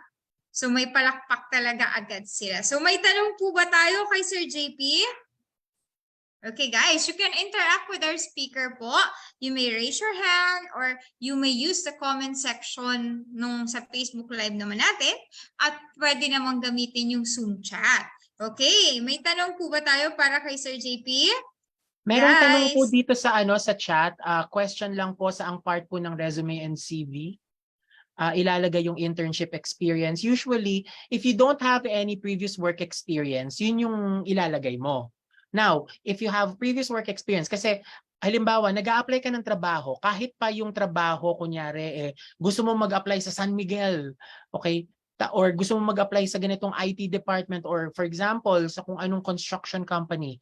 So may palakpak talaga agad sila. So may tanong po ba tayo kay Sir JP? Okay guys, you can interact with our speaker po. You may raise your hand or you may use the comment section nung sa Facebook Live naman natin at pwede namang gamitin yung Zoom chat. Okay, may tanong po ba tayo para kay Sir JP? Merong Guys. tanong po dito sa sa chat. Question lang po sa ang part po ng resume and CV. Ilalagay yung internship experience. Usually, if you don't have any previous work experience, yun yung ilalagay mo. Now, if you have previous work experience, kasi halimbawa, nag-a-apply ka ng trabaho, kahit pa yung trabaho, kunyari, gusto mo mag-apply sa San Miguel, okay? Or gusto mo mag-apply sa ganitong IT department, or for example, sa kung anong construction company.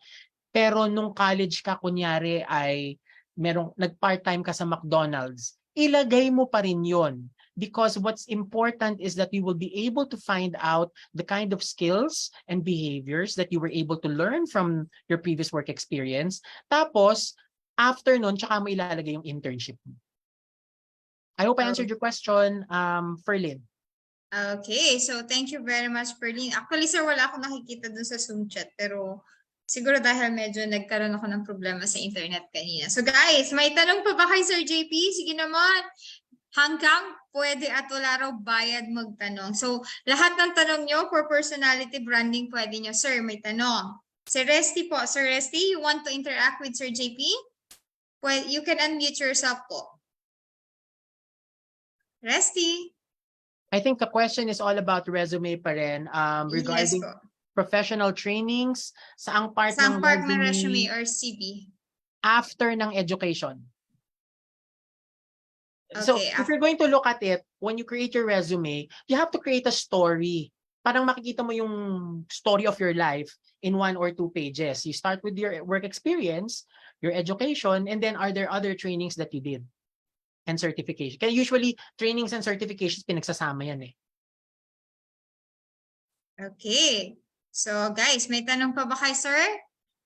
Pero nung college ka, kunyari, ay nag-part-time ka sa McDonald's, ilagay mo pa rin yun. Because what's important is that you will be able to find out the kind of skills and behaviors that you were able to learn from your previous work experience. Tapos, after nun, tsaka mo ilalagay yung internship mo. I hope I answered your question, Ferlin. Okay, so thank you very much, Perlin. Actually, Sir, wala akong nakikita dun sa Zoom chat, pero siguro dahil medyo nagkaroon ako ng problema sa internet kanina. So guys, may tanong pa ba kay Sir JP? Sige naman. Hanggang pwede at wala raw bayad magtanong. So, lahat ng tanong nyo for personality branding, pwede nyo. Sir, may tanong. Sir Resty po. Sir Resty, you want to interact with Sir JP? Well, you can unmute yourself po. Resty. I think the question is all about resume pa rin, regarding Yes po. professional trainings, saang part Saan ng part ng resume or CV? after ng education. So, Okay, if you're going to look at it, when you create your resume, you have to create a story. Parang makikita mo yung story of your life in 1 or 2 pages. You start with your work experience, your education, and then are there other trainings that you did? And certification. Kaya usually, trainings and certifications, pinagsasama yan eh. Okay. So guys, may tanong pa ba kay Sir?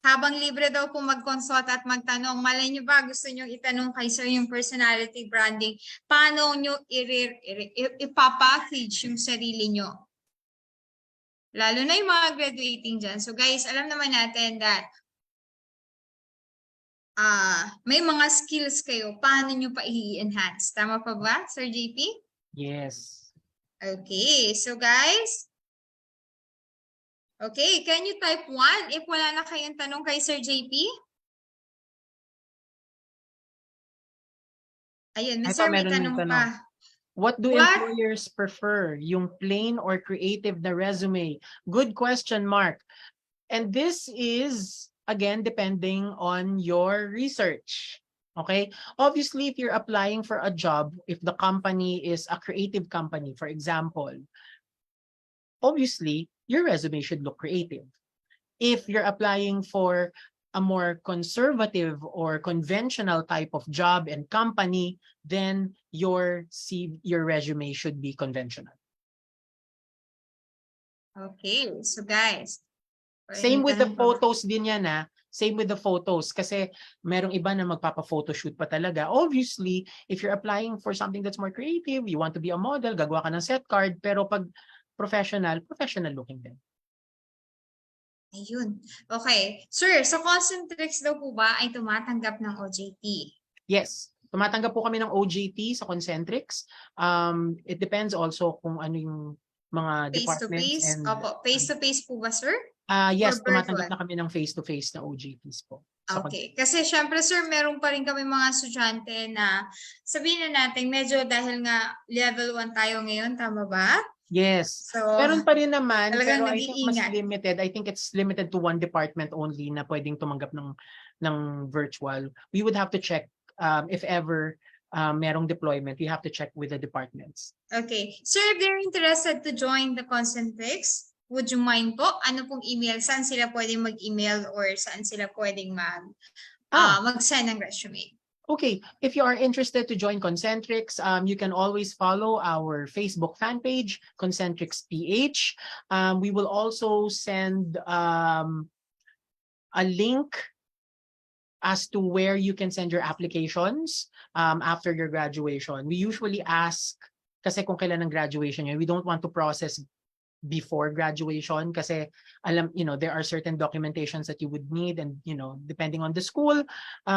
Habang libre daw po mag-consult at magtanong, malay nyo ba gusto nyo itanong kay Sir yung personality branding? Paano nyo ipapackage yung sarili nyo? Lalo na yung mga graduating dyan. So guys, alam naman natin that may mga skills kayo. Paano nyo pa i-enhance? Tama pa ba, Sir JP? Yes. Okay. So guys, okay, can you type 1 if wala na kayong tanong kay Sir JP? Ayun, Sir, may tanong pa. What do employers prefer? Yung plain or creative na resume? Good question, Mark. And this is, again, depending on your research. Okay? Obviously, if you're applying for a job, if the company is a creative company, for example, obviously, your resume should look creative. If you're applying for a more conservative or conventional type of job and company, then your resume should be conventional. Okay, so guys. Same with the photos din yan Same with the photos. Kasi merong iba na magpapa-photoshoot pa talaga. Obviously, if you're applying for something that's more creative, you want to be a model, gagawa ka ng set card, pero pag professional looking din. Ayun. Okay. Sir, so Concentrix daw po ba ay tumatanggap ng OJT? Yes. Tumatanggap po kami ng OJT sa Concentrix. It depends also kung ano yung mga departments. Face-to-face? Opo. Face-to-face po ba, sir? Yes, Or tumatanggap virtual? na kami ng face-to-face na OJTs po. Okay. Kasi syempre sir, meron pa rin kami mga estudyante na sabihin na natin medyo dahil nga level 1 tayo ngayon, tama ba? Yes. So, Meron pa rin naman, talagang pero I think mas nag-iingat. limited. I think it's limited to one department only na pwedeng tumanggap ng virtual. We would have to check if ever merong deployment. We have to check with the departments. Okay. Sir, if they're interested to join the Concentrix, would you mind po? Ano pong email? Saan sila pwedeng mag-email or saan sila pwedeng mag-send ng resume? Okay, if you are interested to join Concentrix, you can always follow our Facebook fan page, Concentrix PH. We will also send a link as to where you can send your applications after your graduation. We usually ask, kasi kung kailan ang graduation yun, we don't want to process before graduation kasi there are certain documentations that you would need, and depending on the school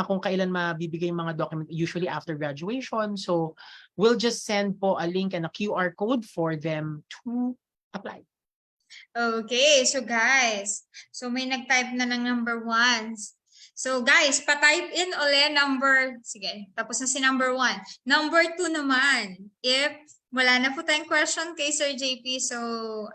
kung kailan mabibigay yung mga document, usually after graduation. So we'll just send po a link and a QR code for them to apply. Okay, so guys, may nag-type na ng number 1. So guys, pa-type in ulit sige, tapos na si number 1. Number 2 naman, if wala na po tayong question kay Sir JP, so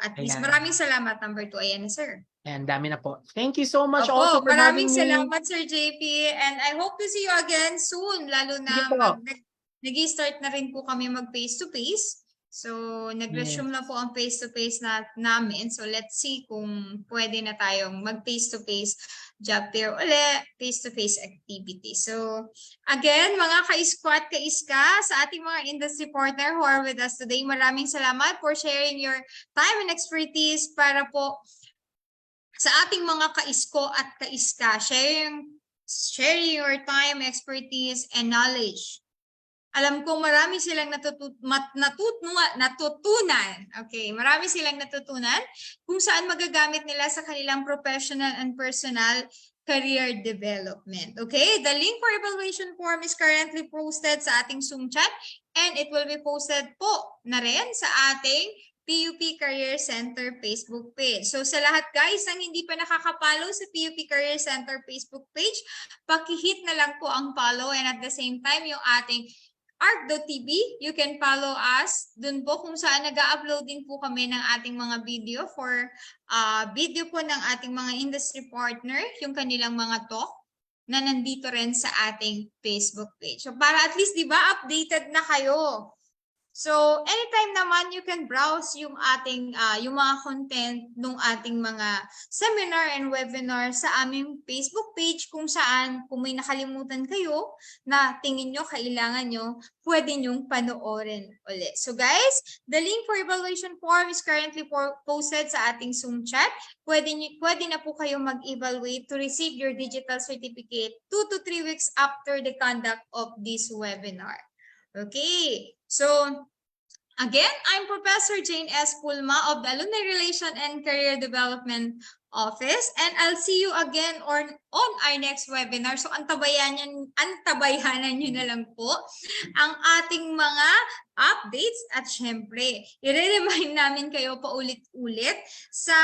at least maraming salamat, number 2. Ayan na, sir. And dami na po. Thank you so much Opo, also for maraming having me. salamat, Sir JP, and I hope to see you again soon, lalo na Sige po. nag-start na rin po kami mag face-to-face. So, nag-resume na po ang face-to-face namin. So, let's see kung pwede na tayong mag-face-to-face job fair ulit, face-to-face activity. So, again, mga ka-squad, ka-iska, sa ating mga industry partner who are with us today, maraming salamat for sharing your time and expertise para po sa ating mga ka-isko at ka-iska, sharing your time, expertise, and knowledge. Alam kong marami silang natutunan. Okay, marami silang natutunan kung saan magagamit nila sa kanilang professional and personal career development. Okay, the link for evaluation form is currently posted sa ating Zoom chat, and it will be posted po na rin sa ating PUP Career Center Facebook page. So sa lahat guys ang hindi pa nakaka-follow sa PUP Career Center Facebook page, paki-hit na lang po ang follow, and at the same time yung ating ARC.tv, you can follow us dun po kung saan nag-upload din po kami ng ating mga video for video po ng ating mga industry partner, yung kanilang mga talk na nandito rin sa ating Facebook page. So para at least, di ba, updated na kayo. So anytime naman you can browse yung ating yung mga content ng ating mga seminar and webinar sa aming Facebook page, kung saan kung may nakalimutan kayo na tingin nyo kailangan nyo, pwede nyong panoorin ulit. So guys, the link for evaluation form is currently posted sa ating Zoom chat. Pwede na po kayo mag-evaluate to receive your digital certificate 2 to 3 weeks after the conduct of this webinar. Okay, so again, I'm Professor Jane S. Pulma of the Alumni Relation and Career Development Office, and I'll see you again on our next webinar. So antabayanan nyo na lang po ang ating mga updates, at syempre, i-remind namin kayo paulit-ulit sa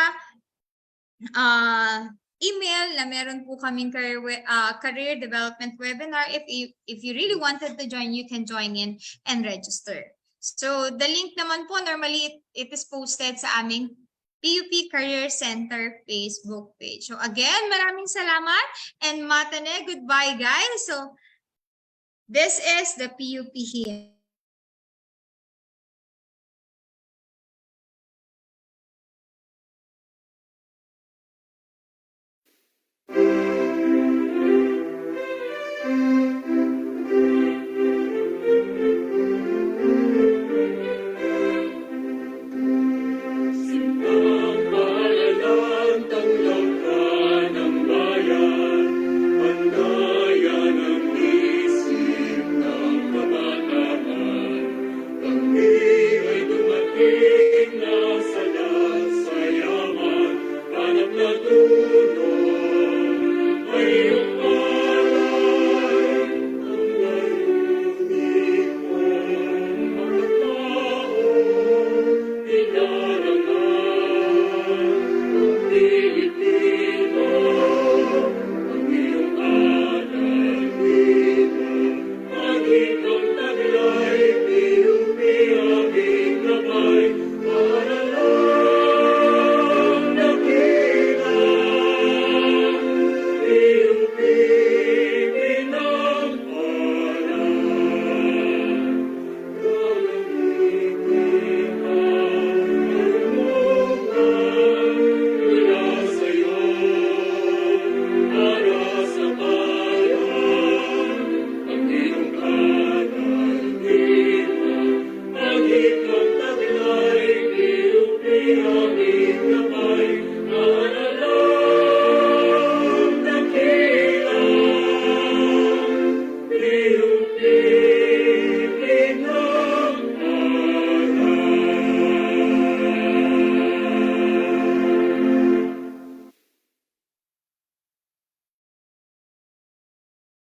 email na meron po kaming career development webinar. If you really wanted to join, you can join in and register. So the link naman po, normally it is posted sa aming PUP Career Center Facebook page. So again, maraming salamat and matane. Goodbye guys. So this is the PUP here.